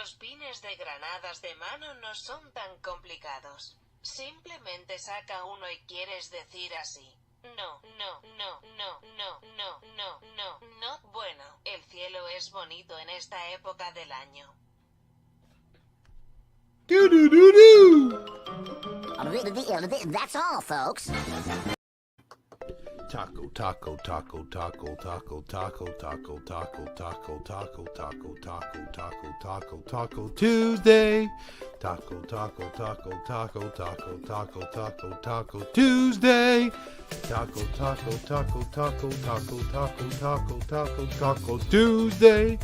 Los pines de granadas de mano no son tan complicados. Simplemente saca uno y quieres decir así. No. Bueno, el cielo es bonito en esta época del año. That's all, folks. Taco Tuesday. Taco Tuesday. Taco Tuesday.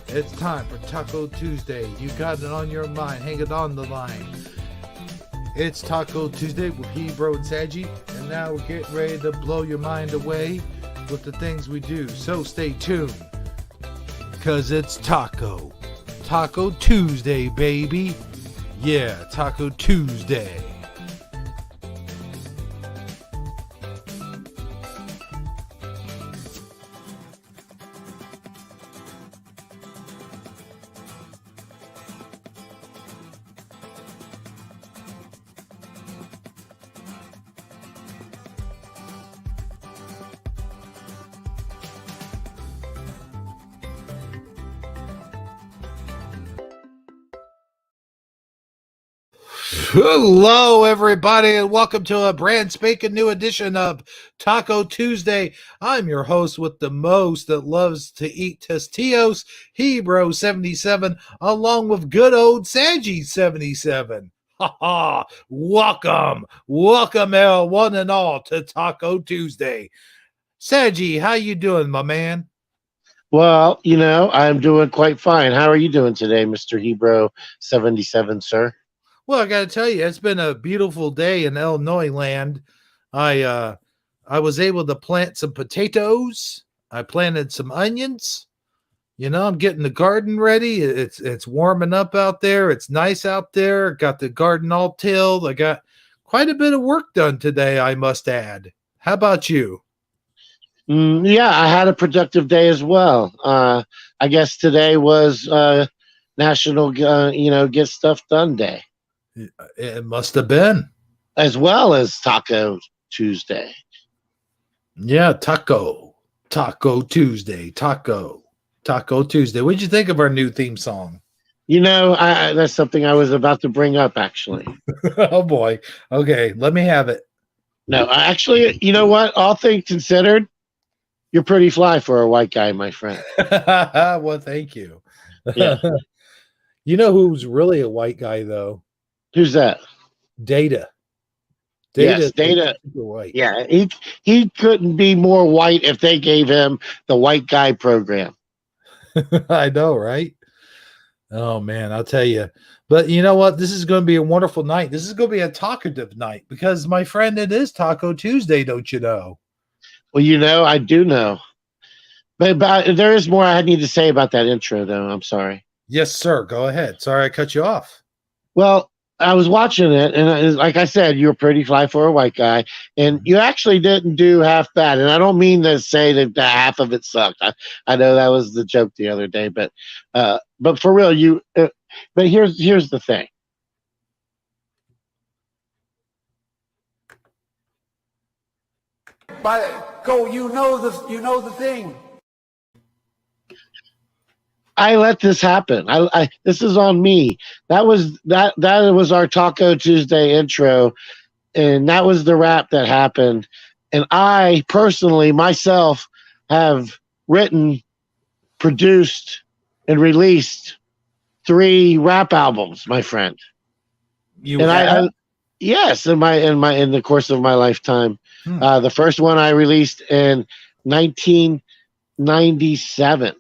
It's time for Taco Tuesday. You got it on your mind. Hang it on the line. It's Taco Tuesday with Hebro and Saji, and now we're getting ready to blow your mind away with the things we do. So stay tuned, because it's Taco Tuesday, baby. Yeah, Taco Tuesday. Hello, everybody, and welcome to a brand spanking new edition of Taco Tuesday. I'm your host with the most that loves to eat Tostitos, Hebro77, along with good old Sanji77. Ha ha! Welcome, one and all, to Taco Tuesday. Sanji, how you doing, my man? Well, I'm doing quite fine. How are you doing today, Mr. Hebro77, sir? Well, I got to tell you, it's been a beautiful day in Illinois land. I was able to plant some potatoes. I planted some onions. I'm getting the garden ready. It's warming up out there. It's nice out there. Got the garden all tilled. I got quite a bit of work done today, I must add. How about you? Yeah, I had a productive day as well. I guess today was National, Get Stuff Done Day. It must have been. As well as Taco Tuesday. Yeah, Taco Tuesday. Taco Tuesday. What'd you think of our new theme song? That's something I was about to bring up, actually. Oh, boy. Okay, let me have it. No, actually, you know what? All things considered, you're pretty fly for a white guy, my friend. Well, thank you. Yeah. You know who's really a white guy, though? Who's that? Data. Yes, Data. Super white. Yeah, he couldn't be more white if they gave him the white guy program. I know, right? Oh, man, I'll tell you. But you know what? This is going to be a wonderful night. This is going to be a talkative night because, my friend, it is Taco Tuesday, don't you know? Well, I do know. But there is more I need to say about that intro, though. I'm sorry. Yes, sir. Go ahead. Sorry I cut you off. Well, I was watching it, and like I said, you're pretty fly for a white guy, and you actually didn't do half bad. And I don't mean to say that half of it sucked. I know that was the joke the other day, but for real, but here's the thing. You know the thing. I let this happen. This is on me. That was our Taco Tuesday intro, and that was the rap that happened. And I personally myself have written, produced, and released 3 rap albums, my friend. Yes, in the course of my lifetime. The first one I released in 1997.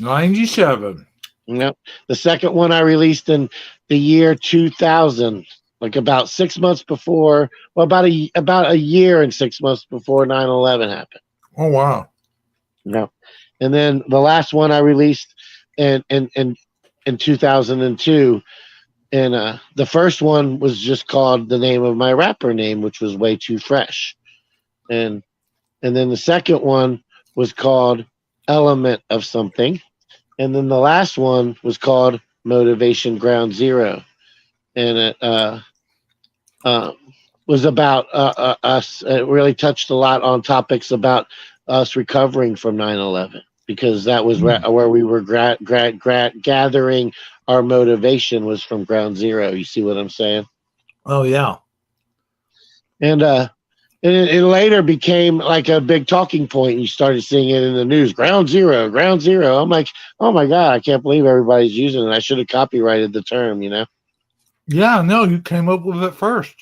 97. Yep. The second one I released in the year 2000, like about 6 months before, well, about a year and 6 months before 9/11 happened. Oh, wow. No. And then the last one I released in 2002, and the first one was just called the name of my rapper name, which was Way Too Fresh, and then the second one was called Element of Something, and then the last one was called Motivation Ground Zero, and it was about us. It really touched a lot on topics about us recovering from 9/11, because that was where we were gathering our motivation, was from Ground Zero. You see what I'm saying? Oh yeah. And it later became like a big talking point, and you started seeing it in the news. Ground Zero, Ground Zero. I'm like, oh my God, I can't believe everybody's using it. I should have copyrighted the term, you know? Yeah, no, you came up with it first.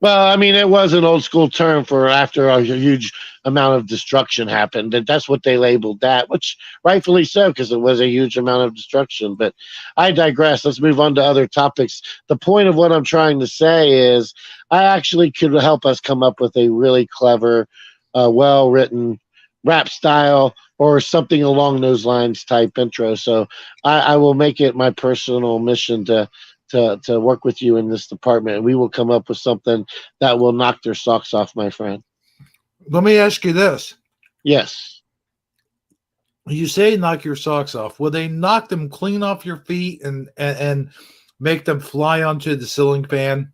Well, I mean, it was an old school term for after a huge amount of destruction happened. That's what they labeled that, which rightfully so, because it was a huge amount of destruction. But I digress. Let's move on to other topics. The point of what I'm trying to say is I actually could help us come up with a really clever, well-written rap style or something along those lines type intro. So I will make it my personal mission to work with you in this department, and we will come up with something that will knock their socks off, my friend. Let me ask you this. Yes. You say knock your socks off. Will they knock them clean off your feet and make them fly onto the ceiling fan?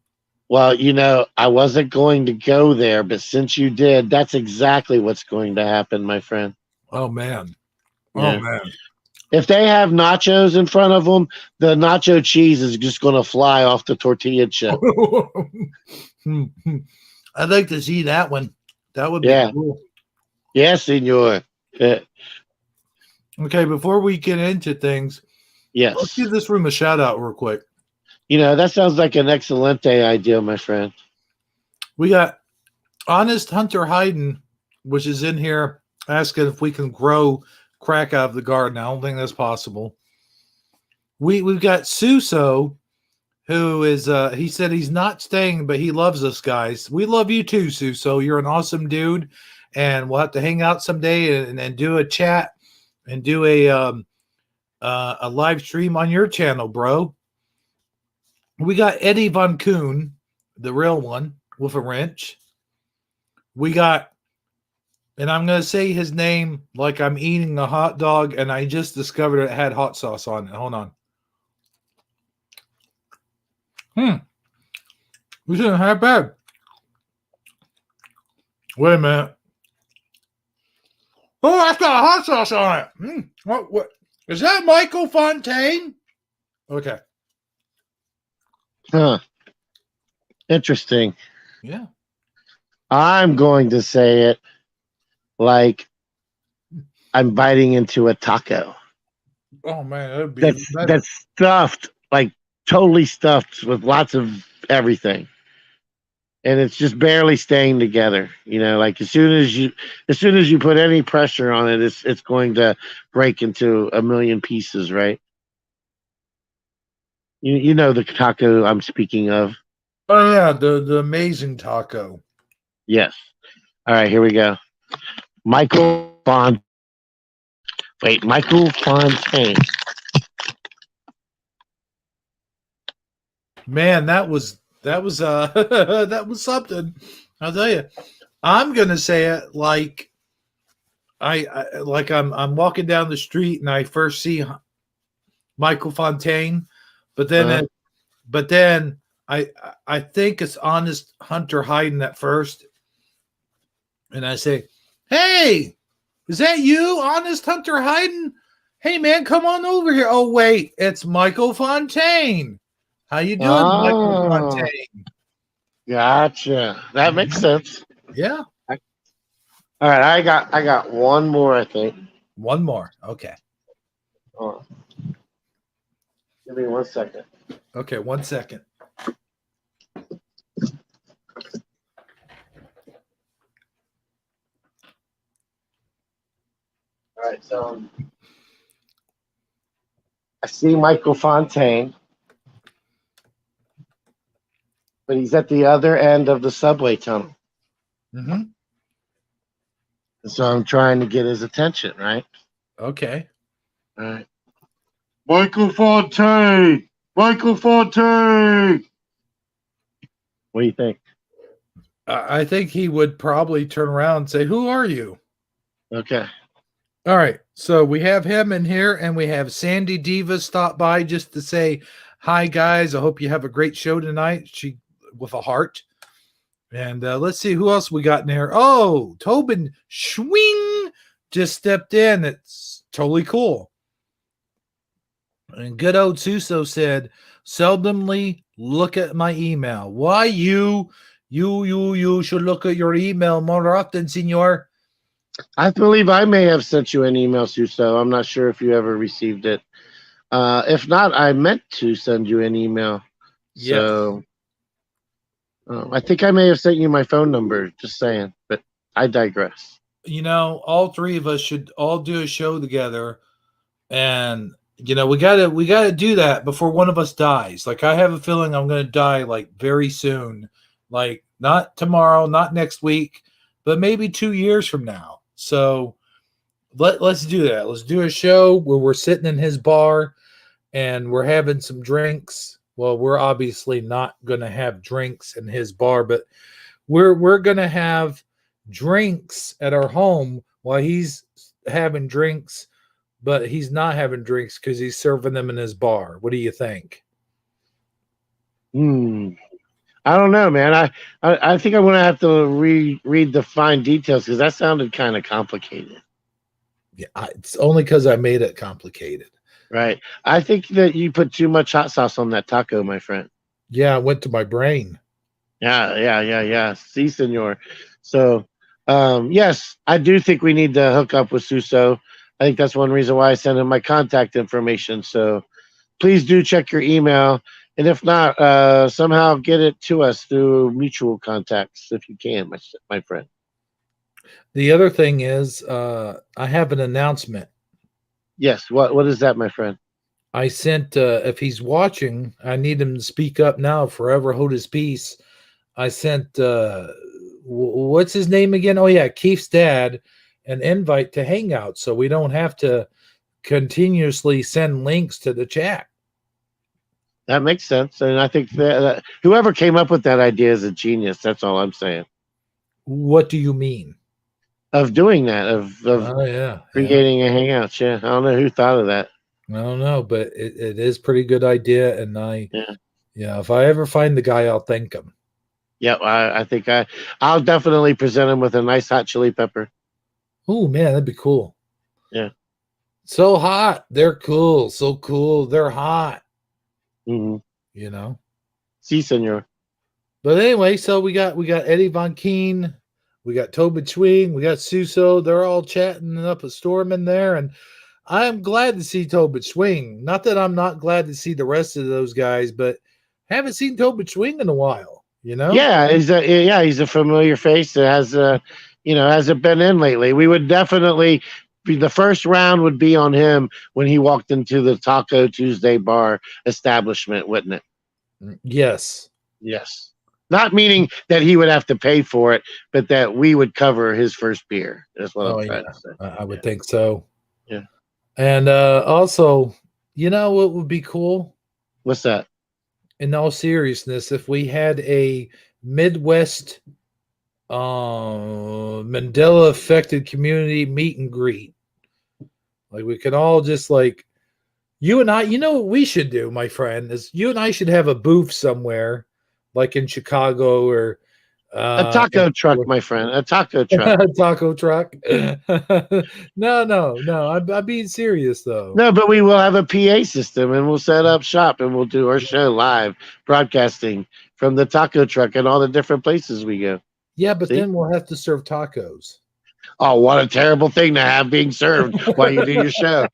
Well, you know, I wasn't going to go there, but since you did, that's exactly what's going to happen, my friend. Oh, man. Yeah. Oh, man. If they have nachos in front of them, the nacho cheese is just going to fly off the tortilla chip. I'd like to see that one. That would be cool. Yeah, senor. Okay, before we get into things, Yes. let's give this room a shout out real quick. You know, that sounds like an excellent idea, my friend. We got Honest Hunter Hayden, which is in here asking if we can grow crack out of the garden. I don't think that's possible. We've got Suso, who is he said he's not staying, but he loves us guys. We love you too, Suso. You're an awesome dude, and we'll have to hang out someday and do a chat and do a live stream on your channel, bro. We got Eddie Von Kuhn, the real one, with a wrench. We got, and I'm going to say his name like I'm eating a hot dog, and I just discovered it had hot sauce on it. Hold on. This isn't that bad. Wait a minute. Oh, that's got hot sauce on it. What? Is that Michael Fontaine? Okay. Huh. Interesting. Yeah. I'm going to say it like I'm biting into a taco. Oh man, that would be that's stuffed, like totally stuffed with lots of everything, and it's just barely staying together. You know, like as soon as you put any pressure on it, it's going to break into a million pieces, right? You know the taco I'm speaking of. Oh yeah, the amazing taco. Yes. All right, here we go. Michael Fontaine. Man, that was that was something. I'll tell you. I'm gonna say it like I'm walking down the street and I first see Michael Fontaine, but then I think it's Honest Hunter Hayden at first, and I say, "Hey, is that you, Honest Hunter Hayden? Hey man, come on over here." Oh wait, it's Michael Fontaine. How you doing, Michael Fontaine? Gotcha. That makes sense. Yeah. All right, I got one more, I think. One more. Okay. Oh. Give me 1 second. Okay, 1 second. All right, so I see Michael Fontaine, but he's at the other end of the subway tunnel. Mm-hmm. So I'm trying to get his attention, right? Okay. All right. Michael Fontaine! Michael Fontaine! What do you think? I think he would probably turn around and say, "Who are you?" Okay. All right. So we have him in here, and we have Sandy Diva stop by just to say, hi, guys. I hope you have a great show tonight. She with a heart. And let's see who else we got in there. Oh, Tobin Schwing just stepped in. It's totally cool. And good old Suso said, seldomly look at my email. Why you should look at your email more often, senor. I believe I may have sent you an email, Suso. I'm not sure if you ever received it. If not, I meant to send you an email. Yes. So I think I may have sent you my phone number, just saying, but I digress. You know, all three of us should all do a show together, and you know, we gotta do that before one of us dies. Like, I have a feeling I'm gonna die like very soon, like not tomorrow, not next week, but maybe 2 years from now. So let's do that. Let's do a show where we're sitting in his bar and we're having some drinks. Well, we're obviously not gonna have drinks in his bar, but we're gonna have drinks at our home while he's having drinks, but he's not having drinks because he's serving them in his bar. What do you think? I don't know, man. I think I'm gonna have to read the fine details because that sounded kind of complicated. Yeah, it's only because I made it complicated. Right. I think that you put too much hot sauce on that taco, my friend. Yeah, it went to my brain. Yeah. Si, senor. So, yes, I do think we need to hook up with Suso. I think that's one reason why I sent him my contact information. So please do check your email. And if not, somehow get it to us through mutual contacts if you can, my friend. The other thing is, I have an announcement. Yes. What is that, my friend? I sent, if he's watching, I need him to speak up now, forever hold his peace. I sent, what's his name again? Oh, yeah, Keith's dad, an invite to Hangout so we don't have to continuously send links to the chat. That makes sense. And I think that whoever came up with that idea is a genius. That's all I'm saying. What do you mean? Of doing that, of creating a Hangout. Yeah, I don't know who thought of that. I don't know, but it is pretty good idea. And if I ever find the guy, I'll thank him. Yeah, I think I'll definitely present him with a nice hot chili pepper. Oh, man, that'd be cool. Yeah. So hot. They're cool. So cool. They're hot. Mm-hmm. You know? Si, senor. But anyway, so we got Eddie Von Keen, we got Tobin Schwing, we got Suso. They're all chatting up a storm in there, and I am glad to see Tobin Schwing. Not that I'm not glad to see the rest of those guys, but haven't seen Tobin Schwing in a while. You know? Yeah, he's a familiar face that hasn't been in lately. We would definitely the first round would be on him when he walked into the Taco Tuesday bar establishment, wouldn't it? Yes. Yes. Not meaning that he would have to pay for it, but that we would cover his first beer. That's what I'm trying to say. I would think so. Yeah. And also, you know what would be cool? What's that? In all seriousness, if we had a Midwest Mandela affected community meet and greet, like we could all just like you and I, you know what we should do, my friend, is you and I should have a booth somewhere, like in Chicago or a taco truck, my friend. A taco truck. A taco truck. No. I'm being serious though. No, but we will have a PA system and we'll set up shop and we'll do our show live broadcasting from the taco truck and all the different places we go. Yeah, but then we'll have to serve tacos. Oh, what a terrible thing to have being served while you do your show.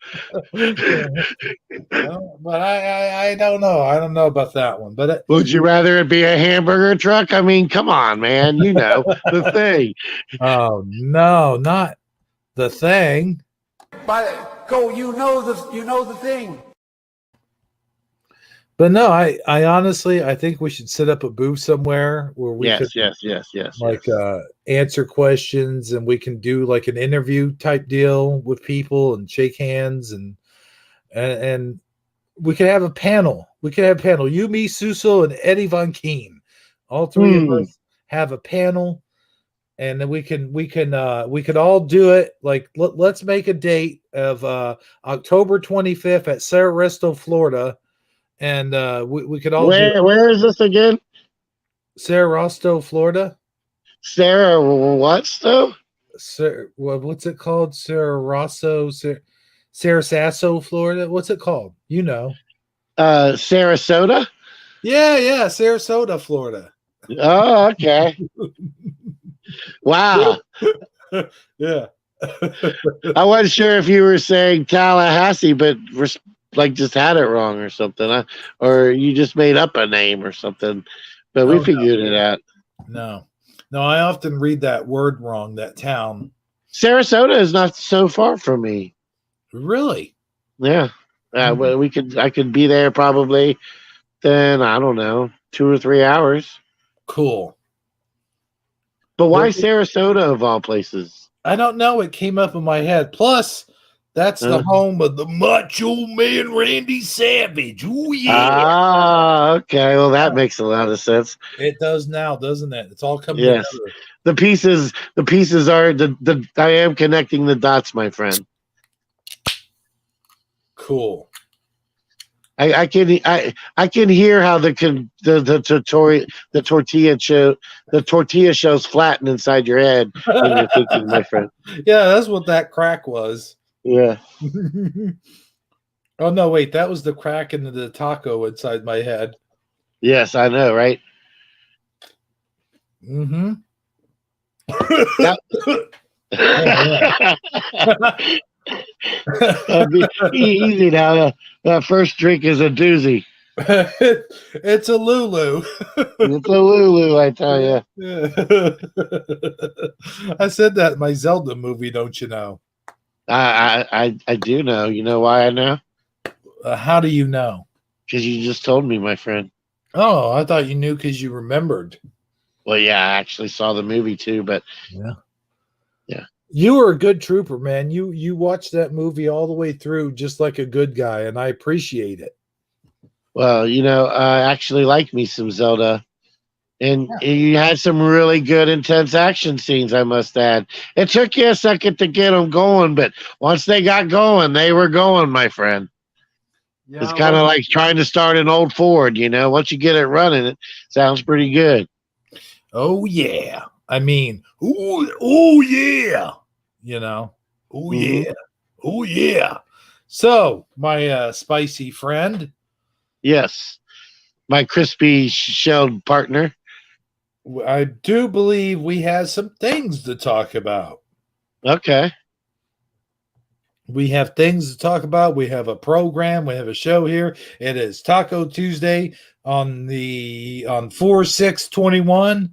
Well, but I don't know. I don't know about that one. But would you rather it be a hamburger truck? I mean, come on, man. You know the thing. Oh no, not the thing. You know the thing. But no, I honestly, I think we should set up a booth somewhere where we yes. Answer questions and we can do like an interview type deal with people and shake hands and we could have a panel. We could have a panel. You, me, Suso, and Eddie Von Keen. All three of us have a panel and then we could all do it. Like let's make a date of October 25th at Sarasota, Florida, and we could all do it. Where is this again? Sarasota, Florida. Sarah, what stuff? What's it called? Sarasasso, Florida. What's it called? You know. Sarasota? Yeah, Sarasota, Florida. Oh, okay. Wow. Yeah. I wasn't sure if you were saying Tallahassee, but just had it wrong or something. Or you just made up a name or something. But we figured it out. No, I often read that word wrong, that town. Sarasota is not so far from me. Really? Yeah. I could be there probably then, I don't know, 2 or 3 hours. Cool. But why Sarasota of all places? I don't know. It came up in my head. Plus, that's the home of the Macho Man Randy Savage. Oh yeah. Ah, okay. Well, that makes a lot of sense. It does now, doesn't it? It's all coming together. The pieces are I am connecting the dots, my friend. Cool. I can hear how the tortilla shells flatten inside your head when you're thinking, my friend. Yeah, that's what that crack was. Yeah. Oh no, wait, that was the crack into the taco inside my head. Yes, I know, right? Mm-hmm. Easy now. That first drink is a doozy. It's a Lulu. It's a Lulu, I tell you. I said that in my Zelda movie, don't you know? I do know. You know why I know? How do you know? Because you just told me, my friend. Oh, I thought you knew because you remembered. Well, yeah, I actually saw the movie too, but yeah. You were a good trooper, man. You watched that movie all the way through just like a good guy, and I appreciate it. Well, I actually like me some Zelda. And you had some really good, intense action scenes, I must add. It took you a second to get them going, but once they got going, they were going, my friend. Yeah, it's kind of like trying to start an old Ford, Once you get it running, it sounds pretty good. Oh, yeah. I mean, oh yeah. Oh, yeah. Oh, yeah. So, my spicy friend. Yes. My crispy shelled partner. I do believe we have some things to talk about. Okay. We have things to talk about. We have a program. We have a show here. It is Taco Tuesday on 4-6-21.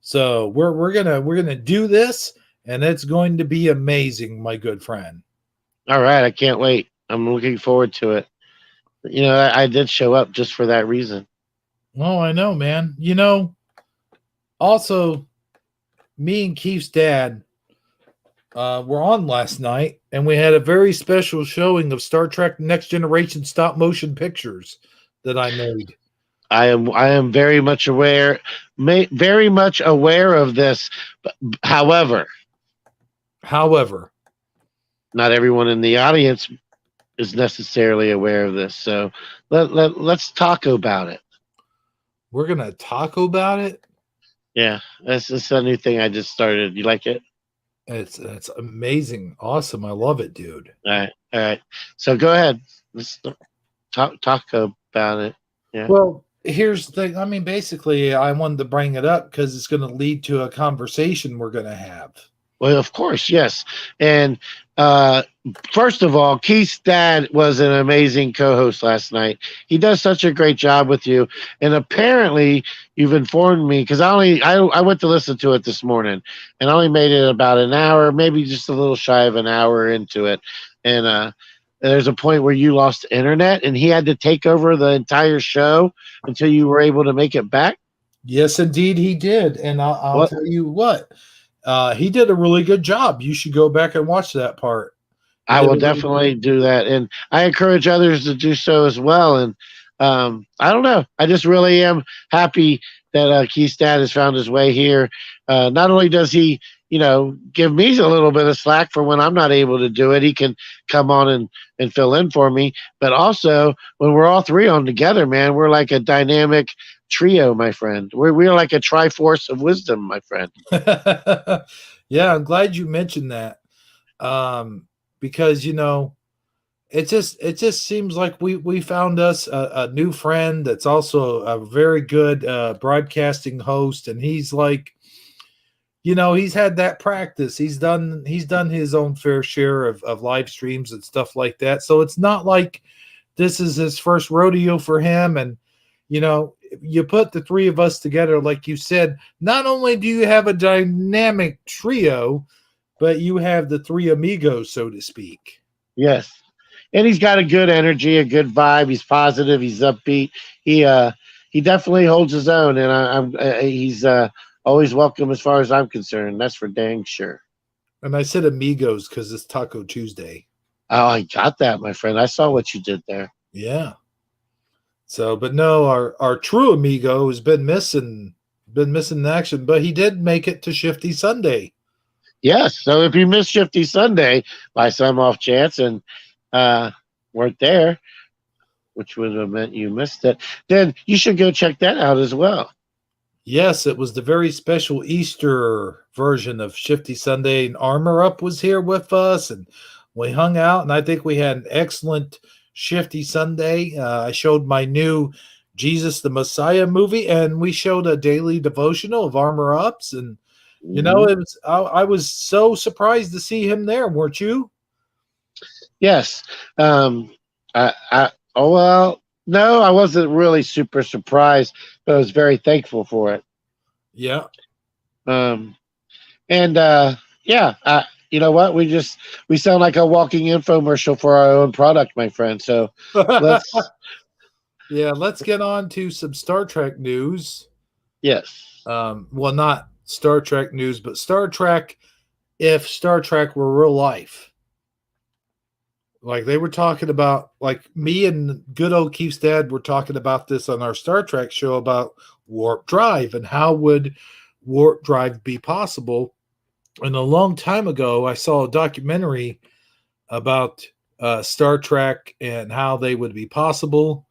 So we're gonna do this, and it's going to be amazing, my good friend. All right, I can't wait. I'm looking forward to it. I did show up just for that reason. Oh, I know, man. Also, me and Keith's dad were on last night, and we had a very special showing of Star Trek Next Generation stop motion pictures that I made. I am very much aware of this. However, not everyone in the audience is necessarily aware of this. So let's talk about it. We're gonna talk about it. Yeah, that's a new thing I just started. You like it? It's amazing, awesome. I love it, dude. All right. So go ahead. Let's talk about it. Yeah. Well, here's the thing. I mean, basically, I wanted to bring it up because it's going to lead to a conversation we're going to have. Well, of course, yes. And first of all, Keith's dad was an amazing co-host last night. He does such a great job with you. And apparently, you've informed me, because I went to listen to it this morning, and I only made it about an hour, maybe just a little shy of an hour into it. And there's a point where you lost internet, and he had to take over the entire show until you were able to make it back. Yes, indeed, he did. And I'll tell you what. He did a really good job. You should go back and watch that part. I will definitely do that. And I encourage others to do so as well. And I don't know. I just really am happy that Keith's dad has found his way here. Not only does he, give me a little bit of slack for when I'm not able to do it, he can come on and fill in for me. But also, when we're all three on together, man, we're like a dynamic trio, my friend. We're like a triforce of wisdom, my friend. Yeah, I'm glad you mentioned that. Because it just seems like we found us a new friend that's also a very good broadcasting host, and he's like, he's had that practice. He's done his own fair share of live streams and stuff like that. So it's not like this is his first rodeo for him. And you put the three of us together, like you said, not only do you have a dynamic trio, but you have the three amigos, so to speak. Yes. And he's got a good energy, a good vibe. He's positive. He's upbeat. He definitely holds his own, and he's always welcome as far as I'm concerned. That's for dang sure. And I said amigos because it's Taco Tuesday. Oh, I got that, my friend. I saw what you did there. Yeah. So, but no, our true amigo has been missing in action, but he did make it to Shifty Sunday. Yes. So if you missed Shifty Sunday by some off chance and weren't there, which would have meant you missed it, then you should go check that out as well. Yes, it was the very special Easter version of Shifty Sunday, and Armor Up was here with us, and we hung out, and I think we had an excellent Shifty Sunday. I showed my new Jesus the Messiah movie, and we showed a daily devotional of Armor Ups, and it was I was so surprised to see him there, weren't you? Yes. No, I wasn't really super surprised, but I was very thankful for it. Yeah. You know what? We sound like a walking infomercial for our own product, my friend. So let's get on to some Star Trek news. Yes. Well, not Star Trek news, but Star Trek if Star Trek were real life. Like they were talking about, like me and good old Keith's dad were talking about this on our Star Trek show about warp drive and how would warp drive be possible. And a long time ago, I saw a documentary about Star Trek and how they would be possible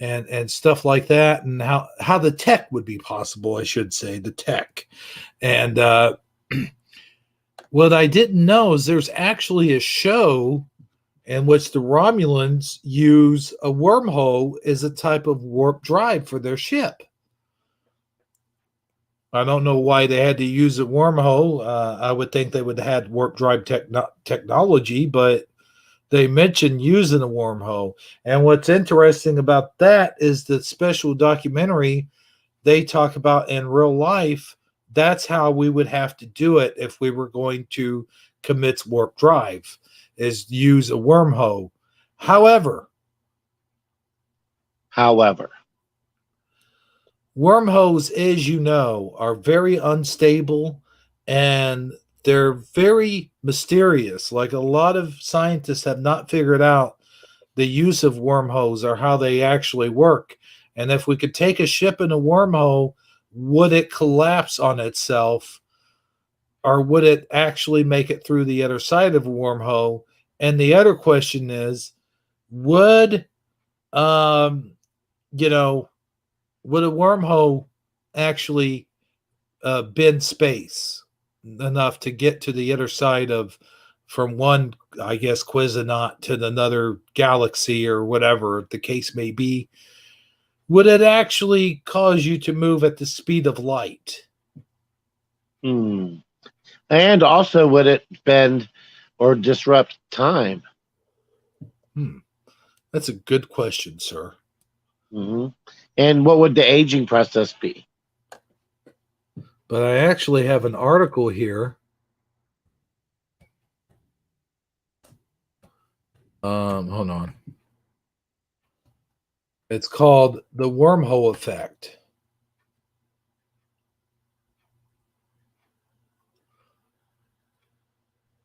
and stuff like that, and how the tech would be possible, I should say, the tech. And what I didn't know is there's actually a show in which the Romulans use a wormhole as a type of warp drive for their ship. I don't know why they had to use a wormhole. I would think they would have had warp drive technology, but they mentioned using a wormhole. And what's interesting about that is the special documentary they talk about in real life. That's how we would have to do it if we were going to commit warp drive, is use a wormhole. However, wormholes, as you know, are very unstable and they're very mysterious. Like a lot of scientists have not figured out the use of wormholes or how they actually work. And if we could take a ship in a wormhole, would it collapse on itself? Or would it actually make it through the other side of a wormhole? And the other question is, would a wormhole actually bend space enough to get to the other side from one, I guess, Quizonaut to another galaxy or whatever the case may be? Would it actually cause you to move at the speed of light? And also, would it bend or disrupt time? That's a good question, sir. And what would the aging process be? But I actually have an article here. Hold on. It's called The Wormhole Effect.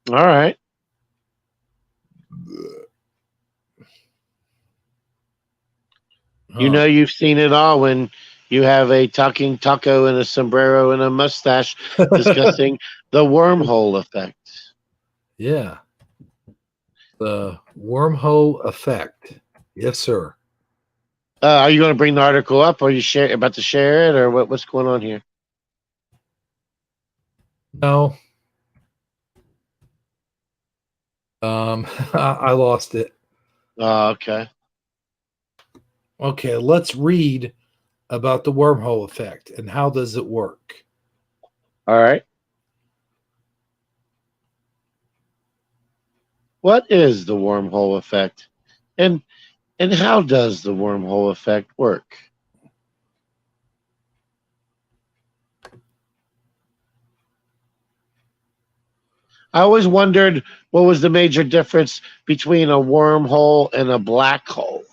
All right. You know you've seen it all when You have a talking taco and a sombrero and a mustache discussing the wormhole effect. Yeah. The wormhole effect. Yes, sir. Are you going to bring the article up? Or are you about to share it, or what's going on here? No. I lost it. Oh, okay. Okay, let's read about the wormhole effect and how does it work. All right. What is the wormhole effect, and how does the wormhole effect work? I always wondered what was the major difference between a wormhole and a black hole.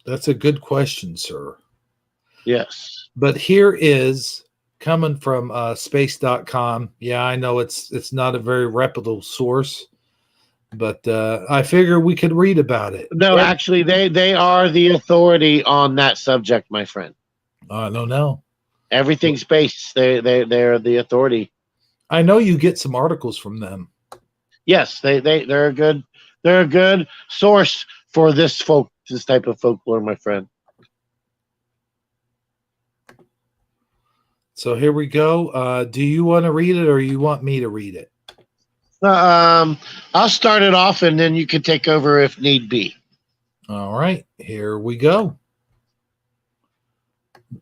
That's a good question, sir. Yes. But here is coming from space.com. Yeah, I know it's not a very reputable source, but I figure we could read about it. No, actually, they are the authority on that subject, my friend. I don't know. Everything space, they're the authority. I know you get some articles from them. Yes, they're a good source for this type of folklore, my friend. So here we go. Do you want to read it or you want me to read it? I'll start it off and then you can take over if need be. All right, here we go.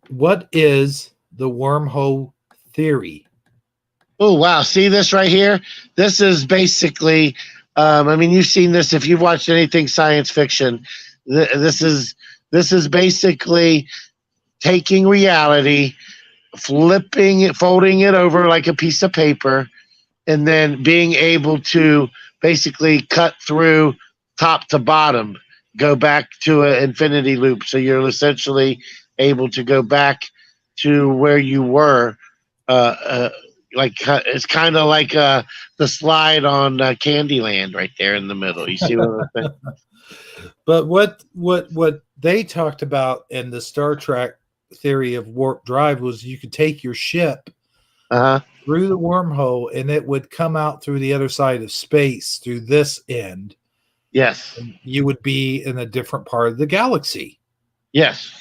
What is the wormhole theory? Oh, wow. See this right here? This is basically, I mean, you've seen this if you've watched anything science fiction. This is basically taking reality, flipping it, folding it over like a piece of paper, and then being able to basically cut through top to bottom, go back to an infinity loop. So you're essentially able to go back to where you were. Like it's kind of like the slide on Candyland right there in the middle. You see what I'm saying? But what they talked about in the Star Trek theory of warp drive was you could take your ship through the wormhole and it would come out through the other side of space through this end. Yes. And you would be in a different part of the galaxy. Yes.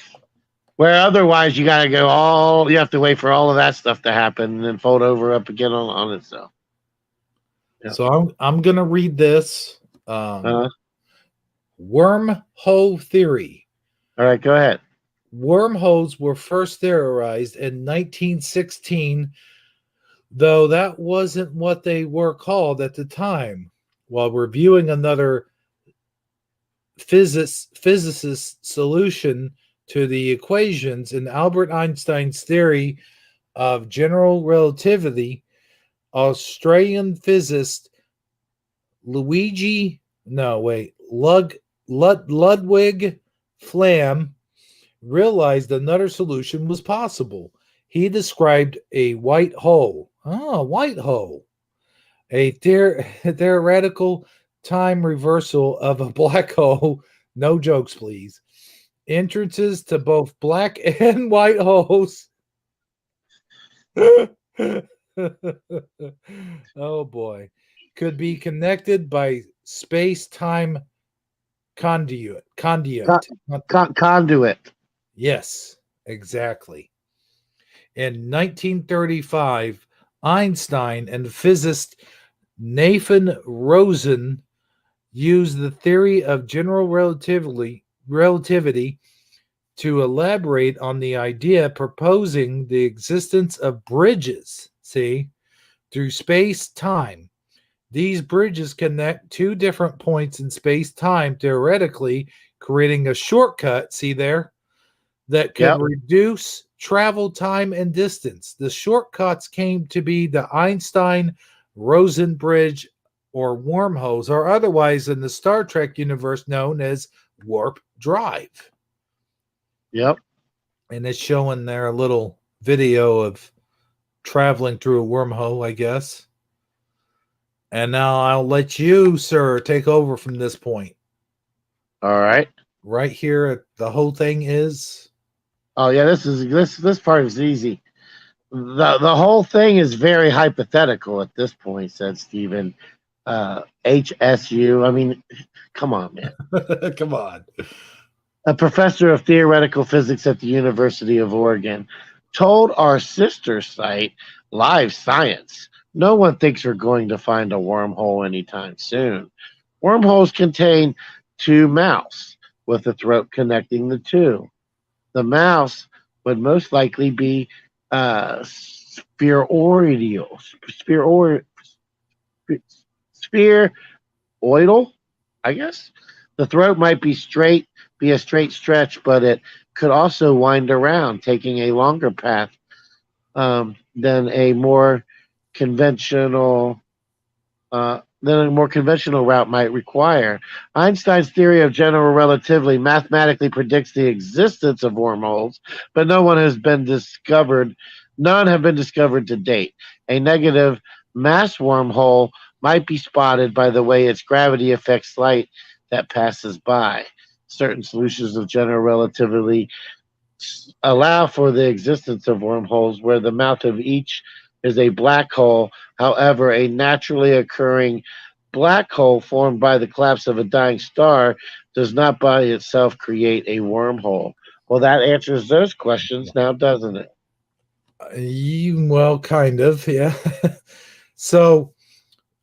Where otherwise you got to you have to wait for all of that stuff to happen and then fold over up again on itself. Yep. So I'm going to read this. Wormhole theory. All right, go ahead. Wormholes were first theorized in 1916, though that wasn't what they were called at the time. While reviewing another physicist's solution to the equations in Albert Einstein's theory of general relativity, Australian physicist Ludwig Flamm realized another solution was possible. He described a white hole. White hole. A theoretical time reversal of a black hole. No jokes, please. Entrances to both black and white holes. Oh boy. Could be connected by space-time conduit. Conduit. Yes, exactly. In 1935, Einstein and physicist Nathan Rosen used the theory of general relativity to elaborate on the idea, proposing the existence of bridges, through space-time. These bridges connect two different points in space-time, theoretically creating a shortcut, that could reduce travel time and distance. The shortcuts came to be the Einstein-Rosen bridge, or wormholes, or otherwise in the Star Trek universe known as warp drive. Yep. And it's showing there a little video of traveling through a wormhole, I guess. And now I'll let you, sir, take over from this point. All right. Right here, the whole thing is Oh yeah, this part is easy. The whole thing is very hypothetical at this point," said Stephen. HSU. I mean, come on, man. Come on. A professor of theoretical physics at the University of Oregon told our sister site, Live Science, "No one thinks we're going to find a wormhole anytime soon. Wormholes contain two mouths with a throat connecting the two. The mouths would most likely be spheroidal, spheroid, spheroidal, I guess. The throat might be a straight stretch, but it could also wind around, taking a longer path than a more conventional route might require. Einstein's theory of general relativity mathematically predicts the existence of wormholes, but none have been discovered to date. A negative mass wormhole might be spotted by the way its gravity affects light that passes by. Certain solutions of general relativity allow for the existence of wormholes where the mouth of each is a black hole. However, a naturally occurring black hole formed by the collapse of a dying star does not by itself create a wormhole." Well, that answers those questions now, doesn't it? Well, kind of, yeah. So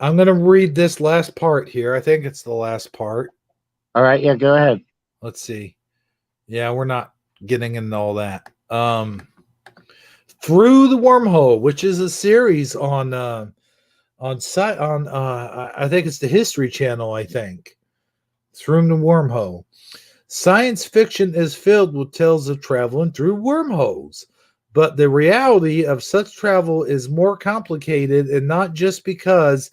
I'm going to read this last part here. I think it's the last part. All right, yeah, go ahead. Let's see. Yeah, we're not getting into all that. Through the Wormhole, which is a series on I think it's the History Channel, I think. Through the Wormhole. Science fiction is filled with tales of traveling through wormholes, but the reality of such travel is more complicated, and not just because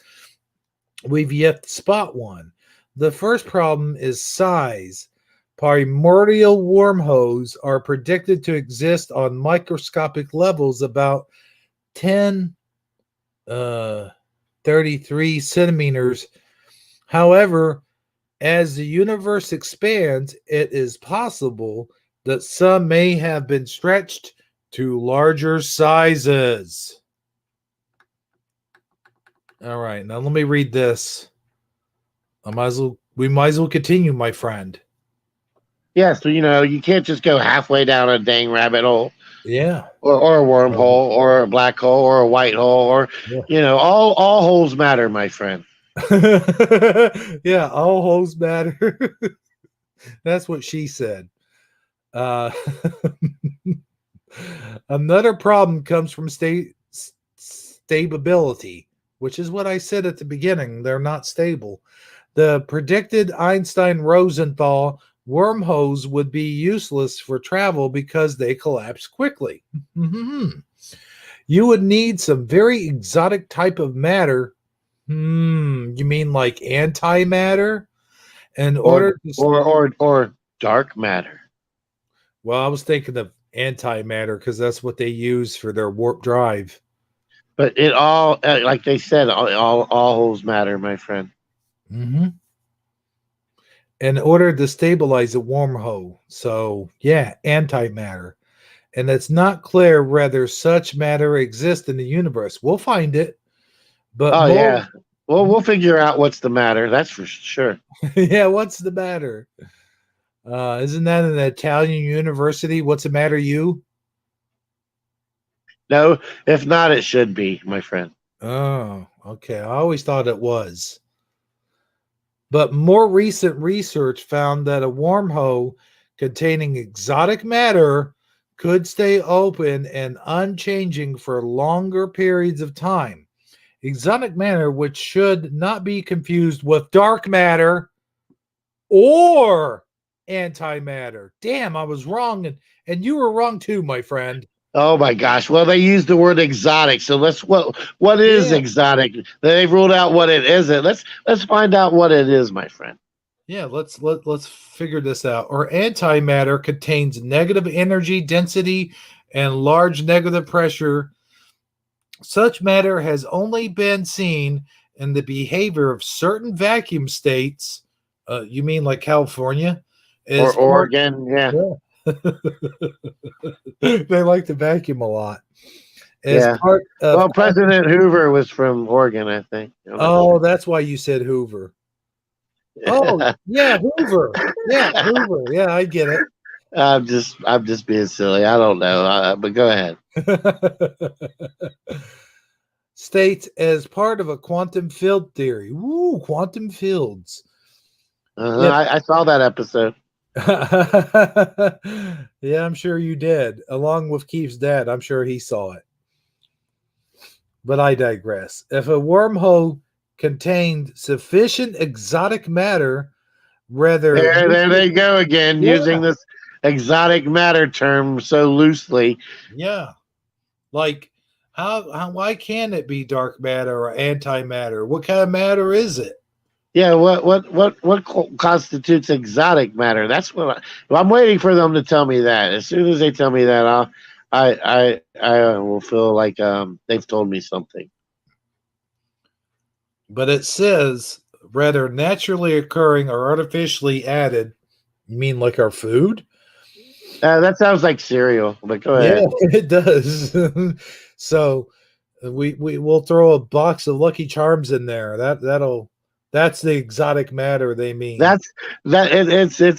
we've yet to spot one. The first problem is size. Primordial wormholes are predicted to exist on microscopic levels about 10 33 centimeters. However, as the universe expands, it is possible that some may have been stretched to larger sizes. All right, now let me read this. We might as well continue, my friend. Yeah, so you can't just go halfway down a dang rabbit hole. Yeah. Or a wormhole, or a black hole, or a white hole, or all holes matter, my friend. Yeah, all holes matter. That's what she said. Another problem comes from stability, which is what I said at the beginning. They're not stable. The predicted Einstein-Rosenthal wormholes would be useless for travel because they collapse quickly. You would need some very exotic type of matter. You mean like antimatter? Or dark matter. Well, I was thinking of antimatter because that's what they use for their warp drive. But it all, like they said, all holes matter, my friend. In order to stabilize a wormhole. So, yeah, antimatter. And it's not clear whether such matter exists in the universe. We'll find it. But yeah. Well, we'll figure out what's the matter. That's for sure. Yeah, what's the matter? Isn't that an Italian university? What's the matter, you? No, if not, it should be, my friend. Oh, okay. I always thought it was. But more recent research found that a wormhole containing exotic matter could stay open and unchanging for longer periods of time. Exotic matter, which should not be confused with dark matter or antimatter. Damn, I was wrong, and you were wrong too, my friend. Oh my gosh! Well, they used the word exotic, so what is exotic? They've ruled out what it isn't. Let's find out what it is, my friend. Yeah, let's figure this out. Or antimatter contains negative energy density and large negative pressure. Such matter has only been seen in the behavior of certain vacuum states. You mean like California? Or Oregon, yeah. They like to vacuum a lot. As Yeah. part of Well, President Hoover was from Oregon, I think. I'm not oh, sure. that's why you said Hoover. Oh, yeah, Hoover. Yeah, Hoover. Yeah, I get it. I'm just being silly. I don't know, but go ahead. States as part of a quantum field theory. Woo, quantum fields. If I saw that episode. yeah, I'm sure you did. Along with Keith's dad, I'm sure he saw it. But I digress. If a wormhole contained sufficient exotic matter, rather There they go again, yeah, using this exotic matter term so loosely. yeah. Like how why can it be dark matter or antimatter? What kind of matter is it? Yeah, what constitutes exotic matter? That's what I'm waiting for them to tell me that. As soon as they tell me that, I will feel like they've told me something. But it says rather naturally occurring or artificially added. You mean like our food? That sounds like cereal, but go Yeah, ahead. it does. So we'll throw a box of Lucky Charms in there. That's the exotic matter they mean. It's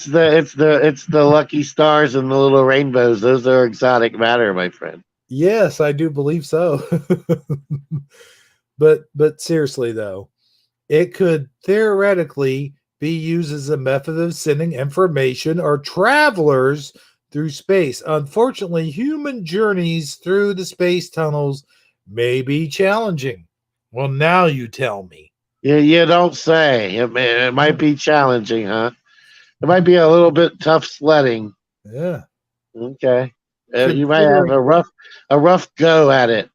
the lucky stars and the little rainbows. Those are exotic matter, my friend. Yes, I do believe so. But seriously though, it could theoretically be used as a method of sending information or travelers through space. Unfortunately, human journeys through the space tunnels may be challenging. Well, now you tell me. You don't say. It might be challenging, huh? It might be a little bit tough sledding. Yeah. Okay. You might have a rough go at it.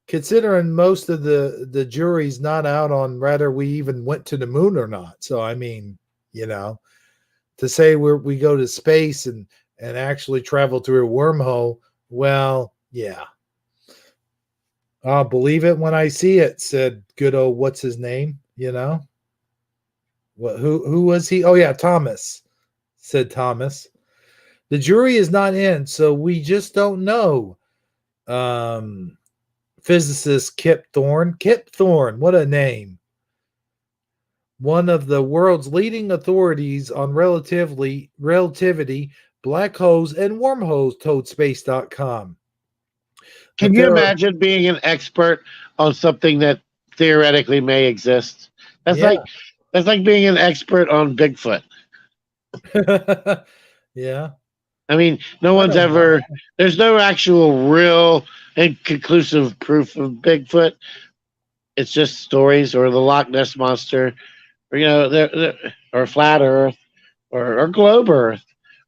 Considering most of the jury's not out on whether we even went to the moon or not. So I mean, to say we go to space and actually travel through a wormhole, well, yeah. I'll believe it when I see it, said good old what's his name, What who was he? Oh yeah, Thomas, said Thomas. The jury is not in, so we just don't know. Physicist Kip Thorne. Kip Thorne, what a name. One of the world's leading authorities on relativity, black holes, and wormholes, told space.com. Can you imagine being an expert on something that theoretically may exist? That's like being an expert on Bigfoot. Yeah. I mean, there's no actual real and conclusive proof of Bigfoot. It's just stories or the Loch Ness Monster, or, or flat Earth or globe Earth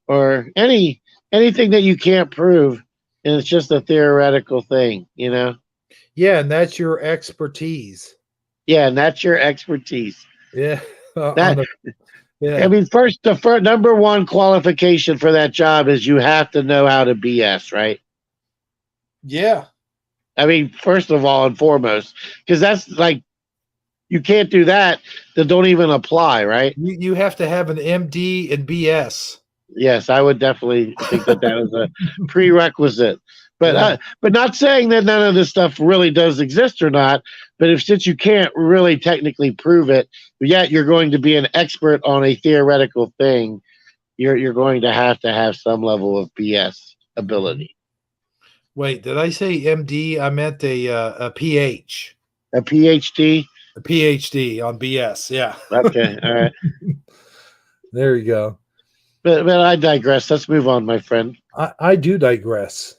or anything that you can't prove. And it's just a theoretical thing, Yeah, and that's your expertise. Yeah, and that's your expertise. Yeah. I mean, the number one qualification for that job is you have to know how to BS, right? Yeah. I mean, first of all and foremost, because that's like, you can't do that, then don't even apply, right? You have to have an MD and BS. Yes, I would definitely think that is a prerequisite. But but not saying that none of this stuff really does exist or not. But since you can't really technically prove it, yet you're going to be an expert on a theoretical thing, you're going to have some level of BS ability. Wait, did I say MD? I meant a PH. A PhD? A PhD on BS, yeah. Okay, all right. There you go. But I digress. Let's move on, my friend. I do digress.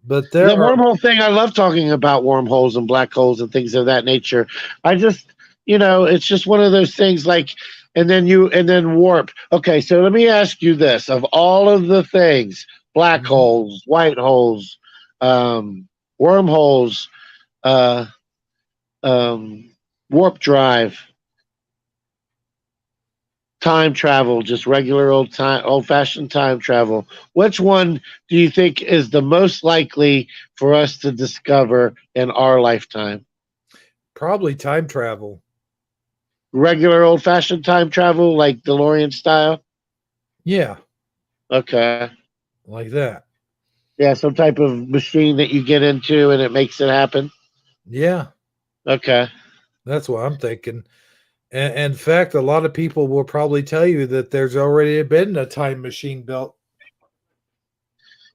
But the wormhole thing, I love talking about wormholes and black holes and things of that nature. I just, it's just one of those things like, and then warp. Okay, so let me ask you this. Of all of the things, black holes, white holes, wormholes, warp drive, time travel, just regular old-fashioned time travel. Which one do you think is the most likely for us to discover in our lifetime? Probably time travel. Regular old-fashioned time travel, like DeLorean style? Yeah. Okay. like that. Yeah, some type of machine that you get into and it makes it happen. Yeah, Okay. that's what I'm thinking. And in fact, a lot of people will probably tell you that there's already been a time machine built.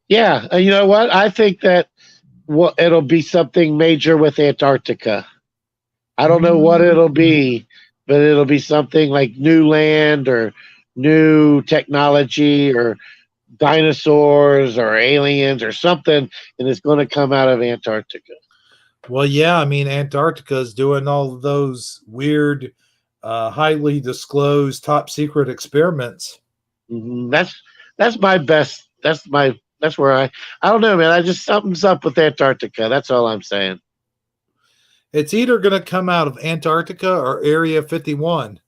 Yeah, and you know what? I think that it'll be something major with Antarctica. I don't know what it'll Mhm. be, but it'll be something like new land or new technology or dinosaurs or aliens or something, and it's going to come out of Antarctica. Well, yeah, I mean, Antarctica is doing all of those weird, highly disclosed, top secret experiments. That's my best. That's where I don't know, man. I just something's up with Antarctica. That's all I'm saying. It's either going to come out of Antarctica or Area 51.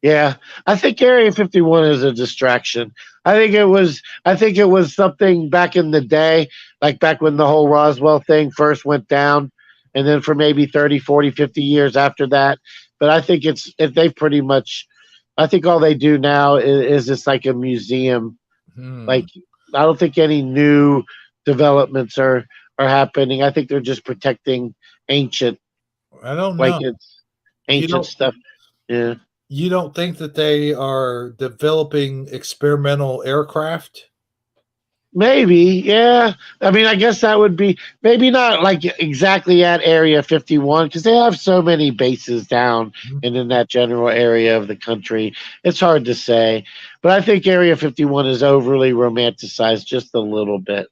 Yeah, I think Area 51 is a distraction. I think it was something back in the day, like back when the whole Roswell thing first went down, and then for maybe 30, 40, 50 years after that. But I think they've pretty much I think all they do now is just like a museum. Hmm. Like I don't think any new developments are happening. I think they're just protecting ancient I don't like know. it's You ancient don't stuff. Yeah. you don't think that they are developing experimental aircraft? Maybe, yeah. I mean, I guess that would be maybe not like exactly at Area 51 because they have so many bases down Mhm. and in that general area of the country. It's hard to say, but I think Area 51 is overly romanticized just a little bit.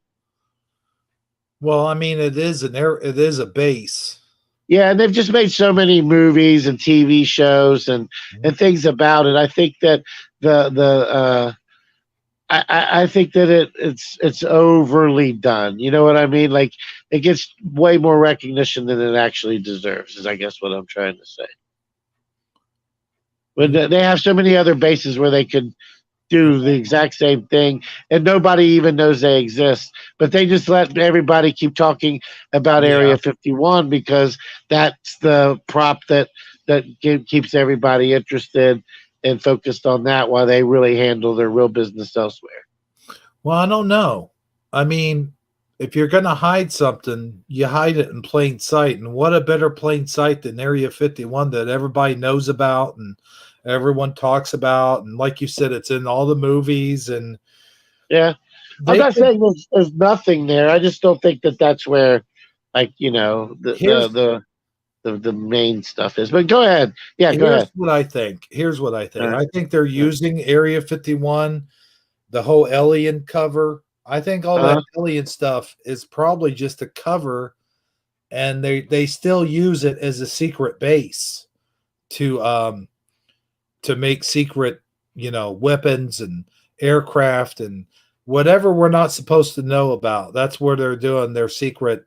Well, I mean, it is a base. Yeah, and they've just made so many movies and TV shows and things about it. I think that the I think that it's overly done. You know what I mean? Like it gets way more recognition than it actually deserves. Is I guess what I'm trying to say. But Yeah. they have so many other bases where they could do the exact same thing, and nobody even knows they exist. But they just let everybody keep talking about Yeah. Area 51 because that's the prop that keeps everybody interested and focused on that, while they really handle their real business elsewhere. Well, I don't know. I mean, if you're going to hide something, you hide it in plain sight. And what a better plain sight than Area 51 that everybody knows about and everyone talks about. And like you said, it's in all the movies. And Yeah, I'm they not could, saying there's nothing there. I just don't think that that's where, like here's the main stuff is. But go ahead. Yeah, go here's ahead. what I think. Here's what I think. Uh, I think they're uh, using Area 51, the whole alien cover. I think all that uh, alien stuff is probably just a cover, and they still use it as a secret base to make secret, weapons and aircraft and whatever we're not supposed to know about. That's where they're doing their secret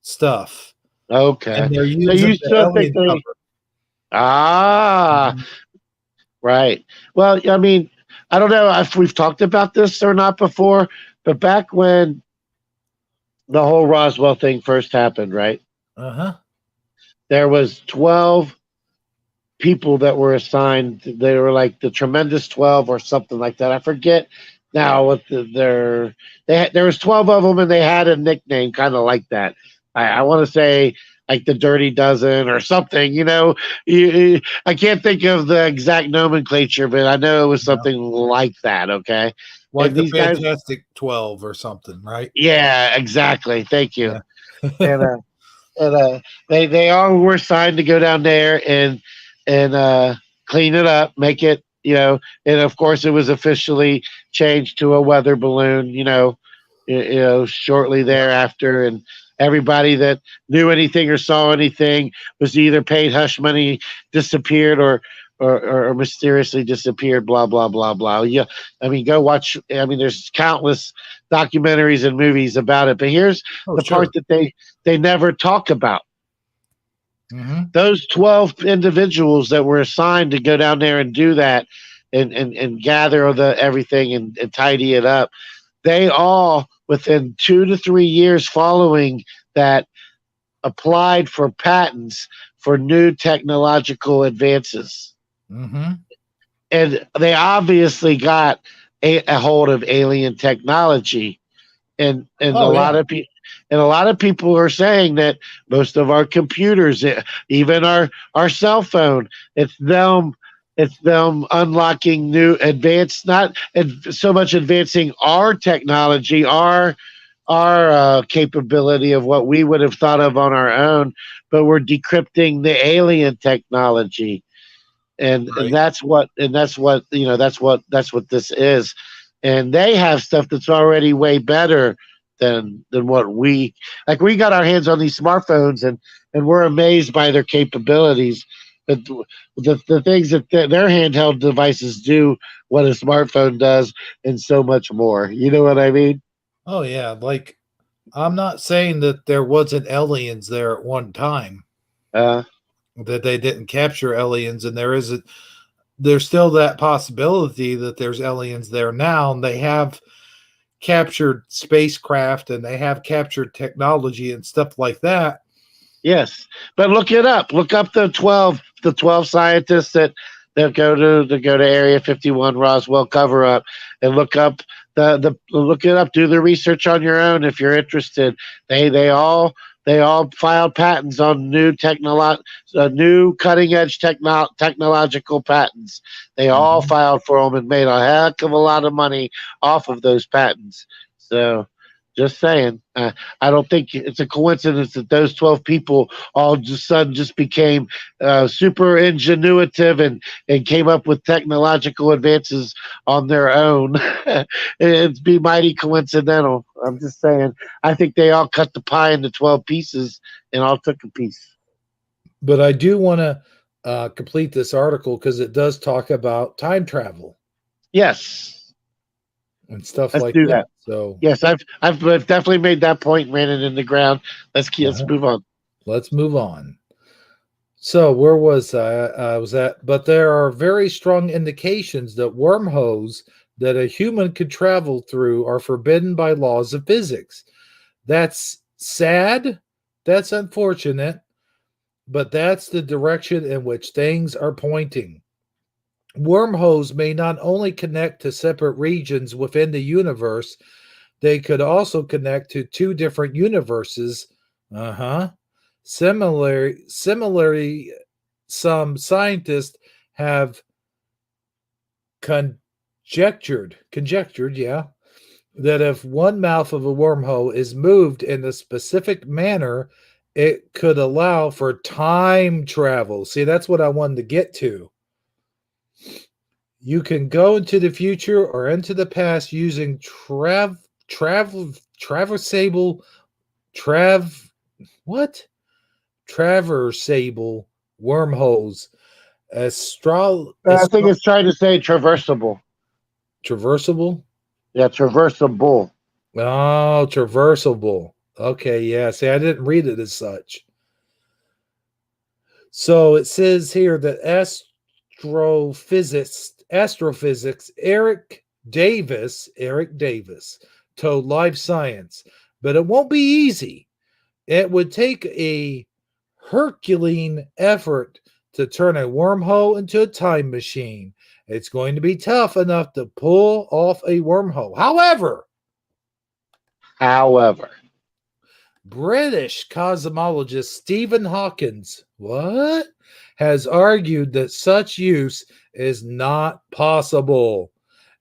stuff, okay. and they're So using you the still think alien they? cover. Ah, Mhm. right. Well, I mean, I don't know if we've talked about this or not before, but back when the whole Roswell thing first happened, right? Uh-huh. There was 12 people that were assigned. They were like the Tremendous 12 or something like that. I forget now what there was 12 of them and they had a nickname kind of like that. I want to say like the Dirty Dozen or something. I can't think of the exact nomenclature, but I know it was Yeah. something like that. Okay, Like and the these guys, Fantastic 12 or something, right? yeah, exactly. Thank you. Yeah. And they all were assigned to go down there and clean it up, make it, and of course it was officially changed to a weather balloon, shortly Yeah. thereafter, and everybody that knew anything or saw anything was either paid hush money, disappeared, or mysteriously disappeared. Blah blah blah blah. Yeah, I mean, go watch. I mean, there's countless documentaries and movies about it, but here's Oh, the part sure. that they never talk about. Hmm. Those 12 individuals that were assigned to go down there and do that and gather the everything and tidy it up, they all within 2 to 3 years following that applied for patents for new technological advances. Hmm. And they obviously got a hold of alien technology, and Oh yeah. a lot of people are saying that most of our computers, even our cell phone, it's them unlocking new advanced, not so much advancing our technology, our capability of what we would have thought of on our own, but we're decrypting the alien technology, and Right. that's what that's what this is, and they have stuff that's already way better than what we got our hands on these smartphones, and we're amazed by their capabilities, but the things that their handheld devices do what a smartphone does, and so much more. You know what I mean? Oh yeah. Like I'm not saying that there wasn't aliens there at one time, uh that they didn't capture aliens, and there's still that possibility that there's aliens there now, and they have captured spacecraft and they have captured technology and stuff like that. Yes, but look it up. Look up the twelve scientists that go to Area 51 Roswell cover up, and look up the look it up. Do the research on your own if you're interested. They all filed patents on new cutting edge technological patents. They all Mhm. filed for them and made a heck of a lot of money off of those patents. So, just saying. I don't think it's a coincidence that those 12 people all of a sudden just became super ingenuitive and came up with technological advances on their own. It'd be mighty coincidental. I'm just saying. I think they all cut the pie into 12 pieces and all took a piece. But I do want to complete this article because it does talk about time travel Yes, and stuff let's like do that. that. So Yes, I've definitely made that point and ran it in the ground. Let's uh-huh. move on. Let's move on. So where was I? I was at, but there are very strong indications that wormholes that a human could travel through are forbidden by laws of physics. That's sad. That's unfortunate, but that's the direction in which things are pointing. Wormholes may not only connect to separate regions within the universe, they could also connect to two different universes. Uh huh. Similarly, some scientists have conjectured, yeah, that if one mouth of a wormhole is moved in a specific manner, it could allow for time travel. See, that's what I wanted to get to. You can go into the future or into the past using traversable trav what traversable wormholes. Astral I think it's trying to say traversable. traversable. Yeah, traversable. Oh, traversable. Okay, yeah. See, I didn't read it as such. So it says here that astrophysics Eric Davis told Live Science, but it won't be easy. It would take a Herculean effort to turn a wormhole into a time machine. It's going to be tough enough to pull off a wormhole. However, British cosmologist Stephen Hawkins, has argued that such use is not possible.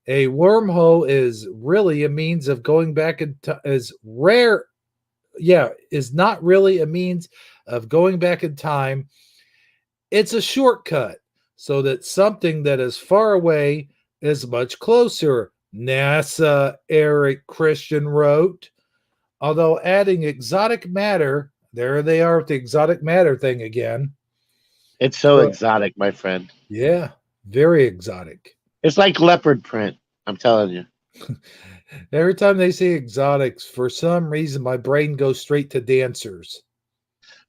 A wormhole is really a means of going back in time, is not really a means of going back in time. It's a shortcut so that something that is far away is much closer. NASA Eric Christian wrote. Although adding exotic matter, there they are with the exotic matter thing again. it's so But exotic, my friend. yeah, very exotic. It's like leopard print. I'm telling you. Every time they say exotics, for some reason my brain goes straight to dancers.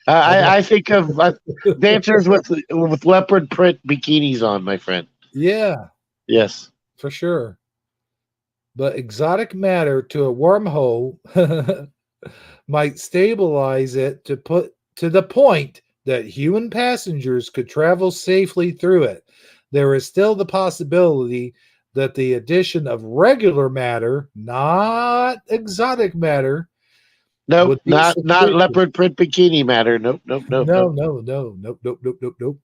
I don't, I think of dancers with leopard print bikinis on, my friend. yeah, Yes. for sure. But exotic matter to a wormhole might stabilize it to put to the point that human passengers could travel safely through it. There is still the possibility that the addition of regular matter, not exotic matter, Nope, would be not sufficient. leopard print bikini matter. Nope, nope, nope, No, nope. no, no, nope, nope, nope, nope, nope.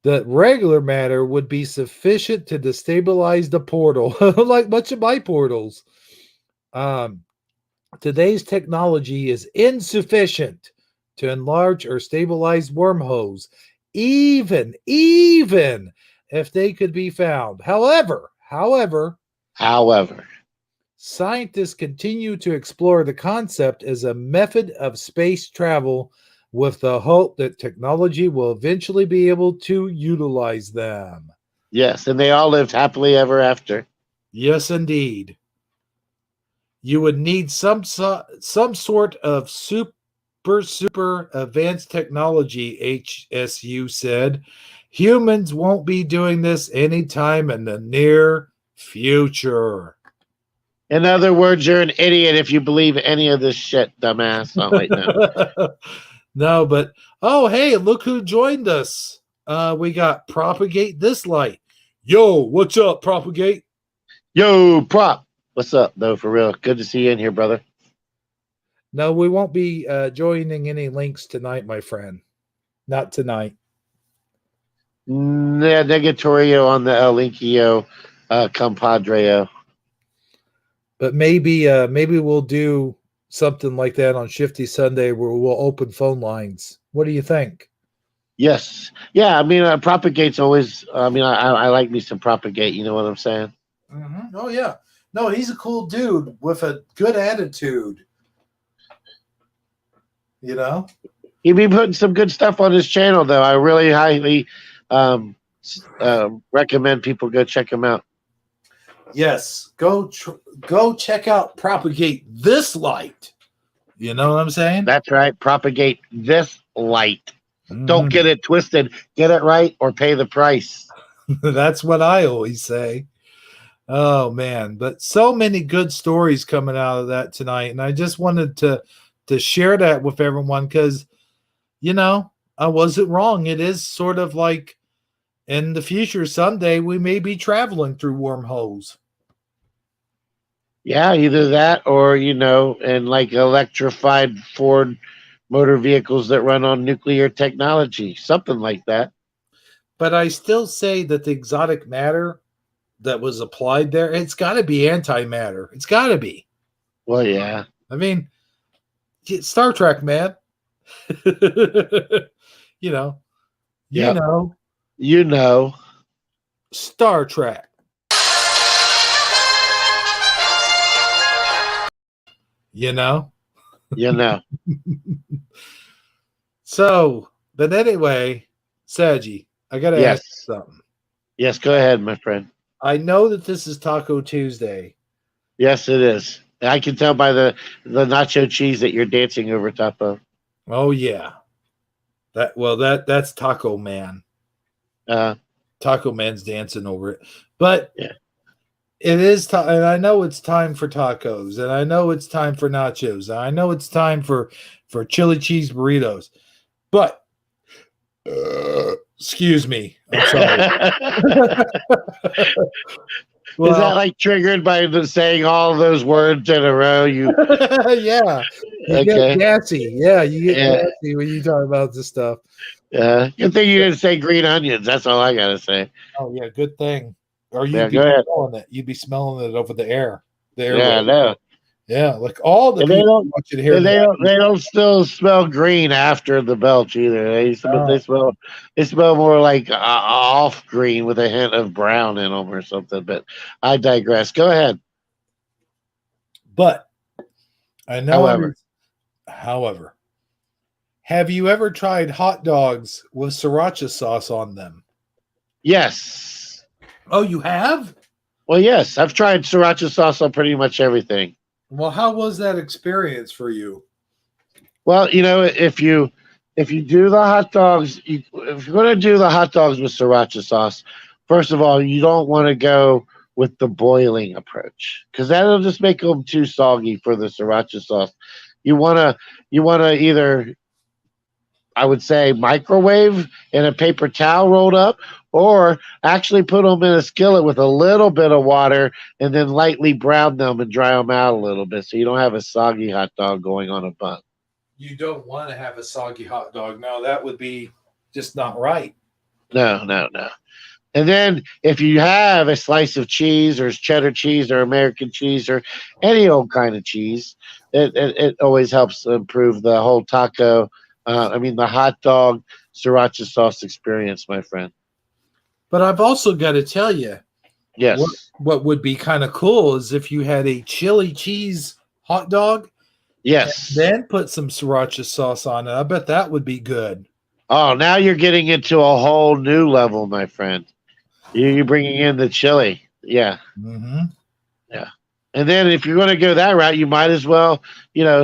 That regular matter would be sufficient to destabilize the portal, like much of my portals. Um, Today's technology is insufficient to enlarge or stabilize wormholes, even if they could be found. However, However, scientists continue to explore the concept as a method of space travel with the hope that technology will eventually be able to utilize them. yes, and they all lived happily ever after. Yes, indeed. You would need some sort of super advanced technology, HSU said. Humans won't be doing this anytime in the near future. In other words, you're an idiot if you believe any of this shit, dumbass. Oh wait, no. No, but oh hey, look who joined us. We got Propagate This Light. Yo, what's up, Propagate? Yo, prop. What's up, though? For real, good to see you in here, brother. No, we won't be joining any links tonight, my friend. Not tonight. Negatorio on the El Linkio, compadreo. But maybe we'll do something like that on Shifty Sunday where we'll open phone lines. What do you think? Yes, yeah. I mean, propagate's always. I mean, I like me some propagate. You know what I'm saying? Mm-hmm. Oh yeah, no, he's a cool dude with a good attitude. You know, He be putting some good stuff on his channel, though. I really highly recommend people go check him out. yes, go check out Propagate This Light. You know what I'm saying? That's right. Propagate this light. Mm-hmm. Don't get it twisted. Get it right or pay the price. That's what I always say. Oh man, but so many good stories coming out of that tonight, and I just wanted to share that with everyone because, you know, I wasn't wrong. It is sort of like in the future, someday we may be traveling through wormholes. Yeah, either that or, you know, and like electrified Ford motor vehicles that run on nuclear technology, something like that. But I still say that the exotic matter that was applied there, it's got to be antimatter. It's got to be. Well, yeah. I mean, Star Trek, man. You know, Yep. know, You know. Star Trek. You know. You know. So, but anyway, Saji, I got to Yes. ask you something. Yes, go ahead, my friend. I know that this is Taco Tuesday. Yes, it is. I can tell by the nacho cheese that you're dancing over top of. Oh yeah. That's Taco Man. Taco Man's dancing over it. But yeah. It is and I know it's time for tacos, and I know it's time for nachos, and I know it's time for chili cheese burritos. But excuse me. I'm sorry. Well, is that like triggered by saying all those words in a row? You yeah. You get gassy. Yeah, you get gassy when you talk about this stuff. Good thing you didn't say green onions. That's all I gotta say. Oh yeah, good thing. Or you'd go ahead. smelling it. You'd be smelling it over the air. Yeah, I know. Yeah, like all the people want you to hear. They don't still smell green after the belch either. They smell more like off green with a hint of brown in them or something. But I digress. Go ahead. But I know. However, have you ever tried hot dogs with sriracha sauce on them? Yes. Oh, you have? Well, yes. I've tried sriracha sauce on pretty much everything. Well, how was that experience for you? Well, you know, if you do the hot dogs, if you're going to do the hot dogs with sriracha sauce, first of all, you don't want to go with the boiling approach because that'll just make them too soggy for the sriracha sauce. You want to either I would say microwave in a paper towel rolled up, or actually put them in a skillet with a little bit of water and then lightly brown them and dry them out a little bit so you don't have a soggy hot dog going on a bun. You don't want to have a soggy hot dog. No, that would be just not right. No, no, no. And then if you have a slice of cheese or cheddar cheese or American cheese or any old kind of cheese, it always helps improve the whole taco. The hot dog sriracha sauce experience, my friend. But I've also got to tell you, Yes. what would be kind of cool is if you had a chili cheese hot dog, Yes. then put some sriracha sauce on it. I bet that would be good. Oh, now you're getting into a whole new level, my friend. You're bringing in the chili. Yeah. Mm-hmm. Yeah. And then if you're going to go that route, you might as well,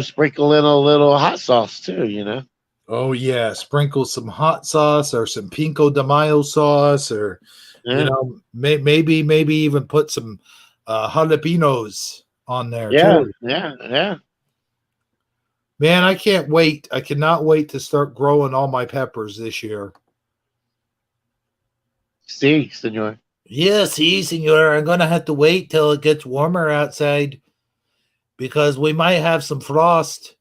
sprinkle in a little hot sauce too, Oh, yeah. Sprinkle some hot sauce or some Pico de Mayo sauce or, Yeah. maybe even put some jalapenos on there Yeah. too. Yeah. Man, I can't wait. I cannot wait to start growing all my peppers this year. See, senor. Yes, senor. I'm going to have to wait till it gets warmer outside because we might have some frost,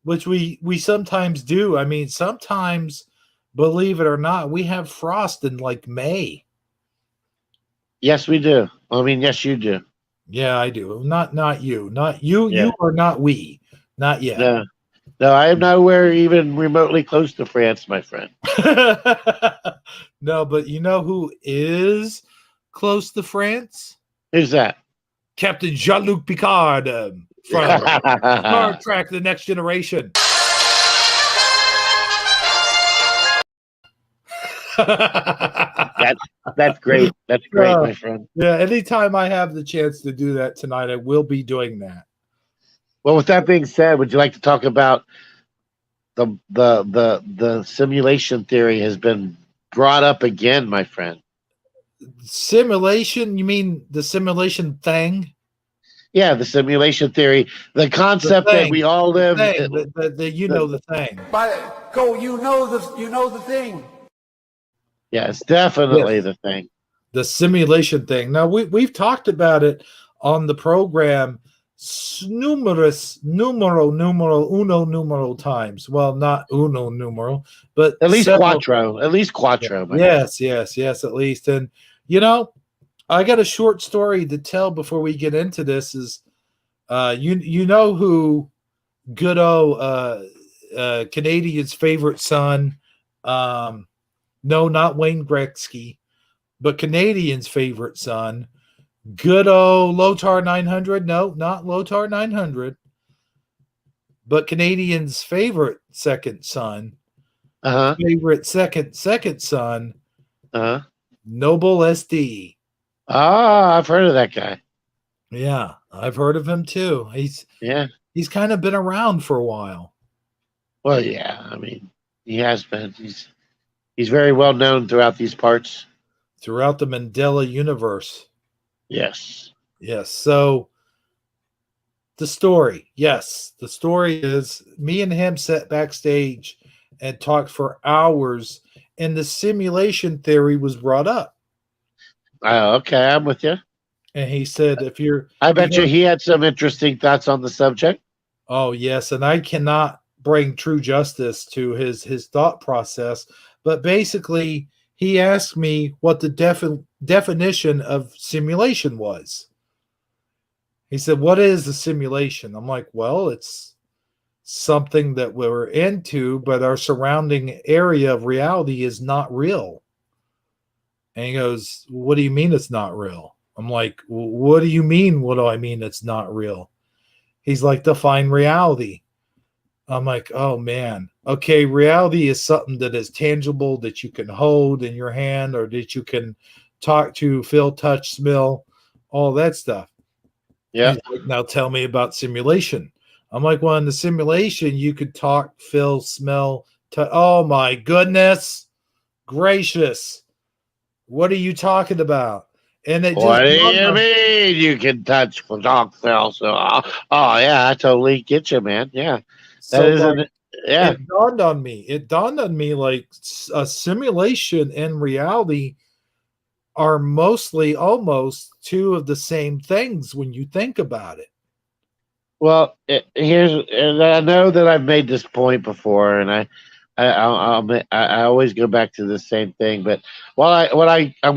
which we sometimes do. I mean, sometimes, believe it or not, we have frost in like May. Yes, we do. Yes, you do. Yeah, I do. Not you. Not you. Yeah. You are not we. Not yet. No, I am nowhere even remotely close to France, my friend. No, but you know who is close to France? Who's that? Captain Jean-Luc Picard from Star Trek: The Next Generation. That's great. That's great, my friend. Yeah, anytime I have the chance to do that tonight, I will be doing that. Well, with that being said, would you like to talk about the simulation theory has been brought up again, my friend? Simulation? You mean the simulation thing? Yeah, the simulation theory, the concept that we all live. The thing. You know the thing. Yeah, it's definitely the thing. The simulation thing. Now we've talked about it on the program numero times. Well, not uno numero, but at least several. quattro. At least quattro. Yes, at least. And I got a short story to tell before we get into this. Is you know who good old Canadian's favorite son? No, not Wayne Gretzky, but Canadian's favorite son. Good old Lothar 900. No, not Lothar 900. But Canadian's favorite second son. Favorite second son. Noble SD. Ah, I've heard of that guy. Yeah, I've heard of him too. He's kind of been around for a while. Well, yeah, he has been. He's very well known throughout these parts. Throughout the Mandela universe. Yes. So the story is me and him sat backstage and talked for hours, and the simulation theory was brought up. Okay, I'm with you. And he said, I bet you he had some interesting thoughts on the subject. Oh, yes. And I cannot bring true justice to his thought process. But basically, he asked me what the definition of simulation was. He said, what is a simulation? I'm like, well, it's something that we're into, but our surrounding area of reality is not real. And he goes, what do you mean it's not real? I'm like, what do you mean? What do I mean it's not real? He's like, define reality. I'm like, oh, man. Okay, reality is something that is tangible, that you can hold in your hand or that you can talk to, feel, touch, smell, all that stuff. Yeah. Like, now tell me about simulation. I'm like, well, in the simulation, you could talk, feel, smell, touch. Oh, my goodness gracious. What are you talking about? And it what do you mean you can touch for talk, feel? So, yeah, I totally get you, man. Yeah. That isn't Yeah. It dawned on me. It dawned on me like a simulation and reality are mostly almost two of the same things when you think about it. Well, and I know that I've made this point before, and I always go back to the same thing. But I'm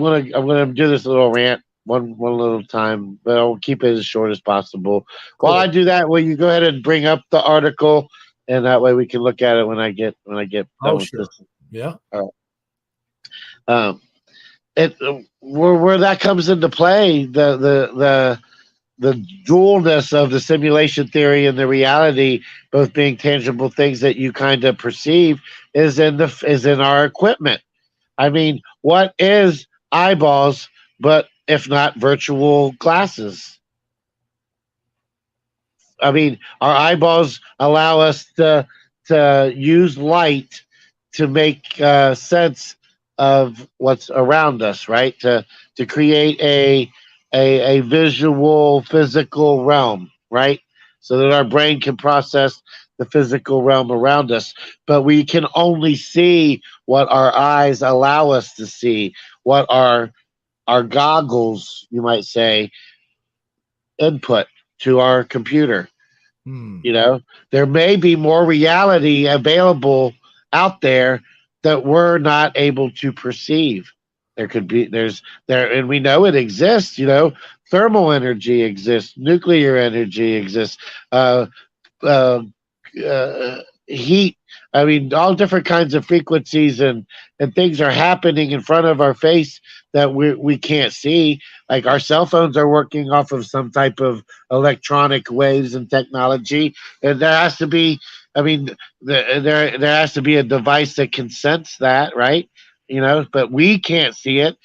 gonna do this little rant one little time, but I'll keep it as short as possible. While I Cool. do that, will you go ahead and bring up the article, and that way we can look at it when I get done Oh, with this. sure. Yeah. All right. It where that comes into play, the dualness of the simulation theory and the reality both being tangible things that you kind of perceive is in our equipment. I mean, what is eyeballs but if not virtual glasses? I mean, our eyeballs allow us to use light to make sense of what's around us, right? To create a visual physical realm, right? So that our brain can process the physical realm around us, but we can only see what our eyes allow us to see, what our goggles, you might say, input to our computer. Hmm. You know, there may be more reality available out there that we're not able to perceive. There could be, and we know it exists. You know, thermal energy exists, nuclear energy exists, uh, uh, heat. I mean, all different kinds of frequencies and things are happening in front of our face that we can't see. Like our cell phones are working off of some type of electronic waves and technology, and there has to be. I mean, there has to be a device that can sense that, right? You know, but we can't see it.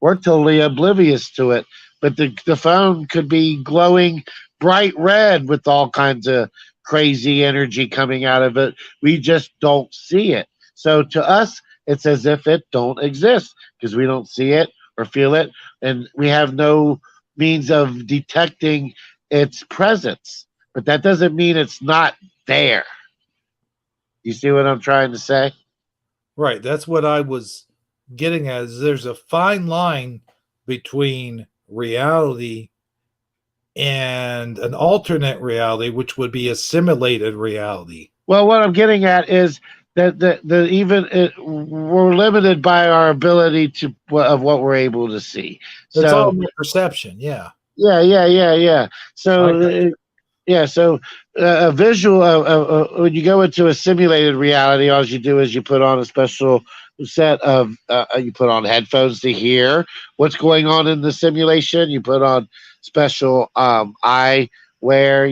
We're totally oblivious to it. But the phone could be glowing bright red with all kinds of crazy energy coming out of it. We just don't see it. So to us, it's as if it don't exist because we don't see it or feel it, and we have no means of detecting its presence. But that doesn't mean it's not there. You see what I'm trying to say? Right. That's what I was getting at. Is there's a fine line between reality and an alternate reality, which would be a simulated reality. Well, what I'm getting at is that we're limited by our ability to of what we're able to see. It's all So my perception. Yeah. yeah. I So got you. yeah, so a visual when you go into a simulated reality, all you do is you put on a special set of you put on headphones to hear what's going on in the simulation. You put on special eyewear,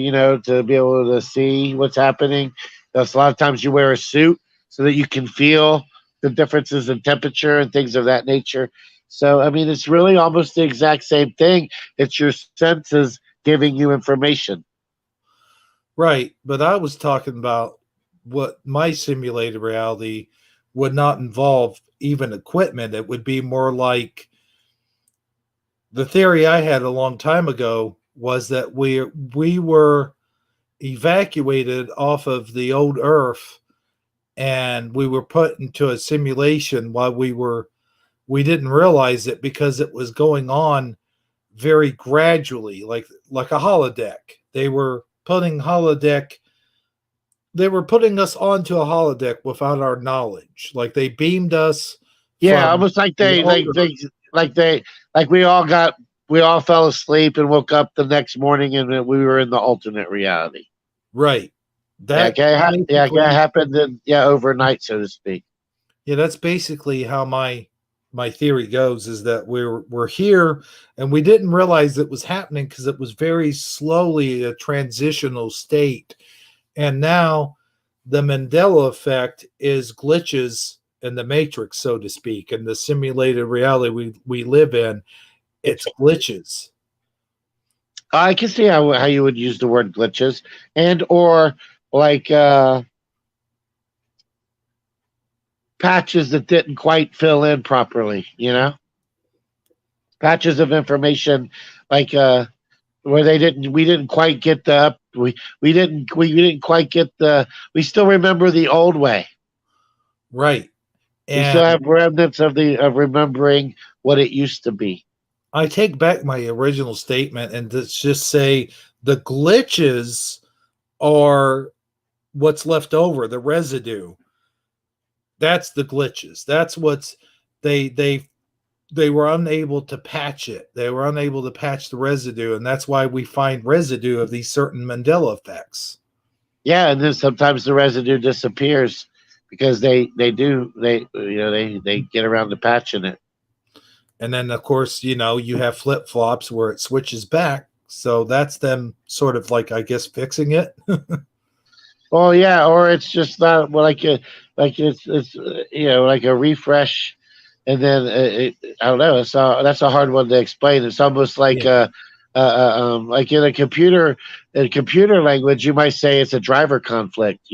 you know, to be able to see what's happening. That's a lot of times you wear a suit so that you can feel the differences in temperature and things of that nature. So I mean, it's really almost the exact same thing. It's your senses giving you information. Right. But I was talking about what my simulated reality would not involve even equipment. It would be more like the theory I had a long time ago was that we were evacuated off of the old Earth and we were put into a simulation while we didn't realize it because it was going on very gradually, like a holodeck. They were putting us onto a holodeck without our knowledge. Like they beamed us Yeah, from almost like the older. like we all fell asleep and woke up the next morning and we were in the alternate reality. Right. Yeah, That yeah, that basically, happened overnight, so to speak. yeah, that's basically how my theory goes is that we're here and we didn't realize it was happening because it was very slowly a transitional state. And now the Mandela effect is glitches in the matrix, so to speak, and the simulated reality we live in, it's glitches. I can see how you would use the word glitches and or like patches that didn't quite fill in properly, you know? Patches of information like where we didn't quite get we didn't quite get we still remember the old way. Right. We still And have remnants of remembering what it used to be. I take back my original statement and just say the glitches are what's left over, the residue. That's the glitches. That's what's they were unable to patch it. They were unable to patch the residue, and that's why we find residue of these certain Mandela effects. Yeah, and then sometimes the residue disappears because they get around to patching it. And then, of course, you have flip flops where it switches back. So that's them sort of like, I guess, fixing it. Well, yeah, or it's just not like it's like a refresh, and then I don't know. So that's a hard one to explain. It's almost like like in computer language, you might say it's a driver conflict.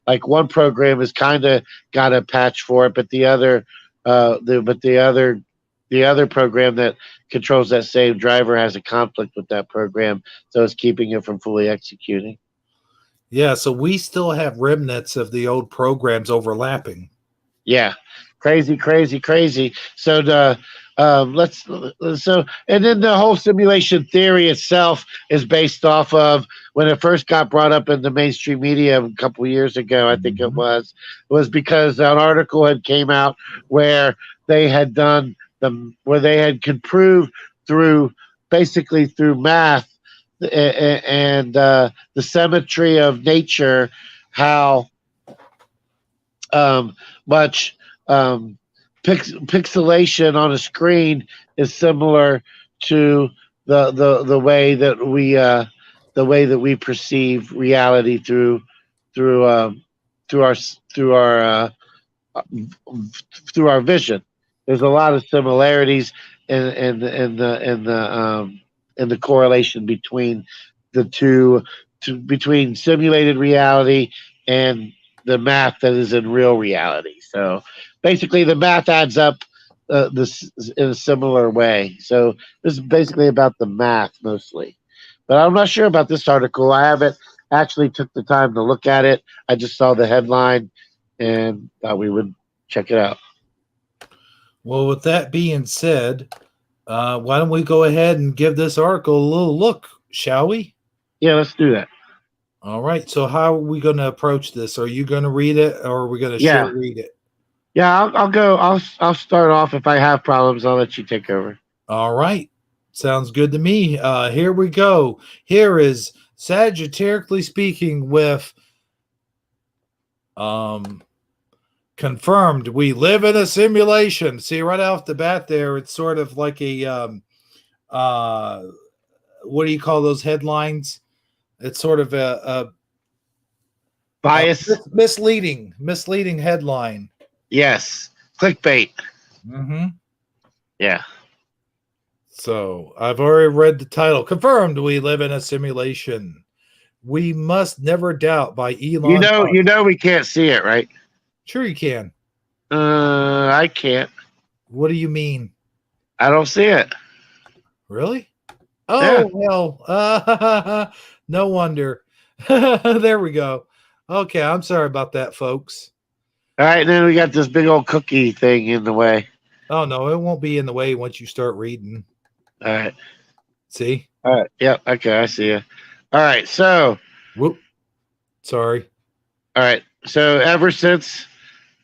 Like one program is kind of got a patch for it, but the other program that controls that same driver has a conflict with that program, so it's keeping it from fully executing. Yeah, so we still have remnants of the old programs overlapping. Yeah, crazy. So and then the whole simulation theory itself is based off of when it first got brought up in the mainstream media a couple of years ago. I think it was because an article had came out where they had could prove through math and the symmetry of nature how much pixelation on a screen is similar to the way that we perceive reality through our vision. There's a lot of similarities in the correlation between the two, between simulated reality and the math that is in real reality. So basically, the math adds up this in a similar way. So this is basically about the math mostly, but I'm not sure about this article. I haven't actually took the time to look at it. I just saw the headline and thought we would check it out. Well, with that being said, why don't we go ahead and give this article a little look, shall we? Yeah, let's do that. All right. So how are we going to approach this? Are you going to read it, or are we going to short read it? Yeah, I'll go. I'll start off. If I have problems, I'll let you take over. All right. Sounds good to me. Here we go. Here is Sagittarically Speaking with confirmed. We live in a simulation. See, right off the bat there, it's sort of like a what do you call those headlines? It's sort of a bias, misleading headline. Yes, clickbait. Mm-hmm. Yeah. So I've already read the title. Confirmed. We live in a simulation. We must never doubt by Elon. You know, we can't see it, right? Sure, you can. I can't. What do you mean? I don't see it. Really? Oh, well, no wonder. There we go. Okay, I'm sorry about that, folks. All right, then we got this big old cookie thing in the way. Oh, no, it won't be in the way once you start reading. All right. See? All right. Yep. Okay, I see you. All right, so. Whoop. Sorry. All right, so ever since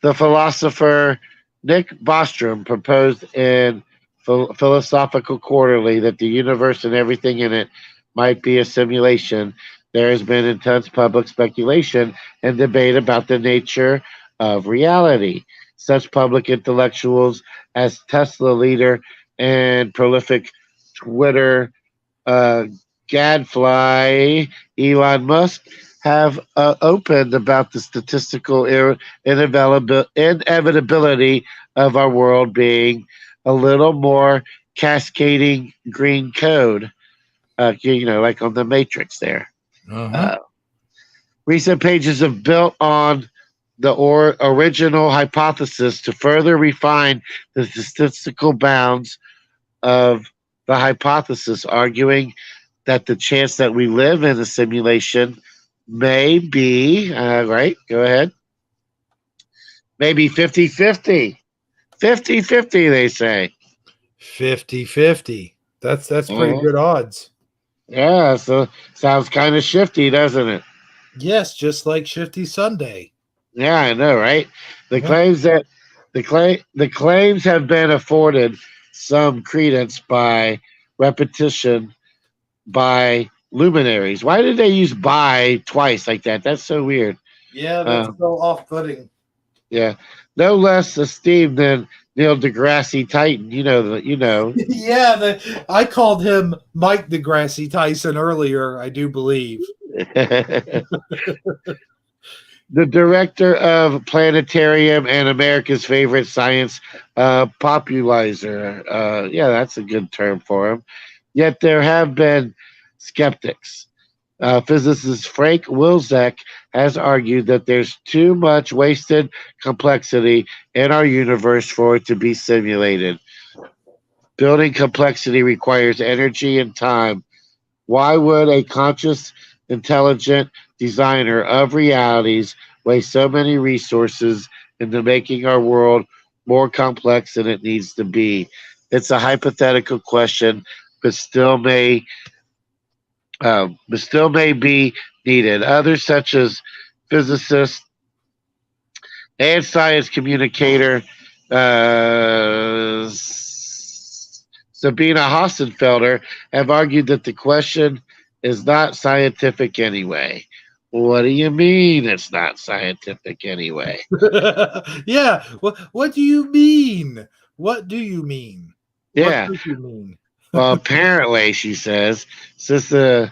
the philosopher Nick Bostrom proposed in Philosophical Quarterly that the universe and everything in it might be a simulation, there has been intense public speculation and debate about the nature of reality. Such public intellectuals as Tesla leader and prolific Twitter gadfly Elon Musk have opened about the statistical inevitability of our world being a little more cascading green code, like on the Matrix there. Uh-huh. Recent pages have built on the original hypothesis to further refine the statistical bounds of the hypothesis, arguing that the chance that we live in a simulation may be, right? Go ahead. Maybe 50-50. 50-50, they say. 50-50. That's pretty good odds. Yeah, so sounds kind of shifty, doesn't it? Yes, just like Shifty Sunday. Yeah, I know, right? The Yeah. claims that the claims have been afforded some credence by repetition by luminaries. Why did they use "by" twice like that? That's so weird. Yeah, that's so off-putting. Yeah, no less esteemed than Neil deGrasse Titan. You know. Yeah, I called him Mike deGrasse Tyson earlier, I do believe. The director of Planetarium and America's favorite science popularizer. Yeah, that's a good term for him. Yet there have been skeptics. Physicist Frank Wilczek has argued that there's too much wasted complexity in our universe for it to be simulated. Building complexity requires energy and time. Why would a conscious, intelligent designer of realities waste so many resources into making our world more complex than it needs to be? It's a hypothetical question, but still may be needed. Others, such as physicists and science communicator Sabina Hassenfelder, have argued that the question is not scientific anyway. What do you mean it's not scientific anyway? Yeah. What do you mean? What do you mean? Yeah. What do you mean? Well, apparently, she says, since the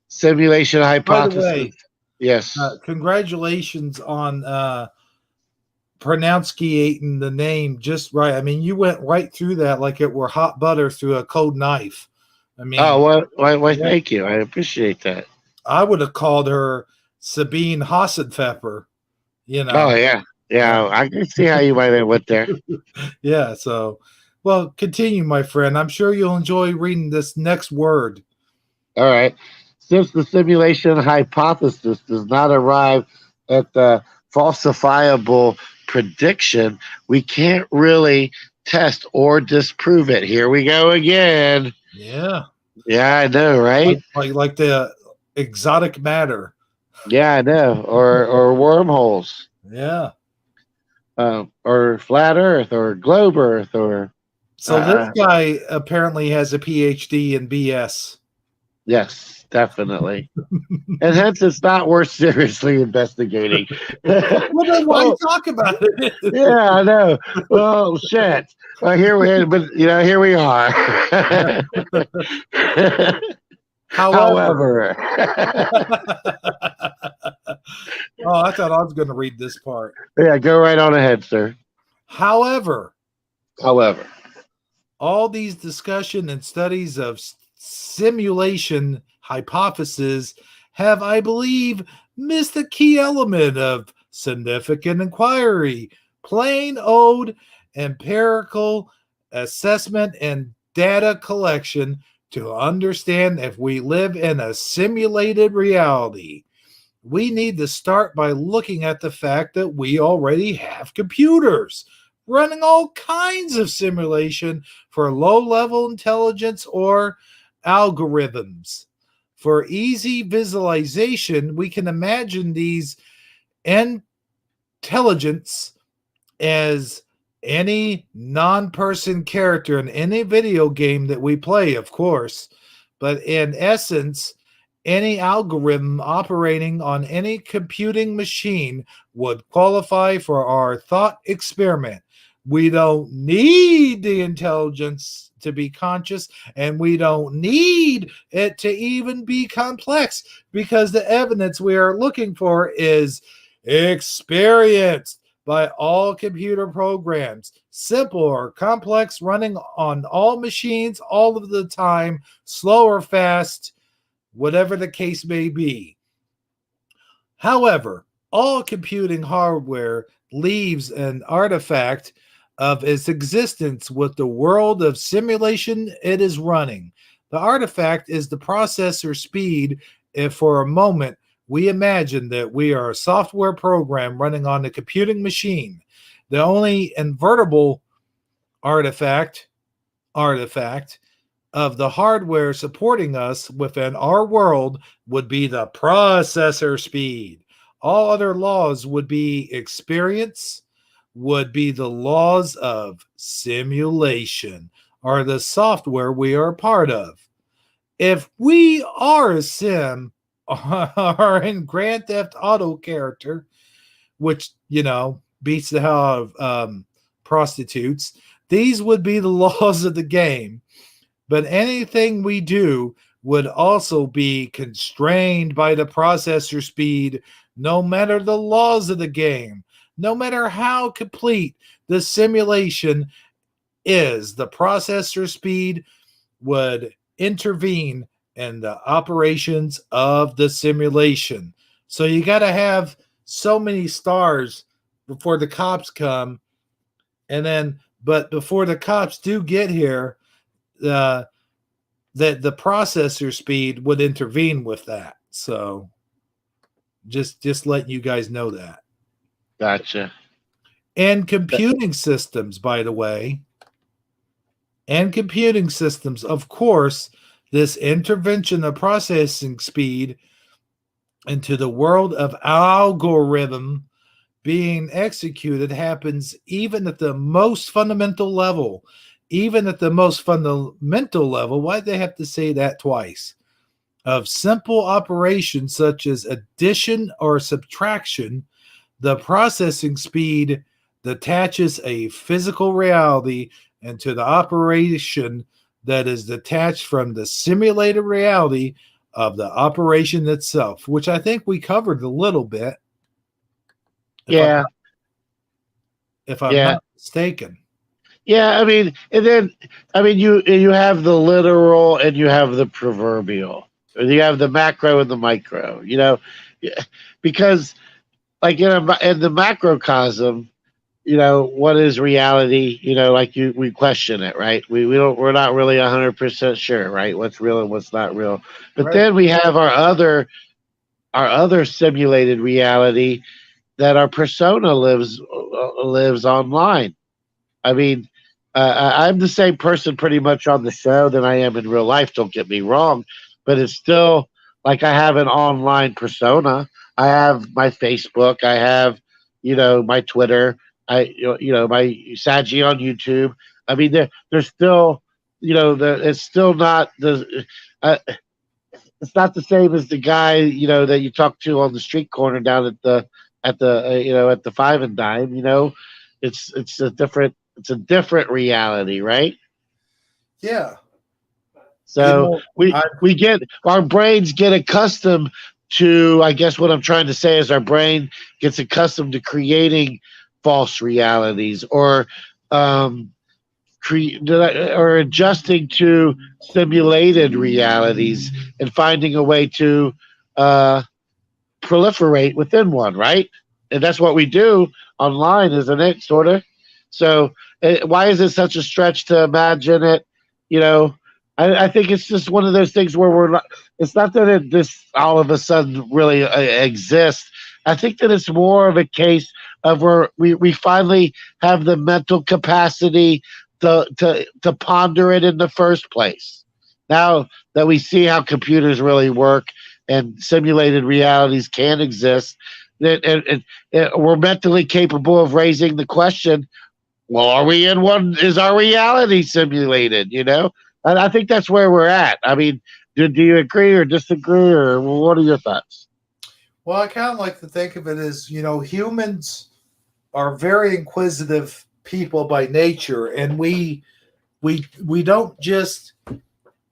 simulation hypothesis. By the way, yes. Congratulations on pronunciating the name just right. I mean, you went right through that like it were hot butter through a cold knife. I mean, why, thank you. I appreciate that. I would have called her Sabine Hassenpfeffer, you know. Oh, yeah. Yeah, I can see how you might have went there. Yeah, so, well, continue, my friend. I'm sure you'll enjoy reading this next word. All right. Since the simulation hypothesis does not arrive at the falsifiable prediction, we can't really test or disprove it. Here we go again. Yeah. Yeah, I know, right? Like the exotic matter. Yeah, I know. Or wormholes. Yeah. Or flat Earth, or globe Earth, or. So this guy apparently has a PhD in BS. Yes, definitely. And hence it's not worth seriously investigating. Well, then why talk about it? Yeah, I know. Well, shit. Well, here we are. However. Oh, I thought I was going to read this part. Yeah, go right on ahead, sir. However, all these discussion and studies of simulation hypotheses have, I believe, missed the key element of significant inquiry, plain old empirical assessment and data collection to understand if we live in a simulated reality. We need to start by looking at the fact that we already have computers running all kinds of simulation for low-level intelligence or algorithms. For easy visualization, we can imagine these intelligence as any non-person character in any video game that we play, of course, but in essence, any algorithm operating on any computing machine would qualify for our thought experiment. We don't need the intelligence to be conscious, and we don't need it to even be complex, because the evidence we are looking for is experienced by all computer programs, simple or complex, running on all machines all of the time, slow or fast, whatever the case may be. However, all computing hardware leaves an artifact of its existence with the world of simulation it is running. The artifact is the processor speed. If for a moment we imagine that we are a software program running on a computing machine, the only invertible artifact of the hardware supporting us within our world would be the processor speed. All other laws would be experience, would be the laws of simulation, or the software we are a part of. If we are a sim or in Grand Theft Auto character, which, beats the hell out of prostitutes, these would be the laws of the game. But anything we do would also be constrained by the processor speed, no matter the laws of the game. No matter how complete the simulation is, the processor speed would intervene in the operations of the simulation. So you got to have so many stars before the cops come. But before the cops do get here, that the processor speed would intervene with that. So just letting you guys know that. Gotcha. And computing systems, by the way, of course, this intervention of processing speed into the world of algorithm being executed happens even at the most fundamental level. Even at the most fundamental level, why'd they have to say that twice? Of simple operations such as addition or subtraction, the processing speed detaches a physical reality into the operation that is detached from the simulated reality of the operation itself, which I think we covered a little bit. If I'm not mistaken. Yeah, I mean, you have the literal and you have the proverbial. You have the macro and the micro. Because like in the macrocosm, what is reality? We question it, right? We're not really 100% sure, right? What's real and what's not real. But Right. then we have our other simulated reality that our persona lives online. I mean, I'm the same person pretty much on the show than I am in real life. Don't get me wrong, but it's still like I have an online persona. I have my Facebook. I have, my Twitter. My Saji on YouTube. I mean, there's still, it's still not the. It's not the same as the guy that you talk to on the street corner down at the at the Five and Dime. It's a different reality, right? Yeah. So we get our brains get accustomed to. I guess what I'm trying to say is our brain gets accustomed to creating false realities or adjusting to simulated realities and finding a way to proliferate within one, right? And that's what we do online, isn't it? Sort of. So why is it such a stretch to imagine it? I think it's just one of those things where we're not. It's not that this all of a sudden really exists. I think that it's more of a case of where we finally have the mental capacity to ponder it in the first place. Now that we see how computers really work and simulated realities can exist, and we're mentally capable of raising the question, well, are we in one? Is our reality simulated? And I think that's where we're at. I mean, do you agree or disagree, or what are your thoughts? Well, I kind of like to think of it as, humans are very inquisitive people by nature, and we don't just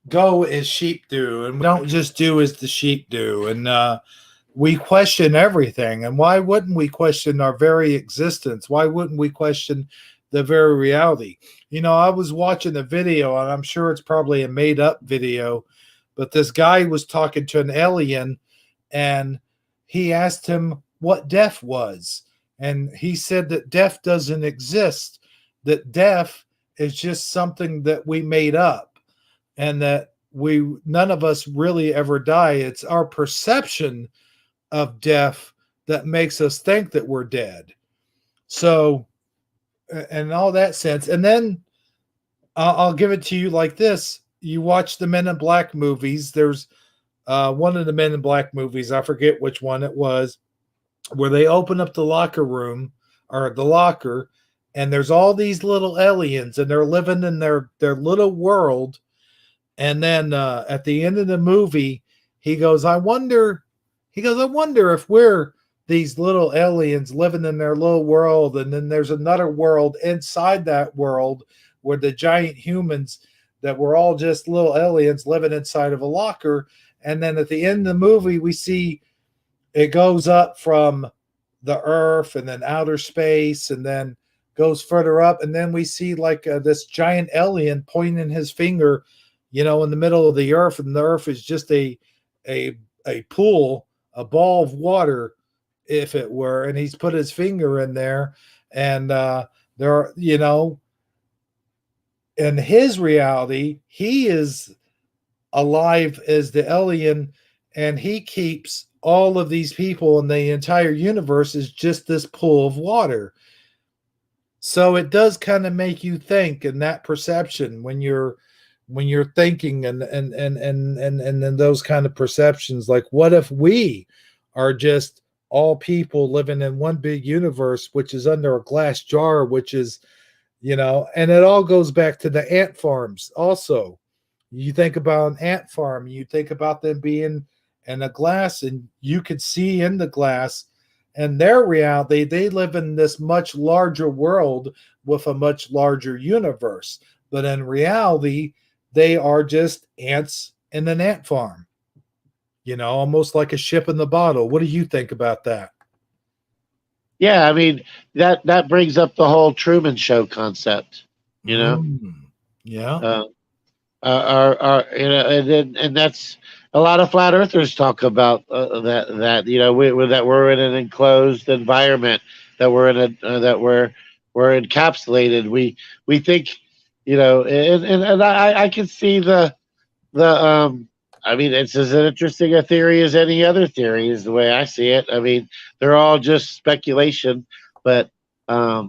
go as sheep do, and we don't just do as the sheep do, and we question everything. And why wouldn't we question our very existence? Why wouldn't we question the very reality? I was watching a video, and I'm sure it's probably a made-up video, but this guy was talking to an alien, and he asked him what death was. And he said that death doesn't exist, that death is just something that we made up, and that none of us really ever die. It's our perception of death that makes us think that we're dead. So, in all that sense, and then I'll give it to you like this: you watch the Men in Black movies. There's one of the Men in Black movies, I forget which one it was, where they open up the locker room or the locker, and there's all these little aliens, and they're living in their little world. And then at the end of the movie, he goes, I wonder if we're these little aliens living in their little world, and then there's another world inside that world where the giant humans that were all just little aliens living inside of a locker. And then at the end of the movie, we see it goes up from the earth and then outer space and then goes further up. And then we see like this giant alien pointing his finger, in the middle of the earth. And the earth is just a pool, a ball of water, if it were. And he's put his finger in there. And there are, in his reality, he is alive as the alien, and he keeps all of these people, and the entire universe is just this pool of water. So it does kind of make you think, in that perception, when you're thinking and those kind of perceptions, like, what if we are just all people living in one big universe, which is under a glass jar, which is, and it all goes back to the ant farms. Also, you think about an ant farm, you think about them being in a glass, and you could see in the glass, and their reality, they live in this much larger world with a much larger universe. But in reality, they are just ants in an ant farm, almost like a ship in the bottle. What do you think about that? Yeah, I mean, that brings up the whole Truman Show concept, Yeah. And that's a lot of flat earthers talk about that we're in an enclosed environment, that we're in we're encapsulated. We think, and I can see I mean, it's as interesting a theory as any other theory, is the way I see it. I mean, they're all just speculation, but I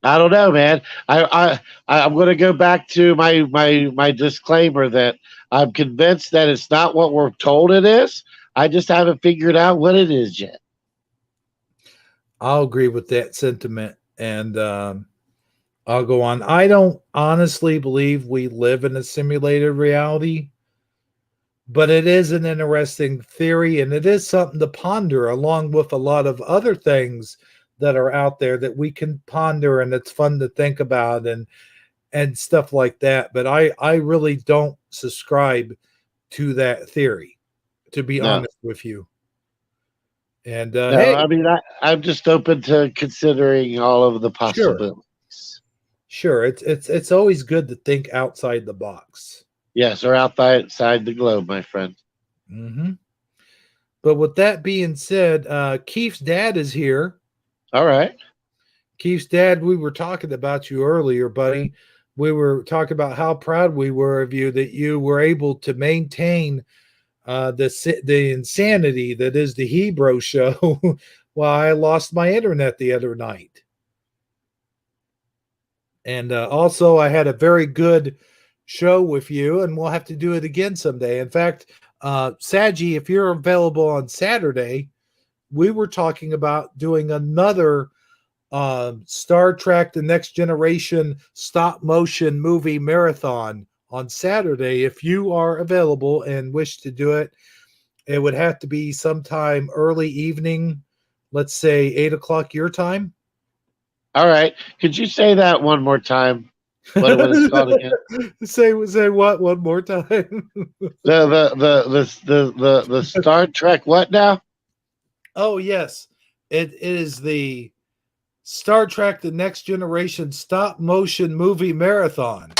don't know, man. I'm going to go back to my disclaimer that I'm convinced that it's not what we're told it is. I just haven't figured out what it is yet. I'll agree with that sentiment, and I'll go on. I don't honestly believe we live in a simulated reality, but it is an interesting theory, and it is something to ponder, along with a lot of other things that are out there that we can ponder, and it's fun to think about and stuff like that. But I really don't subscribe to that theory, to be honest with you. And hey, I mean, I'm just open to considering all of the possibilities. Sure, it's always good to think outside the box. Yes, or outside the globe, my friend. Mm-hmm. But with that being said, Keith's dad is here. All right. Keith's dad, we were talking about you earlier, buddy. We were talking about how proud we were of you, that you were able to maintain the insanity that is the Hebrew show while I lost my internet the other night. And also, I had a very good show with you, and we'll have to do it again someday. In fact, Saji, if you're available on Saturday, we were talking about doing another Star Trek The Next Generation stop motion movie marathon on Saturday. If you are available and wish to do it, it would have to be sometime early evening, let's say 8 o'clock your time. All right. Could you say that one more time? What it's called again? Say what one more time? the Star Trek what now? Oh yes, it is the Star Trek The Next Generation stop motion movie marathon.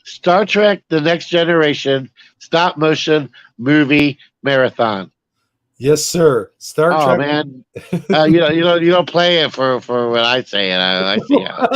Star Trek The Next Generation stop motion movie marathon. Yes, sir. Star Trek. Oh man, you don't play it for what I say, and I see how.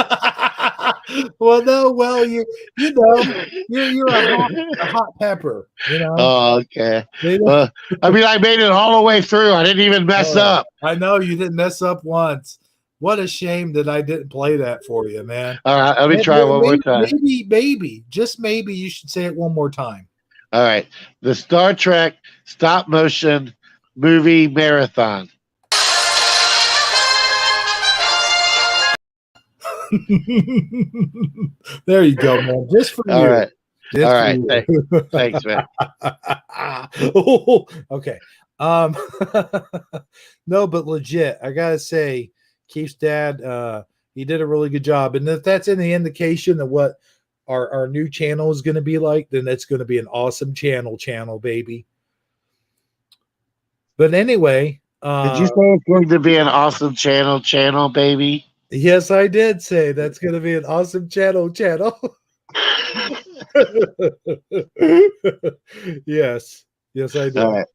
Well, no, well, you know, you're a hot pepper, you know. Oh, okay. They don't- Well, I mean, I made it all the way through. I didn't even mess Oh, up. I know you didn't mess up once. What a shame that I didn't play that for you, man. All right, let me try one more time. Maybe, just maybe you should say it one more time. All right. The Star Trek stop motion movie marathon. There you go, man. Just for All you. right. Just All for right. you. Thanks, man. Oh, okay. No, but legit, I gotta say, Keith's dad, he did a really good job. And if that's any indication of what our new channel is going to be like, then it's going to be an awesome channel, baby. But anyway, Did you say it's going to be an awesome channel, baby? yes, I did say that's going to be an awesome channel. Yes, I did. All right.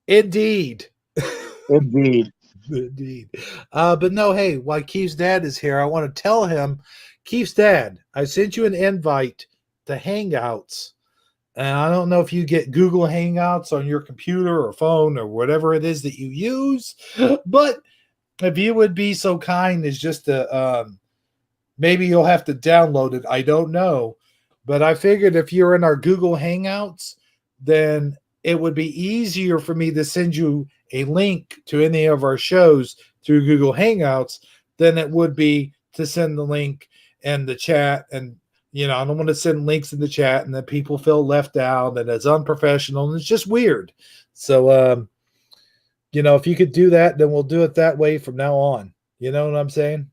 Indeed. Indeed. Indeed. But no, hey, while Keith's dad is here, I want to tell him, Keith's dad, I sent you an invite to Hangouts. And I don't know if you get Google Hangouts on your computer or phone or whatever it is that you use, but if you would be so kind as just to, maybe you'll have to download it. I don't know. But I figured if you're in our Google Hangouts, then it would be easier for me to send you a link to any of our shows through Google Hangouts than it would be to send the link in the chat. And, you know, I don't want to send links in the chat and that people feel left out and it's unprofessional and it's just weird. So, you know, if you could do that, then we'll do it that way from now on. You know what I'm saying?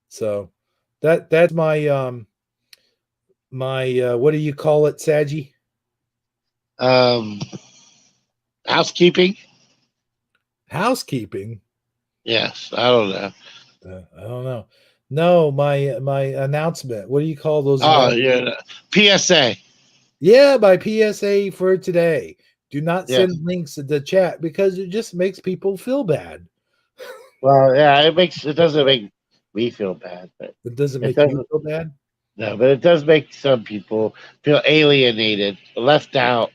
So that's my, what do you call it, Saji? Housekeeping. Yes, I don't know. I don't know. No, my announcement. What do you call those? Oh, yeah. PSA. Yeah, my PSA for today. Do not send links in the chat because it just makes people feel bad. Well, yeah, it doesn't make me feel bad, but it doesn't make you feel bad. No, but it does make some people feel alienated, left out.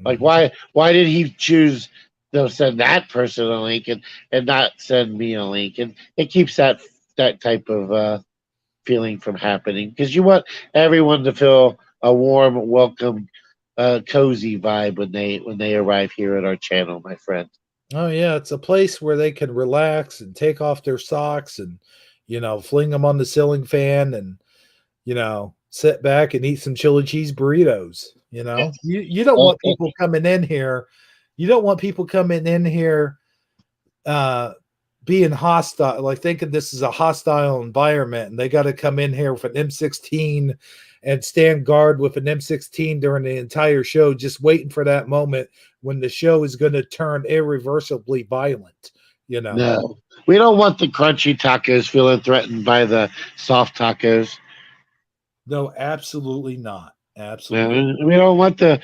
Like, why did he choose to send that person a link and not send me a link? And it keeps that type of feeling from happening because you want everyone to feel a warm, welcome, cozy vibe when they arrive here at our channel, my friend. Oh yeah, it's a place where they can relax and take off their socks and, you know, fling them on the ceiling fan and, you know, sit back and eat some chili cheese burritos. You know, you don't want people coming in here. You don't want people coming in here being hostile, like thinking this is a hostile environment and they got to come in here with an M16 and stand guard with an M16 during the entire show, just waiting for that moment when the show is going to turn irreversibly violent. You know, no, we don't want the crunchy tacos feeling threatened by the soft tacos. No, absolutely not. Absolutely. No, we don't want the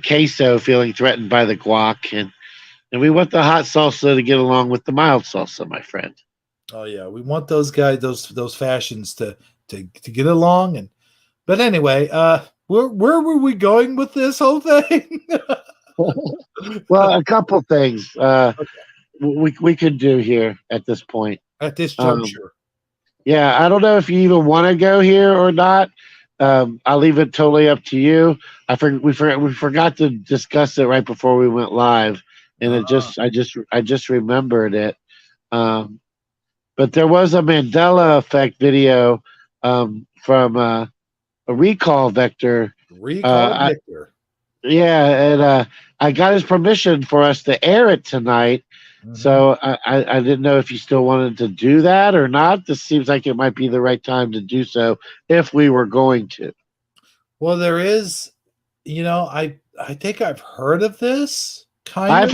queso feeling threatened by the guac, and we want the hot salsa to get along with the mild salsa, my friend. Oh yeah, we want those guys, those fashions to get along. But anyway, where were we going with this whole thing? Well, a couple things we could do here at this point. At this juncture. Yeah, I don't know if you even want to go here or not. I'll leave it totally up to you. We forgot to discuss it right before we went live, and I just remembered it. But there was a Mandela effect video from a Recall Vector. Vector. Yeah, and I got his permission for us to air it tonight. Mm-hmm. So I didn't know if you still wanted to do that or not. This seems like it might be the right time to do so if we were going to. Well, there is, you know, I think I've heard of this. I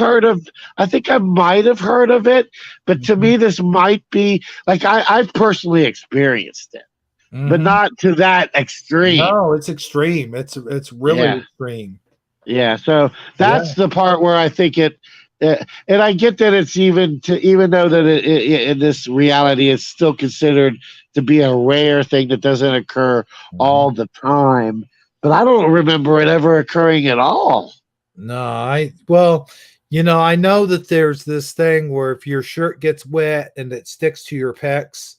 think I might have heard of it, but to me, this might be like I've personally experienced it, but not to that extreme. No, it's extreme. It's really extreme. Yeah, so that's the part where I think it And I get that it's even though that in this reality it's still considered to be a rare thing that doesn't occur all the time. But I don't remember it ever occurring at all. No, well, I know that there's this thing where if your shirt gets wet and it sticks to your pecs,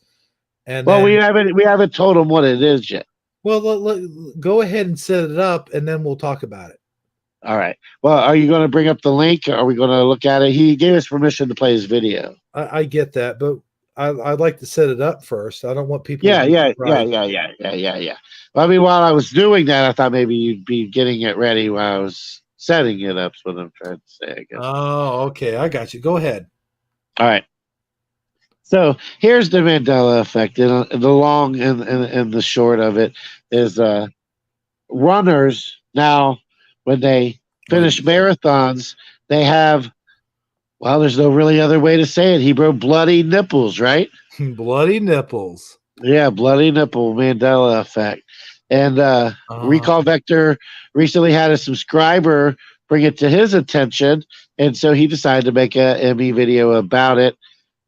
and Well, then we haven't told them what it is yet. well, go ahead and set it up, and then we'll talk about it. All right. Well, are you going to bring up the link? Are we going to look at it? He gave us permission to play his video. I get that, but I'd like to set it up first. I don't want people. Yeah. Well, I mean, while I was doing that, I thought maybe you'd be getting it ready while I was setting it up. Is what I'm trying to say, I guess. Oh, okay. I got you. Go ahead. All right. So here's the Mandela effect. And the long and the short of it is runners now, when they finish marathons, they have, well, there's no really other way to say it. He wrote bloody nipples, right? Bloody nipples. Yeah, bloody nipple Mandela effect. And Recall Vector recently had a subscriber bring it to his attention, and so he decided to make a ME video about it.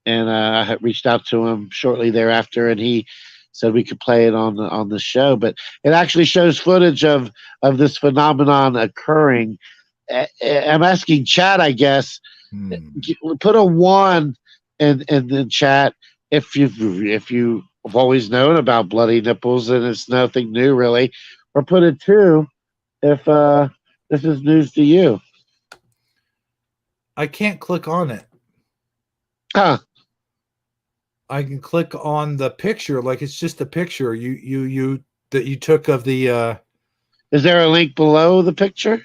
And I reached out to him shortly thereafter, and he said we could play it on the show. But it actually shows footage of this phenomenon occurring. I'm asking chat, I guess, put a 1 in the chat if you've always known about bloody nipples and it's nothing new really, or put a 2 if this is news to you. I can't click on it. Huh. I can click on the picture, like it's just a picture you that you took of the. Is there a link below the picture?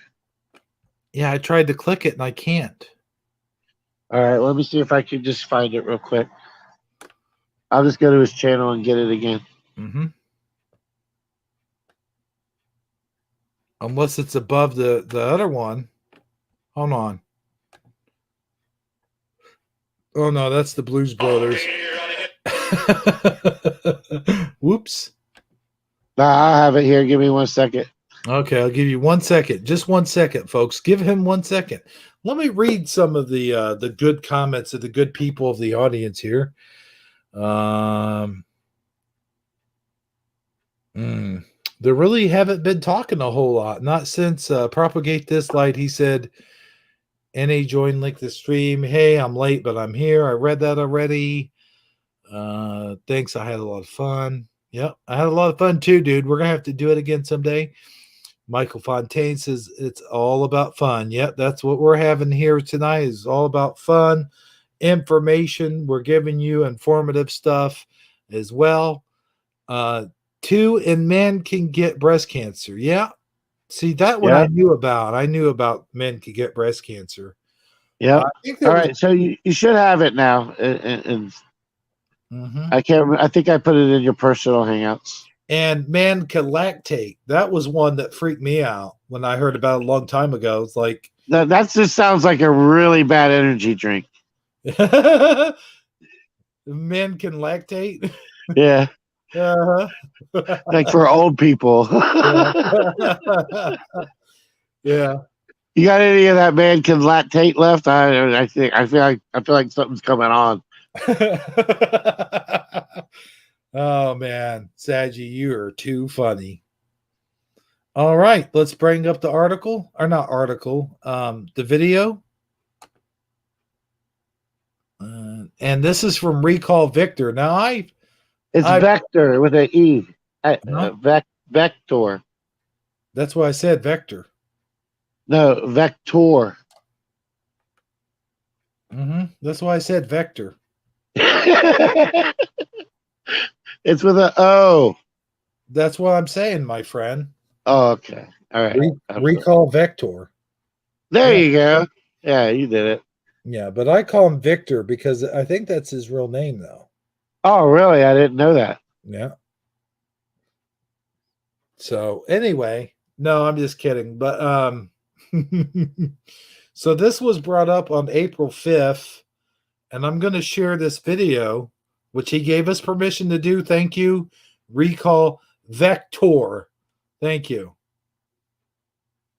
Yeah, I tried to click it and I can't. All right, let me see if I can just find it real quick. I'll just go to his channel and get it again. Mm-hmm. Unless it's above the other one. Hold on. Oh no, that's the Blues Brothers. Whoops. I have it here. Give me 1 second. Okay, I'll give you 1 second. Just 1 second, folks. Give him 1 second. Let me read some of the good comments of the good people of the audience here. They really haven't been talking a whole lot. Not since Propagate This Light. He said, NA join link the stream. Hey, I'm late, but I'm here. I read that already. Thanks. I had a lot of fun. Yep, I had a lot of fun too, dude. We're gonna have to do it again someday. Michael Fontaine says it's all about fun. Yep, that's what we're having here tonight. Is all about fun, information. We're giving you informative stuff as well. 2 and men can get breast cancer. Yeah. See, that one I knew about. I knew about men can get breast cancer. Yeah. All right. So you should have it now. And I can't. I think I put it in your personal hangouts. And man can lactate. That was one that freaked me out when I heard about it a long time ago. It's like that just sounds like a really bad energy drink. Men can lactate. Yeah. Like for old people. Yeah. You got any of that man can lactate left? I feel like something's coming on. Oh man, Saji, you are too funny. All right, let's bring up the article, or not article, the video. And this is from Recall Victor. Now it's Vector with an E. Vector. That's why I said Vector. No, Vector. That's why I said Vector. It's with an O. That's what I'm saying, my friend. Oh, okay. All right. Recall Vector. There you go. Yeah, you did it. Yeah, but I call him Victor because I think that's his real name, though. Oh, really? I didn't know that. Yeah. So anyway, no, I'm just kidding. But so this was brought up on April 5th, and I'm going to share this video, which he gave us permission to do. Thank you. Recall Vector. Thank you.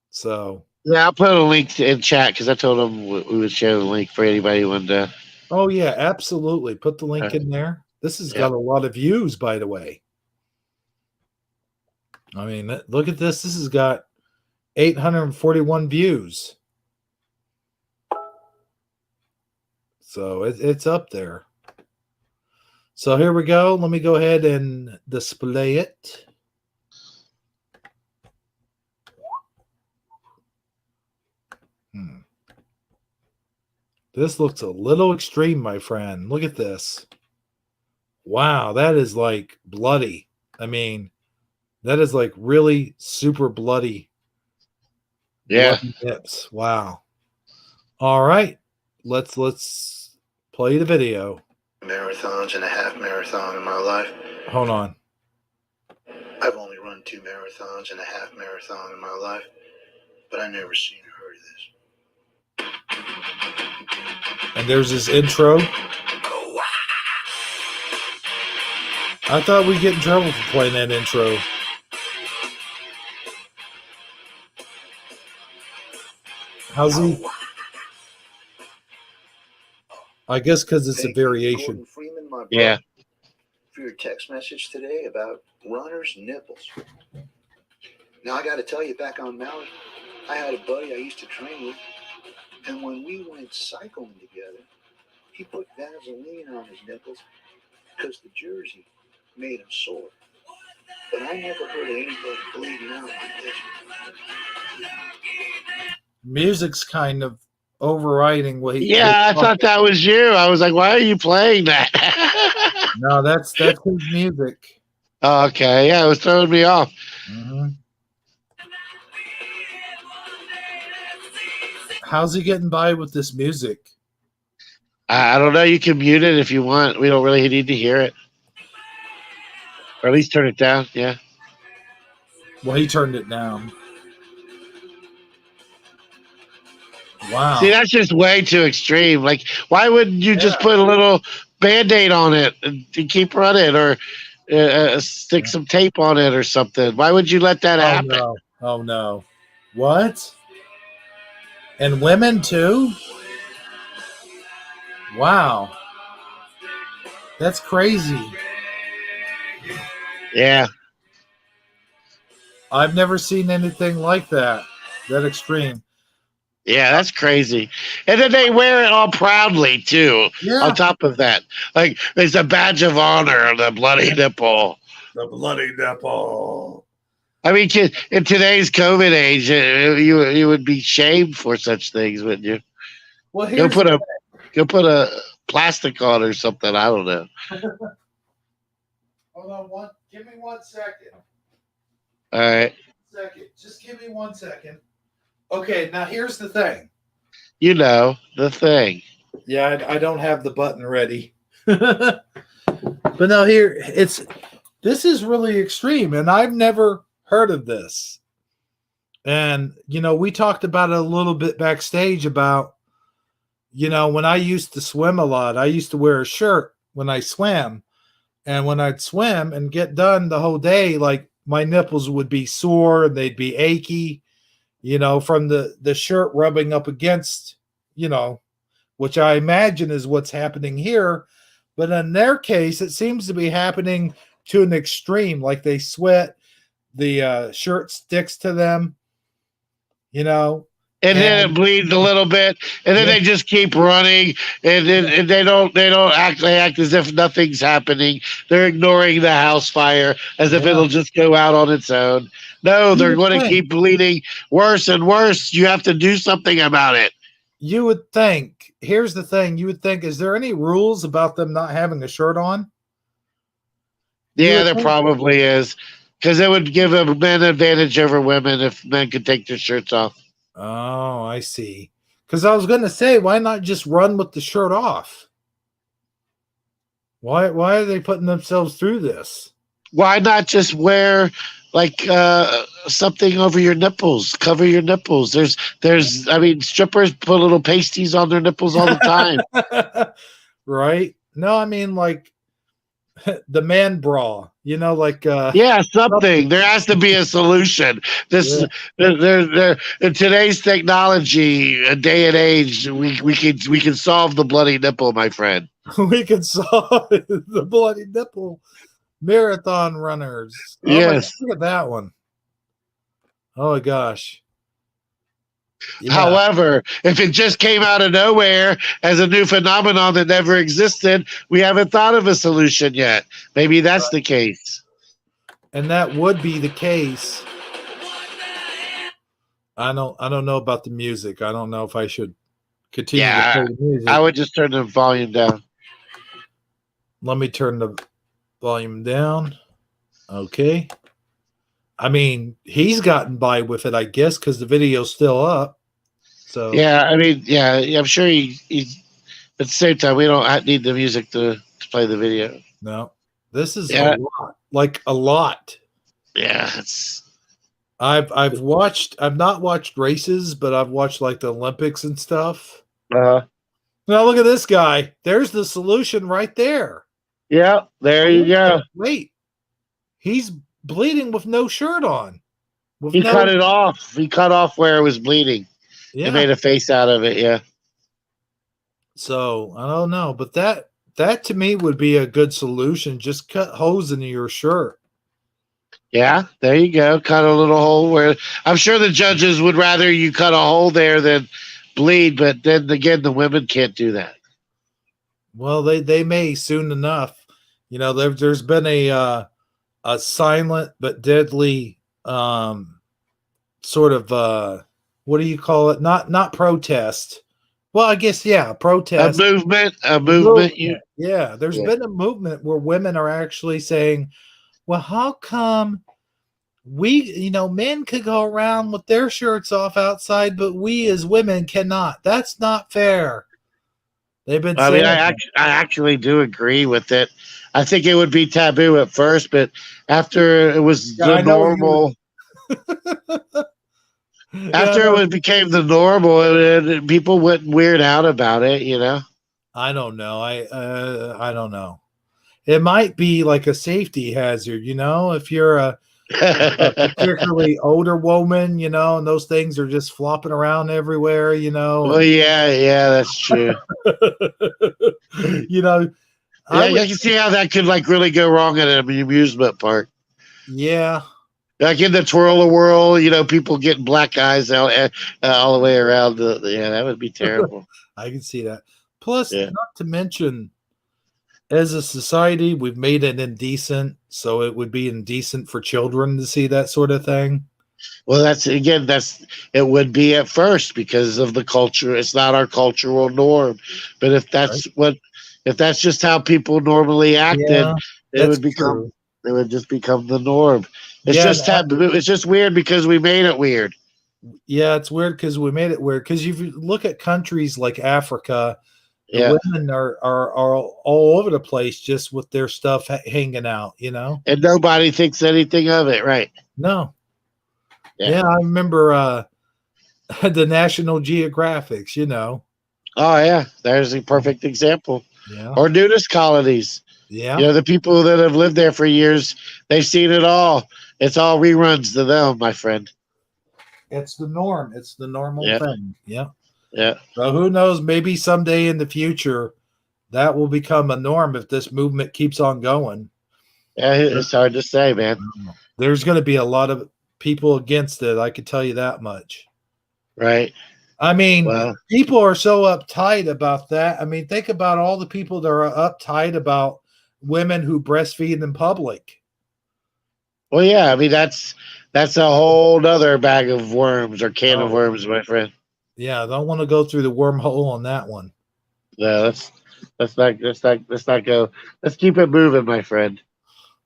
So Yeah, I'll put a link in chat because I told them we would share the link for anybody who wanted to. Oh yeah, absolutely. Put the link in there. This has got a lot of views, by the way. I mean, look at this. This has got 841 views. So it's up there. So here we go. Let me go ahead and display it. This looks a little extreme, my friend. Look at this. Wow, that is like bloody. I mean, that is like really super bloody. Yeah. Bloody nips. Wow. All right. Let's play the video. Marathons and a half marathon in my life. Hold on. I've only run 2 marathons and a half marathon in my life, but I never seen or heard of this. And there's this intro. I thought we'd get in trouble for playing that intro. How's he? I guess because it's a variation. Freeman, my brother, Yeah. for your text message today about runners' nipples. Now, I got to tell you, back on Maui, I had a buddy I used to train with, and when we went cycling together, he put Vaseline on his nipples because the jersey made him sore. But I never heard of anybody bleeding out like this. Music's kind of overriding what he. Yeah, I thought that was you. I was like, why are you playing that? No, that's his music. Oh, okay. Yeah, it was throwing me off. Mm-hmm. How's he getting by with this music? I don't know. You can mute it if you want. We don't really need to hear it. Or at least turn it down. Yeah. Well, he turned it down. Wow. See, that's just way too extreme. Like, why wouldn't you just put a little Band-Aid on it and keep running, or stick some tape on it or something? Why would you let that happen? No. Oh, no. What? And women, too? Wow. That's crazy. Yeah. I've never seen anything like that. That extreme. Yeah, that's crazy. And then they wear it all proudly, too, on top of that. Like, there's a badge of honor on the bloody nipple. The bloody nipple. I mean, in today's COVID age, you would be shamed for such things, wouldn't you? Well, Go put a plastic on or something. I don't know. Hold on, give me 1 second. All right. Just give me 1 second. Okay, now here's the thing. You know, the thing. Yeah, I don't have the button ready. But no, this is really extreme, and I've never heard of this. And, we talked about it a little bit backstage about, when I used to swim a lot, I used to wear a shirt when I swam. And when I'd swim and get done the whole day, like my nipples would be sore and they'd be achy, from the shirt rubbing up against, which I imagine is what's happening here. But in their case, it seems to be happening to an extreme, like they sweat, the shirt sticks to them, And then it bleeds a little bit, and then they just keep running, and they don't act as if nothing's happening. They're ignoring the house fire as if it'll just go out on its own. No, they're going to keep bleeding worse and worse. You have to do something about it. You would think. Here's the thing. You would think, is there any rules about them not having a shirt on? Yeah, there probably is, because it would give a men advantage over women if men could take their shirts off. Oh, I see. Because I was going to say, why not just run with the shirt off? Why are they putting themselves through this? Why not just wear like something over your nipples? Cover your nipples. There's. I mean, strippers put little pasties on their nipples all the time. Right? No, I mean, like, the man bra. You know, like Yeah, something. There has to be a solution. This, Yeah. there, in today's technology, day and age, we can solve the bloody nipple, my friend. we could solve the bloody nipple marathon runners. Oh my God, Yes. look at that one. Oh my gosh. Yeah. However, if it just came out of nowhere as a new phenomenon that never existed, we haven't thought of a solution yet. Maybe that's the case. And that would be the case. I don't know about the music. I don't know if I should continue to Yeah, play the music. I would just turn the volume down. Let me turn the volume down. Okay. I mean, he's gotten by with it, I guess, because the video's still up. So Yeah, I mean, yeah, I'm sure he's. At the same time, we don't need the music to play the video. no, this is Yeah. a lot, like a lot. Yeah, it's. I've not watched races, but I've watched like the Olympics and stuff. Now Now look at this guy. There's the solution right there. Yeah, there you go. Wait, he's bleeding with no shirt on. With He no- cut it off. He cut off where it was bleeding. Yeah. He made a face out of it. Yeah. So I don't know, but that to me would be a good solution. Just cut holes into your shirt. Yeah, there you go. Cut a little hole where I'm sure the judges would rather you cut a hole there than bleed, but then again, the women can't do that. Well, they may soon enough. You know, there's been a silent but deadly sort of what do you call it? Not protest. Well, I guess protest. A movement. Yeah, there's been a movement where women are actually saying, well, how come men could go around with their shirts off outside, but we as women cannot? That's not fair. They've been I saying mean, I actually do agree with it. I think it would be taboo at first, but after it was Yeah, I the know normal, after it became the normal, and people went weird out about it, you know. I don't know. I don't know. It might be like a safety hazard, if you're a particularly older woman, and those things are just flopping around everywhere, Well, yeah, that's true. I can see how that could like really go wrong at an amusement park. Yeah. Like in the twirl-a-whirl, people getting black eyes all the way around. That would be terrible. I can see that. Plus, Yeah. not to mention, as a society, we've made it indecent, so it would be indecent for children to see that sort of thing. Well, it would be at first because of the culture. It's not our cultural norm. But if that's just how people normally act, then it would just become the norm. It's just taboo. It's just weird because we made it weird. Yeah, it's weird because we made it weird. Because if you look at countries like Africa, the women are all over the place just with their stuff hanging out, And nobody thinks anything of it, right? No. Yeah, I remember the National Geographics, Oh, yeah. There's a perfect example. Yeah. Or nudist colonies. Yeah. The people that have lived there for years, they've seen it all. It's all reruns to them, my friend. It's the norm. It's the normal thing. Yeah. Yeah. So who knows? Maybe someday in the future, that will become a norm if this movement keeps on going. Yeah, it's hard to say, man. There's going to be a lot of people against it. I can tell you that much. Right. I mean, people are so uptight about that. I mean, think about all the people that are uptight about women who breastfeed in public. Well, yeah. I mean, that's a whole nother bag of worms or can of worms, my friend. Yeah, I don't want to go through the wormhole on that one. No, let's not go. Let's keep it moving, my friend.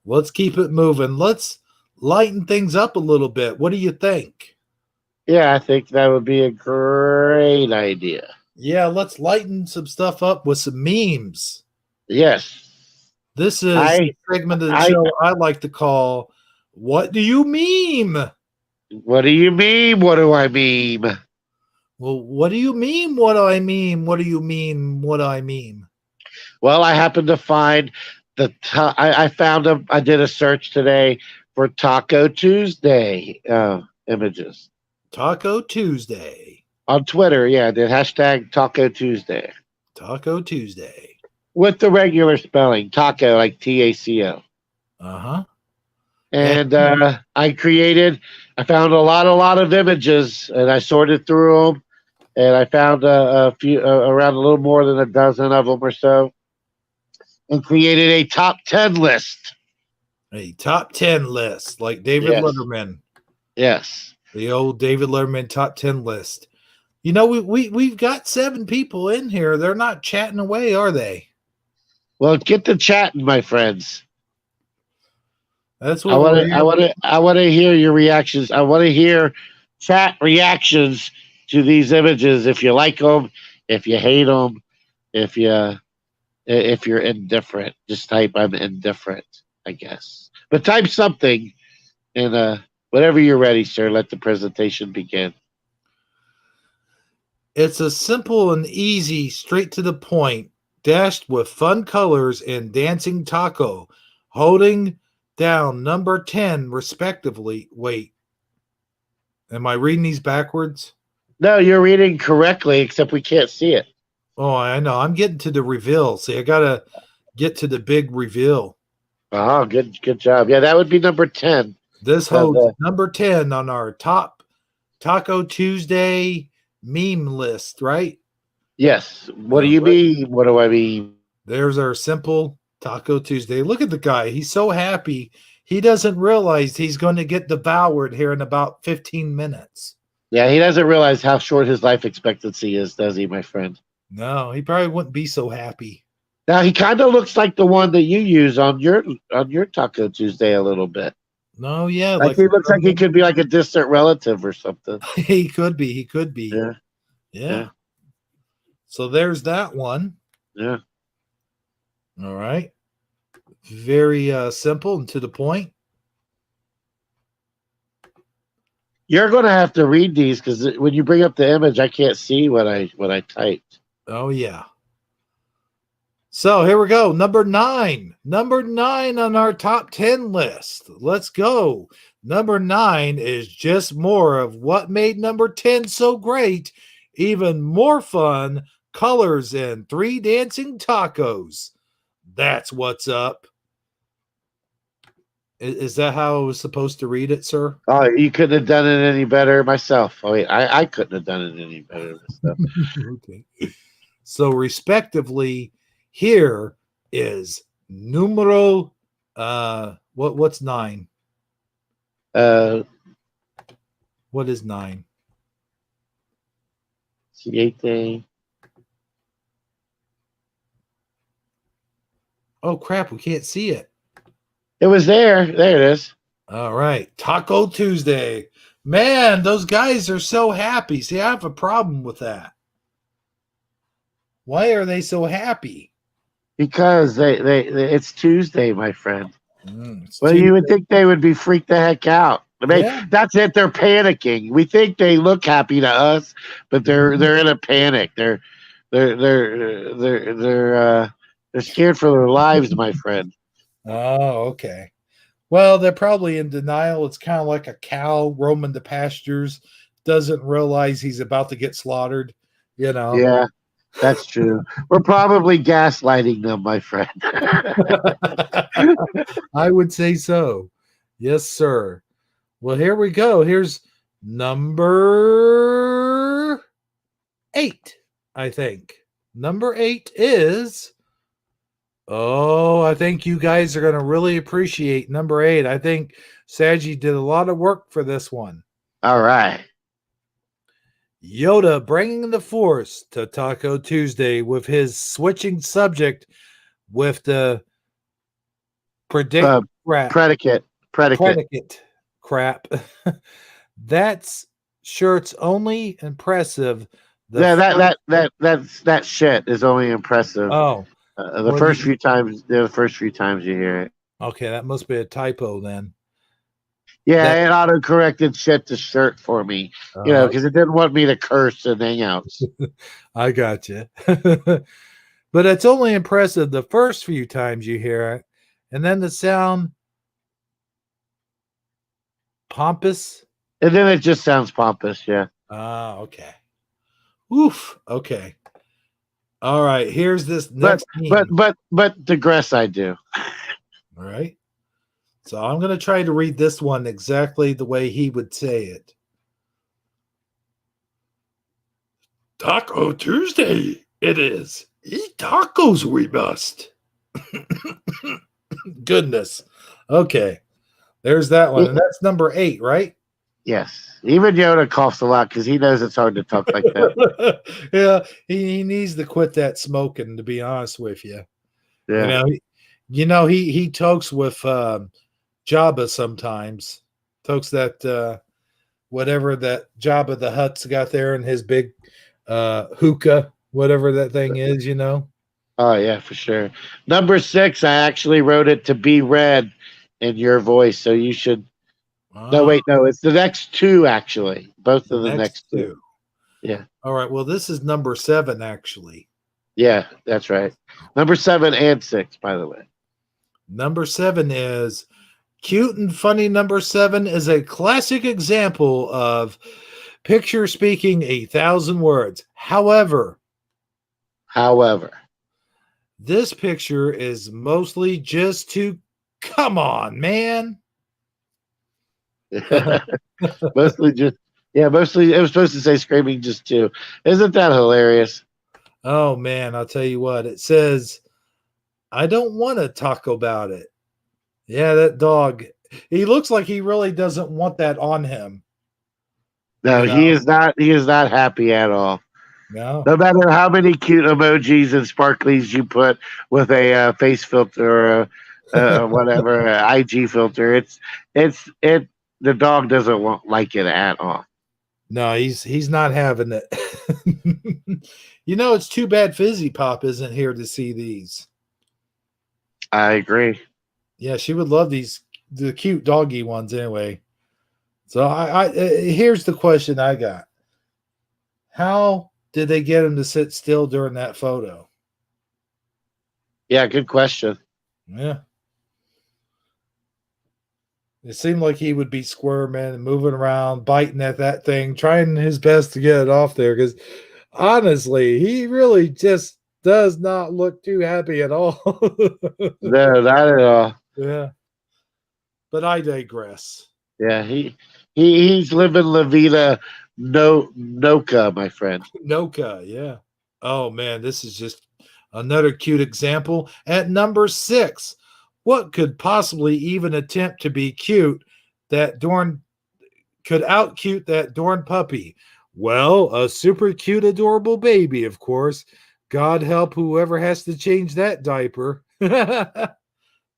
Let's keep it moving. Let's lighten things up a little bit. What do you think? Yeah, I think that would be a great idea. Yeah, let's lighten some stuff up with some memes. Yes. This is a segment of the show I like to call What Do You Meme? What do you mean? What do I meme? Well, what do you mean? What do I meme? What do you mean? What do I meme? Well, I happened to find I found them. I did a search today for Taco Tuesday images Taco Tuesday. on Twitter. Yeah, the hashtag Taco Tuesday Taco Tuesday. with the regular spelling, taco like TACO. Uh-huh. And I found a lot of images, and I sorted through them, and I found a few, around a little more than a dozen of them or so, and created a top 10 list. A top 10 list, like David Yes. Letterman. Yes. The old David Letterman top 10 list. You know, we've got 7 people in here. They're not chatting away, are they? Well, get to chatting, my friends. That's what I want to hear your reactions. I want to hear chat reactions to these images. If you like them, if you hate them, if you're indifferent, just type "I'm indifferent," I guess. But type something, and whenever you're ready, sir, let the presentation begin. It's a simple and easy, straight to the point, dashed with fun colors and dancing taco, holding down number 10 respectively. Wait, am I reading these backwards? No, you're reading correctly, except we can't see it. Oh, I know. I'm getting to the reveal. See, I gotta get to the big reveal. Oh, good job. Yeah, that would be number 10. This holds number 10 on our top Taco Tuesday meme list, right? Yes. What do you mean? What do I mean? There's our simple Taco Tuesday. Look at the guy. He's so happy. He doesn't realize he's going to get devoured here in about 15 minutes. Yeah, he doesn't realize how short his life expectancy is, does he, my friend? No, he probably wouldn't be so happy. Now, he kind of looks like the one that you use on your Taco Tuesday a little bit. No, yeah. Like he looks like he could be like a distant relative or something. He could be. He could be. Yeah. So there's that one. Yeah. All right. Very simple and to the point. You're going to have to read these because when you bring up the image, I can't see what I typed. Oh, yeah. So here we go. Number 9. Number 9 on our top 10 list. Let's go. Number 9 is just more of what made number 10 so great. Even more fun, colors, and 3 dancing tacos. That's what's up. Is that how I was supposed to read it, sir? Oh, you couldn't have done it any better myself. Oh, wait, I couldn't have done it any better myself. Okay. So respectively, here is numero what's 9? What is 9? Siete. Oh crap, we can't see it. It was there. There it is. All right. Taco Tuesday. Man, those guys are so happy. See, I have a problem with that. Why are they so happy? Because they it's Tuesday, my friend. Well, Tuesday. you would think they would be freaked the heck out. I mean, that's it. They're panicking. We think they look happy to us, but they're in a panic. They're scared for their lives, my friend. Oh, okay. Well, they're probably in denial. It's kind of like a cow roaming the pastures, doesn't realize he's about to get slaughtered, you know. Yeah, that's true. We're probably gaslighting them, my friend. I would say so. Yes, sir. Well, here we go. Here's number 8, I think. Number 8 is... Oh, I think you guys are going to really appreciate number 8. I think Saji did a lot of work for this one. All right. Yoda bringing the Force to Taco Tuesday with his switching subject with the predicate crap. That's shirt's only impressive. That shit is only impressive. Oh. The first few times you hear it. Okay, that must be a typo then. Yeah, it auto-corrected shit to shirt for me, because it didn't want me to curse in Hangouts. I got you. But But it's only impressive the first few times you hear it, and then the sound pompous. And then it just sounds pompous, yeah. Ah, okay. Oof. Okay. All right. Here's this next meme. But digress I do. All right. So I'm going to try to read this one exactly the way he would say it. Taco Tuesday, it is. Eat tacos we must. Goodness. Okay. There's that one. And that's number 8, right? Yes. Even Yoda coughs a lot because he knows it's hard to talk like that. Yeah. He needs to quit that smoking, to be honest with you. Yeah. He tokes with Jabba sometimes. Tokes that whatever that Jabba the Hutt's got there in his big hookah, whatever that thing is, Oh yeah, for sure. Number 6, I actually wrote it to be read in your voice, so you should. No, wait, no, it's the next 2 actually. Both of the next two. Yeah. All right. Well, this is number 7 actually. Yeah, that's right. Number 7 and 6, by the way. Number 7 is cute and funny. Number 7 is a classic example of picture speaking 1,000 words. However, this picture is mostly just to come on, man. Mostly it was supposed to say screaming just 2. Isn't that hilarious? Oh man, I'll tell you what. It says, I don't want to talk about it. Yeah, that dog. He looks like he really doesn't want that on him. No, he is not happy at all. No. No matter how many cute emojis and sparklies you put with a face filter or whatever IG filter, the dog doesn't like it at all. No, he's not having it. It's too bad Fizzy Pop isn't here to see these. I agree. Yeah, she would love the cute doggy ones anyway. So I here's the question I got. How did they get him to sit still during that photo? Yeah, good question. Yeah. It seemed like he would be squirming and moving around, biting at that thing, trying his best to get it off there. Because honestly, he really just does not look too happy at all. No, not at all. Yeah. But I digress. Yeah, he's living La Vida Noca, my friend. Noca, yeah. Oh man, this is just another cute example. At number 6, what could possibly even attempt to be cute that could out-cute that Dorn puppy? Well, a super cute, adorable baby, of course. God help whoever has to change that diaper.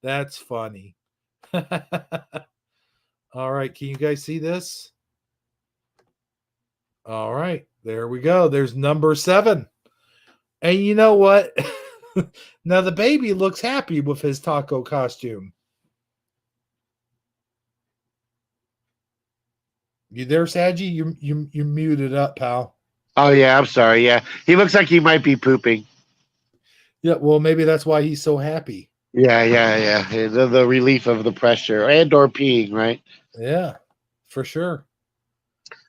That's funny. All right, can you guys see this? All right, there we go. There's number 7. And you know what? Now the baby looks happy with his taco costume. You there, Saji? You muted up, pal. Oh yeah, I'm sorry. Yeah, he looks like he might be pooping. Yeah, well, maybe that's why he's so happy. Yeah. The relief of the pressure and/or peeing, right? Yeah, for sure.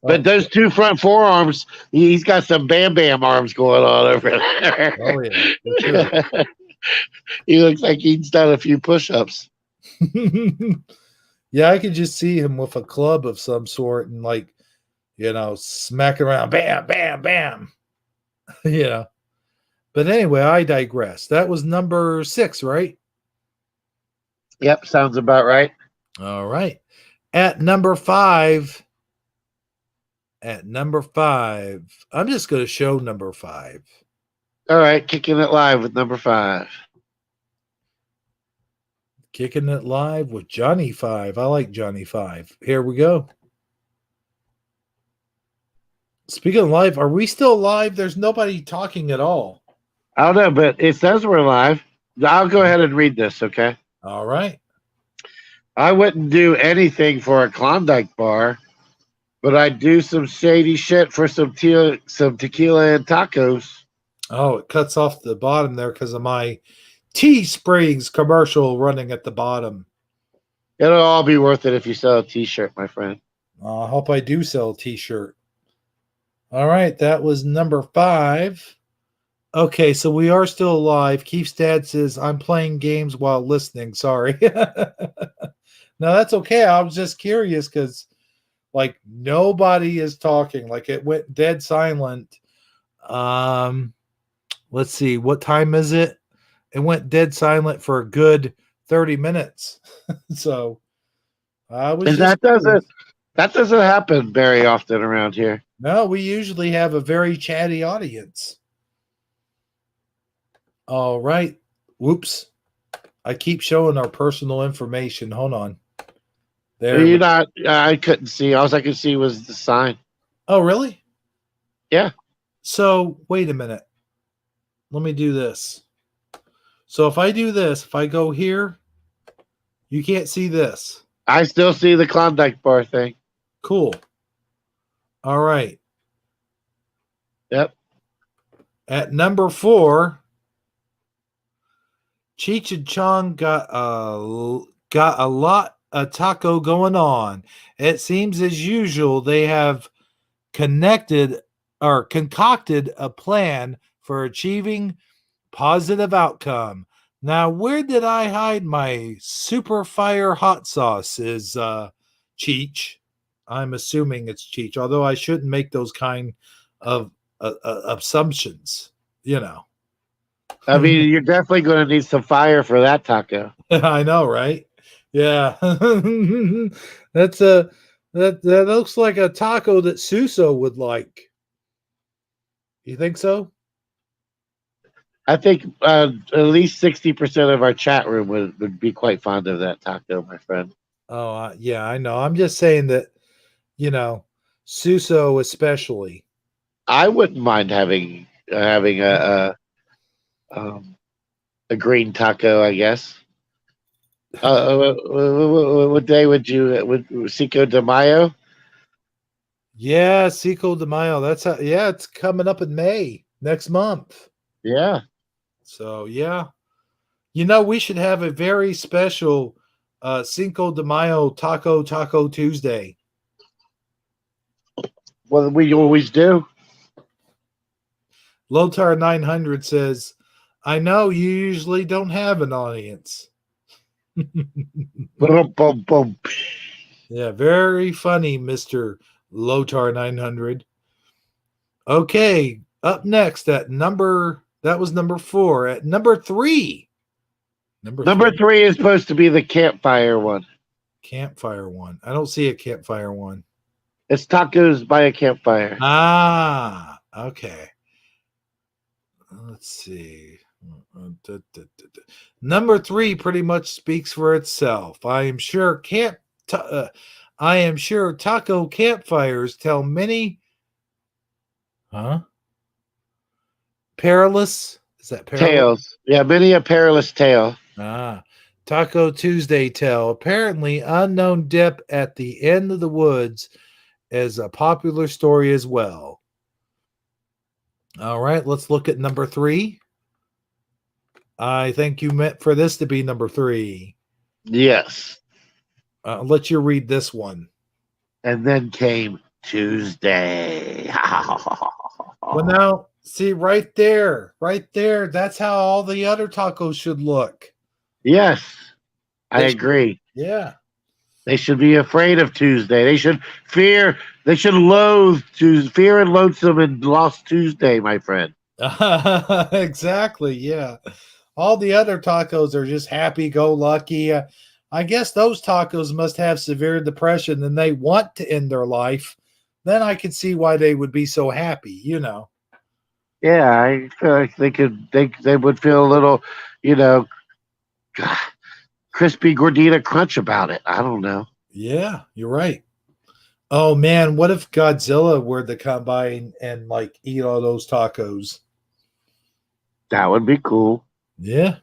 But those 2 front forearms, he's got some Bam Bam arms going on over there. Oh yeah, for sure. He looks like he's done a few push-ups. Yeah, I could just see him with a club of some sort and smacking around, bam, bam, bam. Yeah. But anyway, I digress. That was number 6, right? Yep, sounds about right. All right. At number 5, I'm just going to show number 5. All right, kicking it live with number 5. Kicking it live with Johnny 5. I like Johnny 5. Here we go. Speaking of live, are we still live? There's nobody talking at all. I don't know, but it says we're live. I'll go ahead and read this, okay? All right. I wouldn't do anything for a Klondike bar, but I'd do some shady shit for some tequila and tacos. Oh, it cuts off the bottom there because of my Teesprings commercial running at the bottom. It'll all be worth it if you sell a T-shirt, my friend. I hope I do sell a T-shirt. All right, that was number 5. Okay, so we are still alive. Keith's dad says, I'm playing games while listening. Sorry. No, that's okay. I was just curious because, like, nobody is talking. Like, it went dead silent. Let's see. What time is it? It went dead silent for a good 30 minutes. So, I was And just that doesn't happen very often around here. No, we usually have a very chatty audience. All right. Whoops. I keep showing our personal information. Hold on. There. You're not. I couldn't see. All I could see was the sign. Oh, really? Yeah. So, wait a minute. Let me do this. So, if I do this, if I go here, you can't see this. I still see the Klondike bar thing. Cool. All right. Yep. At number 4, Cheech and Chong got a lot of taco going on. It seems as usual they have concocted a plan for achieving positive outcome. Now, where did I hide my super fire hot sauce? Is Cheech. I'm assuming it's Cheech, although I shouldn't make those kind of assumptions, you know. I mean, you're definitely going to need some fire for that taco. I know, right? Yeah. That looks like a taco that Suso would like. You think so? I think at least 60% of our chat room would be quite fond of that taco, my friend. Oh, yeah, I know. I'm just saying that, you know, Suso especially. I wouldn't mind having a green taco, I guess. What day would Cinco de Mayo? Yeah, Cinco de Mayo. It's coming up in May next month. Yeah. So, yeah. You know, we should have a very special Cinco de Mayo Taco Tuesday. Well, we always do. Lotar 900 says, I know you usually don't have an audience. Yeah, very funny, Mr. Lotar 900. Okay, up next that was number 4. At number 3. Number 3 is supposed to be the campfire one. Campfire one. I don't see a campfire one. It's tacos by a campfire. Ah, okay. Let's see. Number 3 pretty much speaks for itself. I am sure taco campfires tell many perilous. Is that perilous? Tales. Yeah, many a perilous tale. Taco Tuesday tale. Apparently, unknown dip at the end of the woods is a popular story as well. All right, let's look at number 3. I think you meant for this to be number 3. Yes. I'll let you read this one. And then came Tuesday. Well, now, see, right there. That's how all the other tacos should look. Yes, I agree. Yeah. They should be afraid of Tuesday. They should loathe Tuesday. Fear and loathsome and lost Tuesday, my friend. Exactly, yeah. All the other tacos are just happy-go-lucky. I guess those tacos must have severe depression and they want to end their life. Then I could see why they would be so happy, you know. Yeah, I feel like they would feel a little, crispy gordita crunch about it. I don't know. Yeah, you're right. Oh man, what if Godzilla were to come by and like eat all those tacos? That would be cool. Yeah.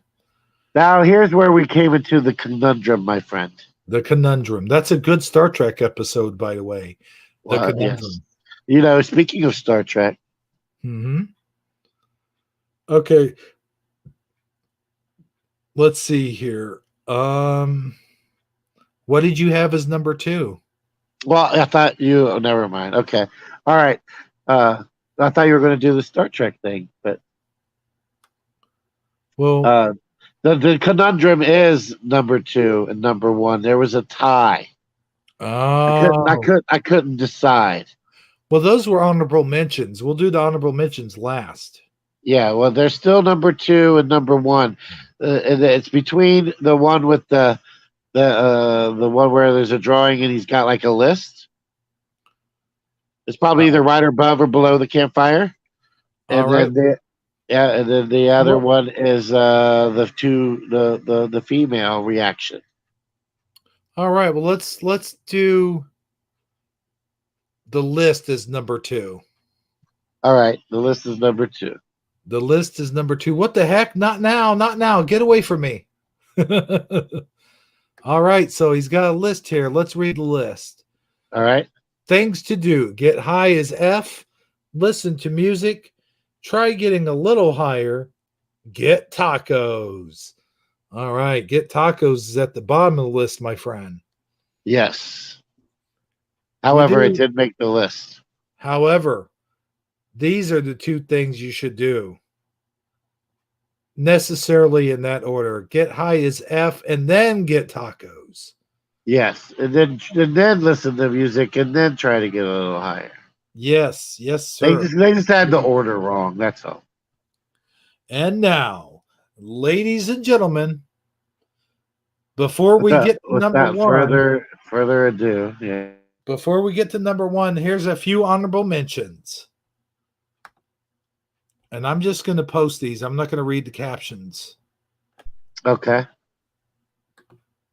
Now here's where we came into the conundrum, my friend. The conundrum. That's a good Star Trek episode, by the way. The conundrum. Yes. Speaking of Star Trek. Mm-hmm. Okay. Let's see here. What did you have as number 2? Well, I thought you. Oh, never mind. Okay. All right. I thought you were going to do the Star Trek thing, but Well, uh, the conundrum is number 2 and number 1. There was a tie. oh, I couldn't decide. well, those were honorable mentions. We'll do the honorable mentions last. Yeah. Well, there's still number 2 and number 1. And it's between the one with the one where there's a drawing and he's got like a list. It's probably either right or above or below the campfire. All And right. then and then the other Well- one is the female reaction. All right. Well, let's do the list as number 2. All right, the list is number 2. The list is number 2. What the heck? Not now. Not now. Get away from me. All right. So he's got a list here. Let's read the list. All right. Things to do. Get high as F. Listen to music. Try getting a little higher. Get tacos. All right. Get tacos is at the bottom of the list, my friend. Yes. However, it do- did make the list. However, these are the 2 things you should do. Necessarily in that order. Get high as F and then get tacos. Yes, and then listen to music and then try to get a little higher. Yes, sir. They just had the order wrong. That's all. And now, ladies and gentlemen, before we get to number Without 1, further ado, yeah. before we get to number 1, here's a few honorable mentions. And I'm just going to post these. I'm not going to read the captions. Okay.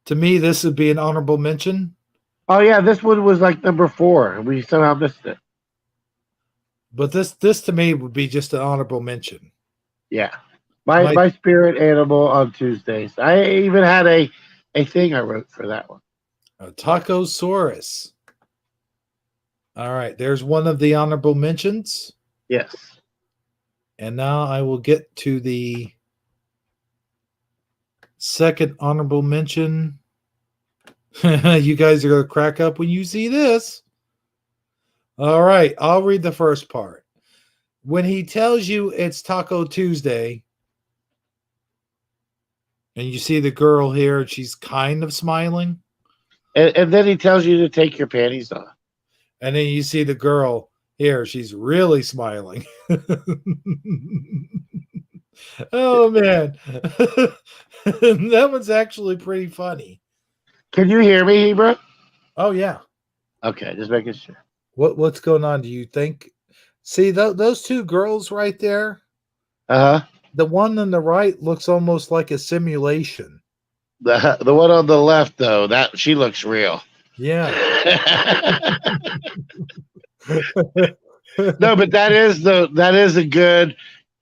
To me, this would be an honorable mention. Oh yeah, this one was like number 4, and we somehow missed it. But this to me would be just an honorable mention. Yeah. My spirit animal on Tuesdays. I even had a thing I wrote for that one. A Tacosaurus. All right, there's one of the honorable mentions. Yes. And now I will get to the second honorable mention. You guys are going to crack up when you see this. All right, I'll read the first part. When he tells you it's Taco Tuesday, and you see the girl here, and she's kind of smiling. And then he tells you to take your panties off. And then you see the girl here, she's really smiling. Oh, man. That one's actually pretty funny. Can you hear me, Hebrew? Oh, yeah. Okay, just making sure. What's going on? Do you think? See, those 2 girls right there? Uh-huh. The one on the right looks almost like a simulation. The one on the left, though, that she looks real. Yeah. No, but that is a good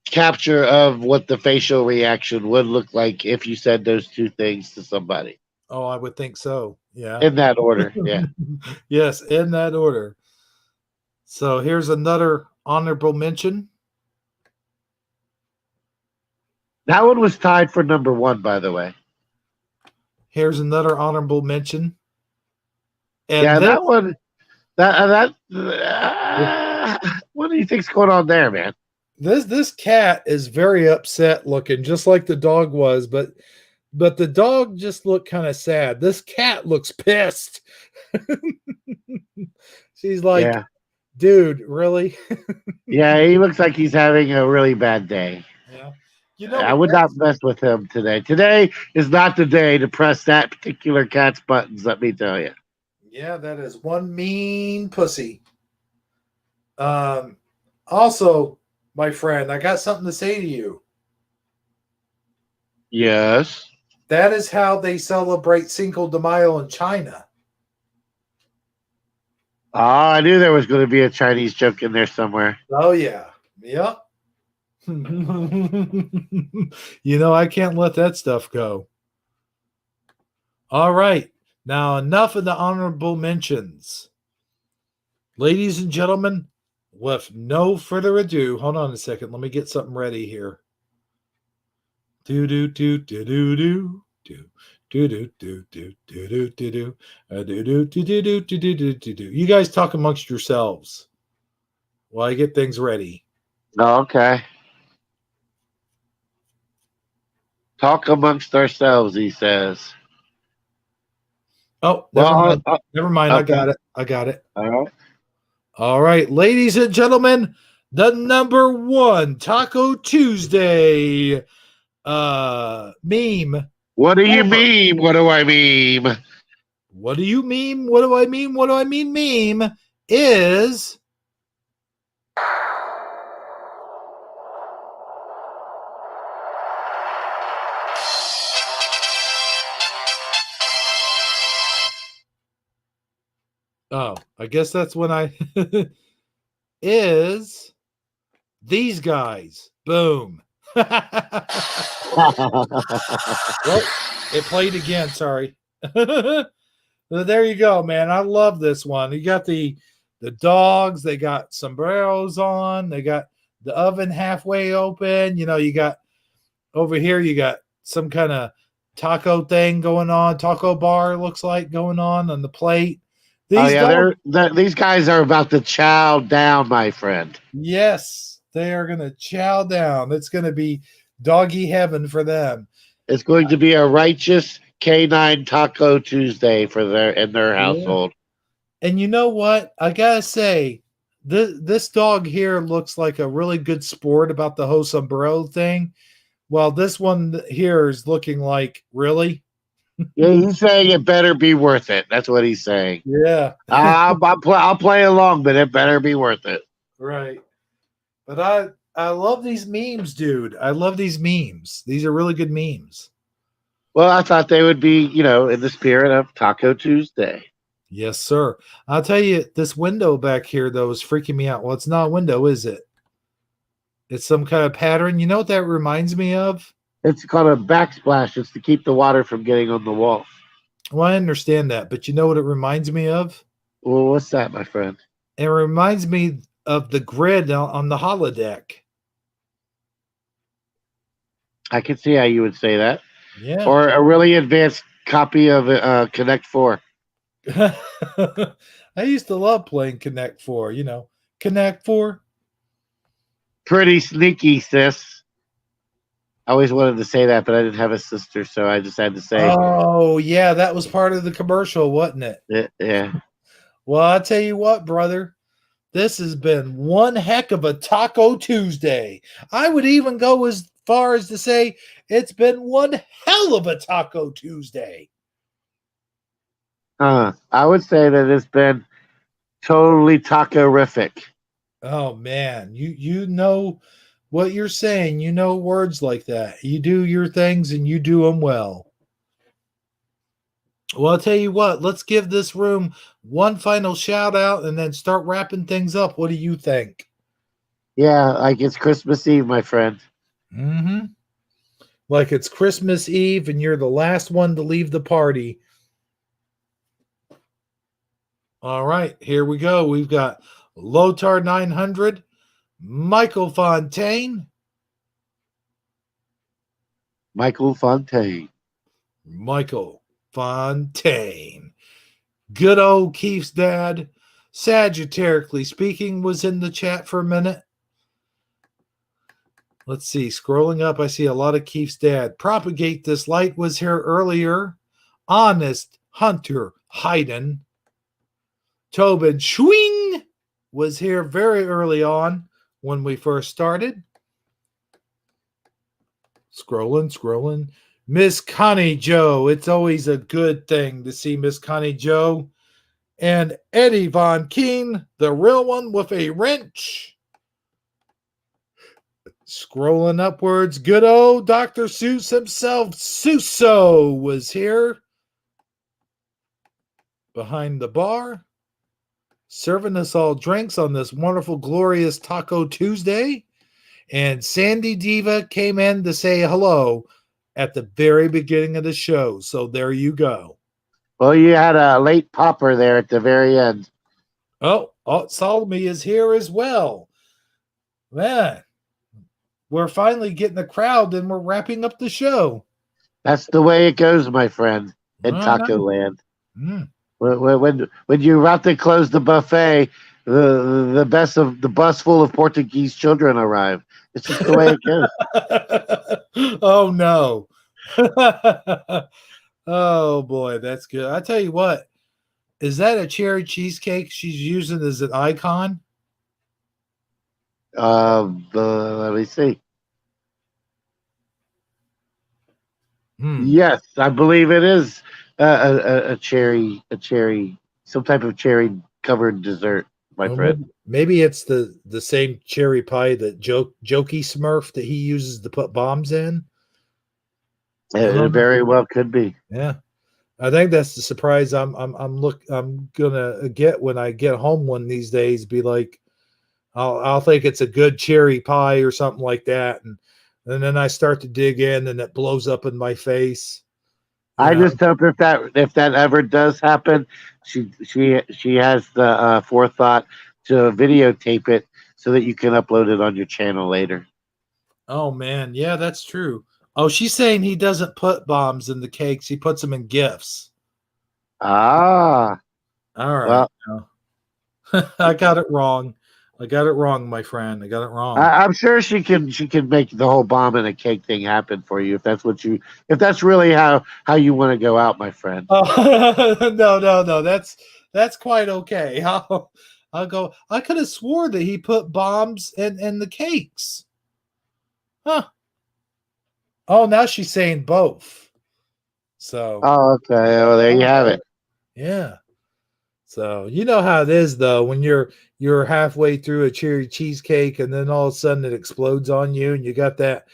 capture of what the facial reaction would look like if you said those 2 things to somebody. Oh, I would think so. Yeah. In that order, yeah. Yes, in that order. So here's another honorable mention. That one was tied for number 1, by the way. Here's another honorable mention. And Yeah, this, that one. What do you think's going on there, man? this cat is very upset looking, just like the dog was, but the dog just looked kind of sad. This cat looks pissed. She's like, Yeah. Dude, really? Yeah, he looks like he's having a really bad day. Yeah. You know, I would not mess with him today. Today is not the day to press that particular cat's buttons, let me tell you. Yeah, that is one mean pussy. Also, my friend, I got something to say to you. Yes. That is how they celebrate Cinco de Mayo in China. Oh, I knew there was going to be a Chinese joke in there somewhere. Oh, yeah. Yep. You know, I can't let that stuff go. All right. Now, enough of the honorable mentions. Ladies and gentlemen, with no further ado, hold on a second. Let me get something ready here. Do do do do do do do. Do do do do do do do do do do do do do do do do. You guys talk amongst yourselves while I get things ready. Oh, okay. Talk amongst ourselves, he says. Oh, never Well, mind. Never mind. I got it. I got it. all right. All right, ladies and gentlemen, the number one Taco Tuesday meme. What do you mean? What do I mean? What do you mean? What do I mean? What do I mean? Meme is oh, I guess that's when I is these guys. Boom. Well, it played again. Sorry. There you go, man. I love this one. You got the dogs. They got sombreros on. They got the oven halfway open. You know, you got over here. You got some kind of taco thing going on. Taco bar looks like going on the plate. These guys are about to chow down, my friend. Yes, they are going to chow down. It's going to be doggy heaven for them. It's going to be a righteous canine Taco Tuesday for their household. And you know what? I gotta say, this dog here looks like a really good sport about the whole sombrero thing. Well, this one here is looking like, really? Yeah, he's saying it better be worth it. That's what he's saying. Yeah. I'll play along, but it better be worth it. Right. But I love these memes, dude. I love these memes. These are really good memes. Well, I thought they would be, in the spirit of Taco Tuesday. Yes, sir. I'll tell you, this window back here, though, is freaking me out. Well, it's not a window, is it? It's some kind of pattern. You know what that reminds me of? It's called a backsplash. It's to keep the water from getting on the wall. Well, I understand that, but you know what it reminds me of? Well, what's that, my friend? It reminds me of the grid on the holodeck. I can see how you would say that. Yeah. Or a really advanced copy of Connect 4. I used to love playing Connect 4, Connect 4. Pretty sneaky, sis. I always wanted to say that, but I didn't have a sister, so I just had to say. Oh, yeah, that was part of the commercial, wasn't it? Yeah. Well, I'll tell you what, brother. This has been one heck of a Taco Tuesday. I would even go as far as to say it's been one hell of a Taco Tuesday. I would say that it's been totally taco-rific. Oh man, you know what you're saying. You know words like that. You do your things and you do them well. Well, I'll tell you what, let's give this room one final shout out and then start wrapping things up. What do you think? Yeah, like it's Christmas Eve, my friend. Mm-hmm. Like it's Christmas Eve and you're the last one to leave the party. All right, here we go. We've got Lotar 900, Michael Fontaine. Michael Fontaine. Good old Keith's dad, Sagittarically speaking, was in the chat for a minute. Let's see. Scrolling up, I see a lot of Keith's dad. Propagate This Light was here earlier. Honest Hunter Hayden. Tobin Schwing was here very early on when we first started. Scrolling. Miss Connie Joe. It's always a good thing to see Miss Connie Joe. And Eddie Von Keen, the real one with a wrench. Scrolling upwards, good old Dr. Seuss himself, Suso, was here. Behind the bar. Serving us all drinks on this wonderful, glorious Taco Tuesday. And Sandy Diva came in to say hello at the very beginning of the show. So there you go. Well, you had a late popper there at the very end. Oh, Salome is here as well. Man, we're finally getting a crowd and we're wrapping up the show. That's the way it goes, my friend, in I Taco know. Land. Mm. When you're about to close the buffet, the best of the bus full of Portuguese children arrive. It's just the way it goes. Oh no. Oh boy, that's good. I tell you what, is that a cherry cheesecake she's using as an icon? Let me see. Hmm. Yes, I believe it is a cherry, some type of cherry covered dessert, my Well, friend. maybe it's the same cherry pie that Jokey Smurf that he uses to put bombs in. It very well could be. Yeah, I think that's the surprise I'm gonna get when I get home one of these days. Be like, I'll think it's a good cherry pie or something like that, and then I start to dig in, and it blows up in my face. I just hope if that ever does happen, she has the forethought to videotape it so that you can upload it on your channel later. Oh man, yeah, that's true. Oh, she's saying he doesn't put bombs in the cakes; he puts them in gifts. Ah, All right, well, I got it wrong. I got it wrong, my friend. I got it wrong. I'm sure she can make the whole bomb and a cake thing happen for you if that's really how you want to go out, my friend. Oh, no. That's quite okay. I'll go. I could have swore that he put bombs in the cakes. Huh. Oh, now she's saying both. So. Oh, okay. Well, there you have it. Yeah. So you know how it is though when you're halfway through a cherry cheesecake and then all of a sudden it explodes on you and you got that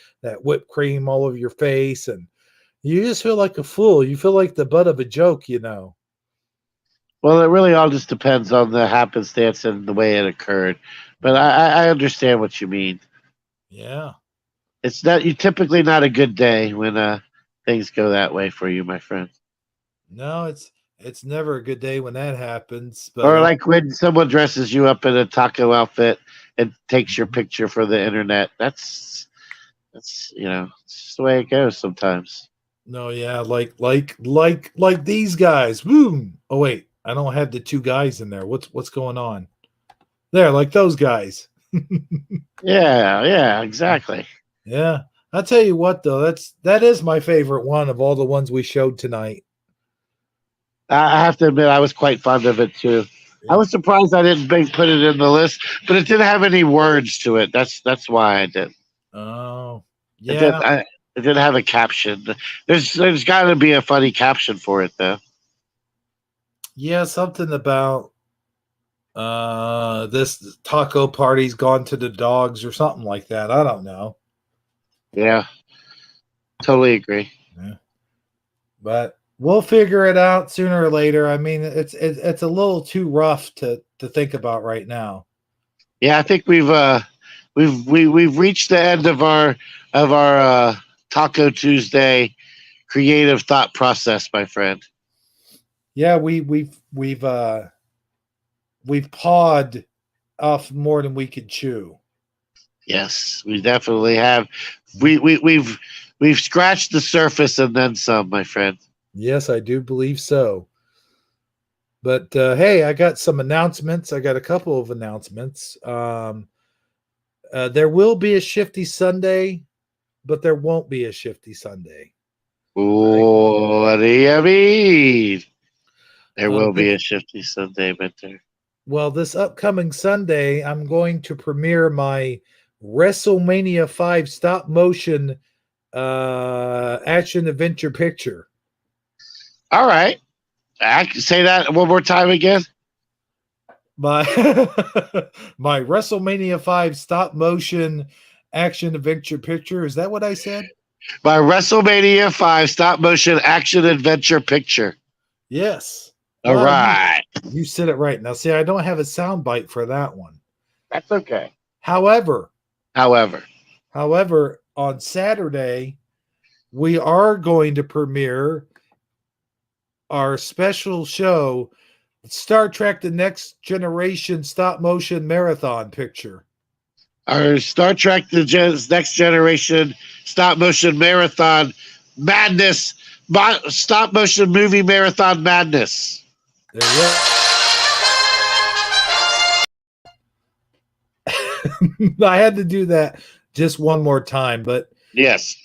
whipped cream all over your face and you just feel like a fool. You feel like the butt of a joke, you know. Well, it really all just depends on the happenstance and the way it occurred. But I understand what you mean. Yeah. It's not you typically not a good day when things go that way for you, my friend. No, it's never a good day when that happens. But Or like when someone dresses you up in a taco outfit and takes your picture for the internet. That's it's just the way it goes sometimes. no, yeah, like these guys. Boom. Oh wait, I don't have the two guys in there. What's going on? There, like those guys. Yeah, exactly. Yeah. I'll tell you what though, that is my favorite one of all the ones we showed tonight. I have to admit, I was quite fond of it too. Yeah. I was surprised I didn't put it in the list, but it didn't have any words to it. That's why I did. Oh, It yeah. didn't have a caption. There's got to be a funny caption for it though. Yeah, something about this taco party's gone to the dogs or something like that. I don't know. Yeah, totally agree. Yeah. But we'll figure it out sooner or later. I mean, it's a little too rough to think about right now. Yeah, I think we've reached the end of our Taco Tuesday creative thought process, my friend. Yeah, we've pawed off more than we could chew. Yes, we definitely have. We've scratched the surface and then some, my friend. Yes, I do believe so. But hey, I got some announcements. I got a couple of announcements. There will be a Shifty Sunday, but there won't be a Shifty Sunday. Right? What do you mean? There will be a Shifty Sunday, but there. Well, this upcoming Sunday, I'm going to premiere my WrestleMania 5 stop motion action adventure picture. All right. I can say that one more time again. My my WrestleMania 5 stop motion action adventure picture. Is that what I said? My WrestleMania 5 stop motion action adventure picture. Yes. All right. You said it right. Now, see, I don't have a sound bite for that one. That's okay. However, on Saturday, we are going to premiere our special show, Star Trek The Next Generation stop motion marathon picture. our Star Trek Next Generation stop motion marathon madness, stop motion movie marathon madness. There you go. I had to do that just one more time, but yes,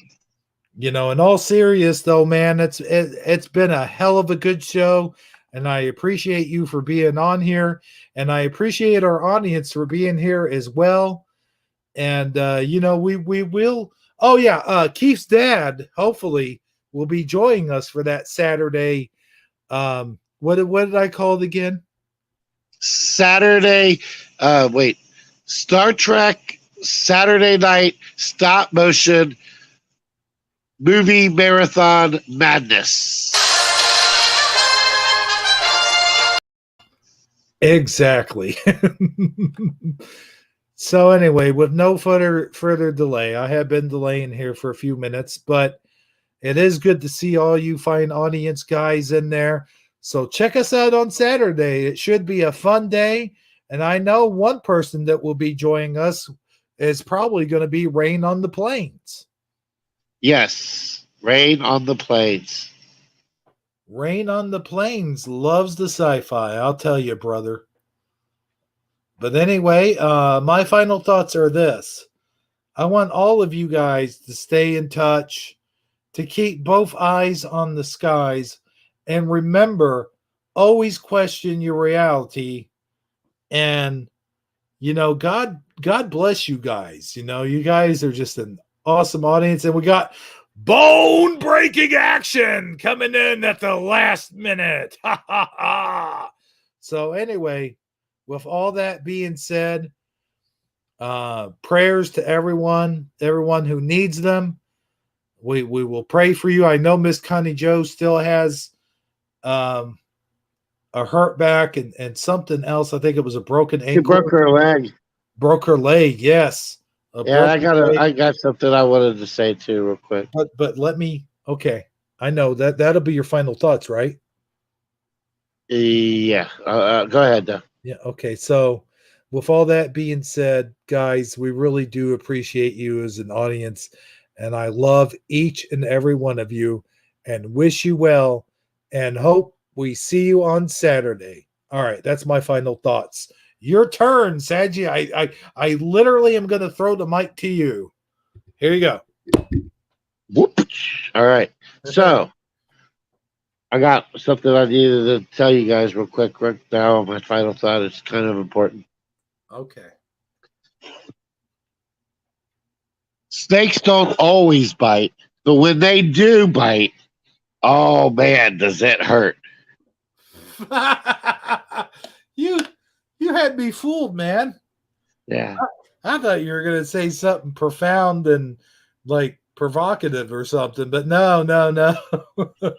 in all seriousness, though, man, it's been a hell of a good show, and I appreciate you for being on here, and I appreciate our audience for being here as well. And we will. Oh yeah, Keith's dad hopefully will be joining us for that Saturday. What did I call it again? Saturday. Star Trek Saturday night stop motion movie marathon madness. Exactly. So anyway, with no further delay, I have been delaying here for a few minutes, but it is good to see all you fine audience guys in there. So check us out on Saturday. It should be a fun day. And I know one person that will be joining us is probably going to be Rain on the Plains. Yes, Rain on the Plains. Rain on the Plains loves the sci-fi, I'll tell you, brother. But anyway, my final thoughts are this. I want all of you guys to stay in touch, to keep both eyes on the skies, and remember, always question your reality. And, God bless you guys. You guys are just an awesome audience. And we got bone-breaking action coming in at the last minute. Ha, ha, ha. So anyway, with all that being said, prayers to everyone who needs them. We will pray for you. I know Miss Connie Joe still has a hurt back and something else. I think it was a broken ankle. She broke her leg. Broke her leg, yes. I got something I wanted to say too, real quick. But let me. Okay, I know that'll be your final thoughts, right? Yeah. Go ahead, though. Yeah. Okay. So, with all that being said, guys, we really do appreciate you as an audience, and I love each and every one of you, and wish you well, and hope we see you on Saturday. All right, that's my final thoughts. Your turn, Saji. I literally am going to throw the mic to you. Here you go. Whoop. All right. So, I got something I needed to tell you guys real quick right now. My final thought is kind of important. Okay. Snakes don't always bite, but when they do bite, oh man, does it hurt. You had me fooled, man. Yeah. I thought you were going to say something profound and like provocative or something, but no.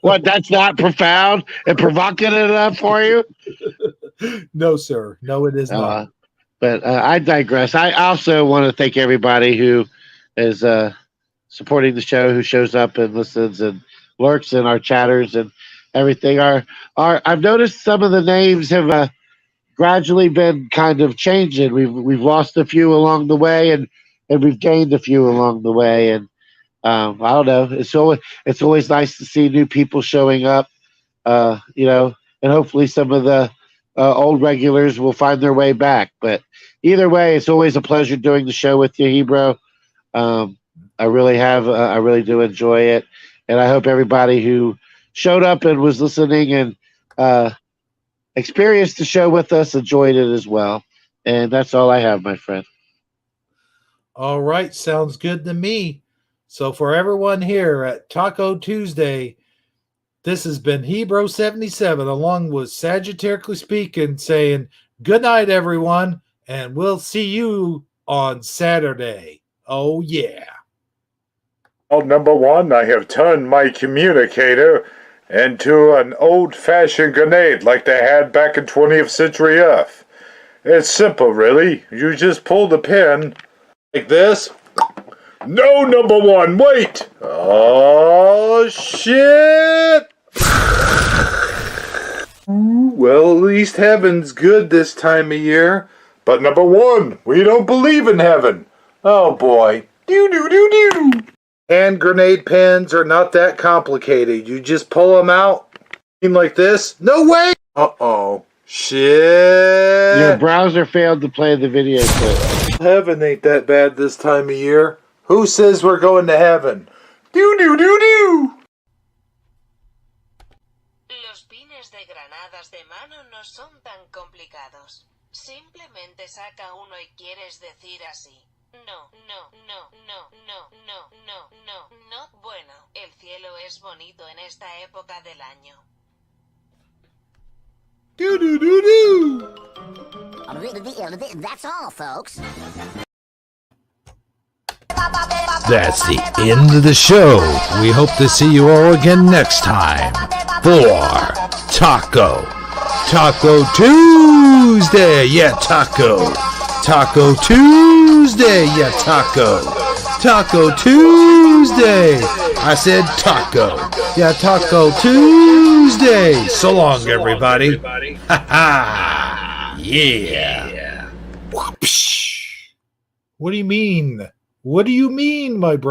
What, that's not profound and provocative enough for you? No, sir. No, it is not. But I digress. I also want to thank everybody who is supporting the show, who shows up and listens and lurks in our chatters and everything. I've noticed some of the names have gradually been kind of changing. We've lost a few along the way, and we've gained a few along the way. And I don't know. It's always nice to see new people showing up. And hopefully some of the old regulars will find their way back. But either way, it's always a pleasure doing the show with you, Hebro. I really do enjoy it, and I hope everybody who showed up and was listening and experienced the show with us enjoyed it as well. And that's all I have, my friend. All right, sounds good to me. So for everyone here at Taco Tuesday, this has been Hebro77 along with Sagittariusly Speaking saying good night, everyone, and we'll see you on Saturday. Oh, yeah. Well, number one, I have turned my communicator into an old-fashioned grenade like they had back in 20th century Earth. It's simple, really. You just pull the pin like this. No, number one, wait! Oh, shit! Well, at least heaven's good this time of year. But number one, we don't believe in heaven. Oh boy. Hand grenade pens are not that complicated. You just pull them out. Like this? No way! Uh-oh. Shit! Your browser failed to play the video clip. Heaven ain't that bad this time of year. Who says we're going to heaven? Los pines de granadas de mano no son tan complicados. Simplemente saca uno y quieres decir así. No. Bueno, el cielo es bonito en esta época del año. That's all, folks. That's the end of the show. We hope to see you all again next time for Taco Tuesday. Yeah, Taco Tuesday. Yeah, Taco Tuesday. I said taco. Yeah, Taco Tuesday. So long, everybody. Ha ha. Yeah. What do you mean? What do you mean, my brother?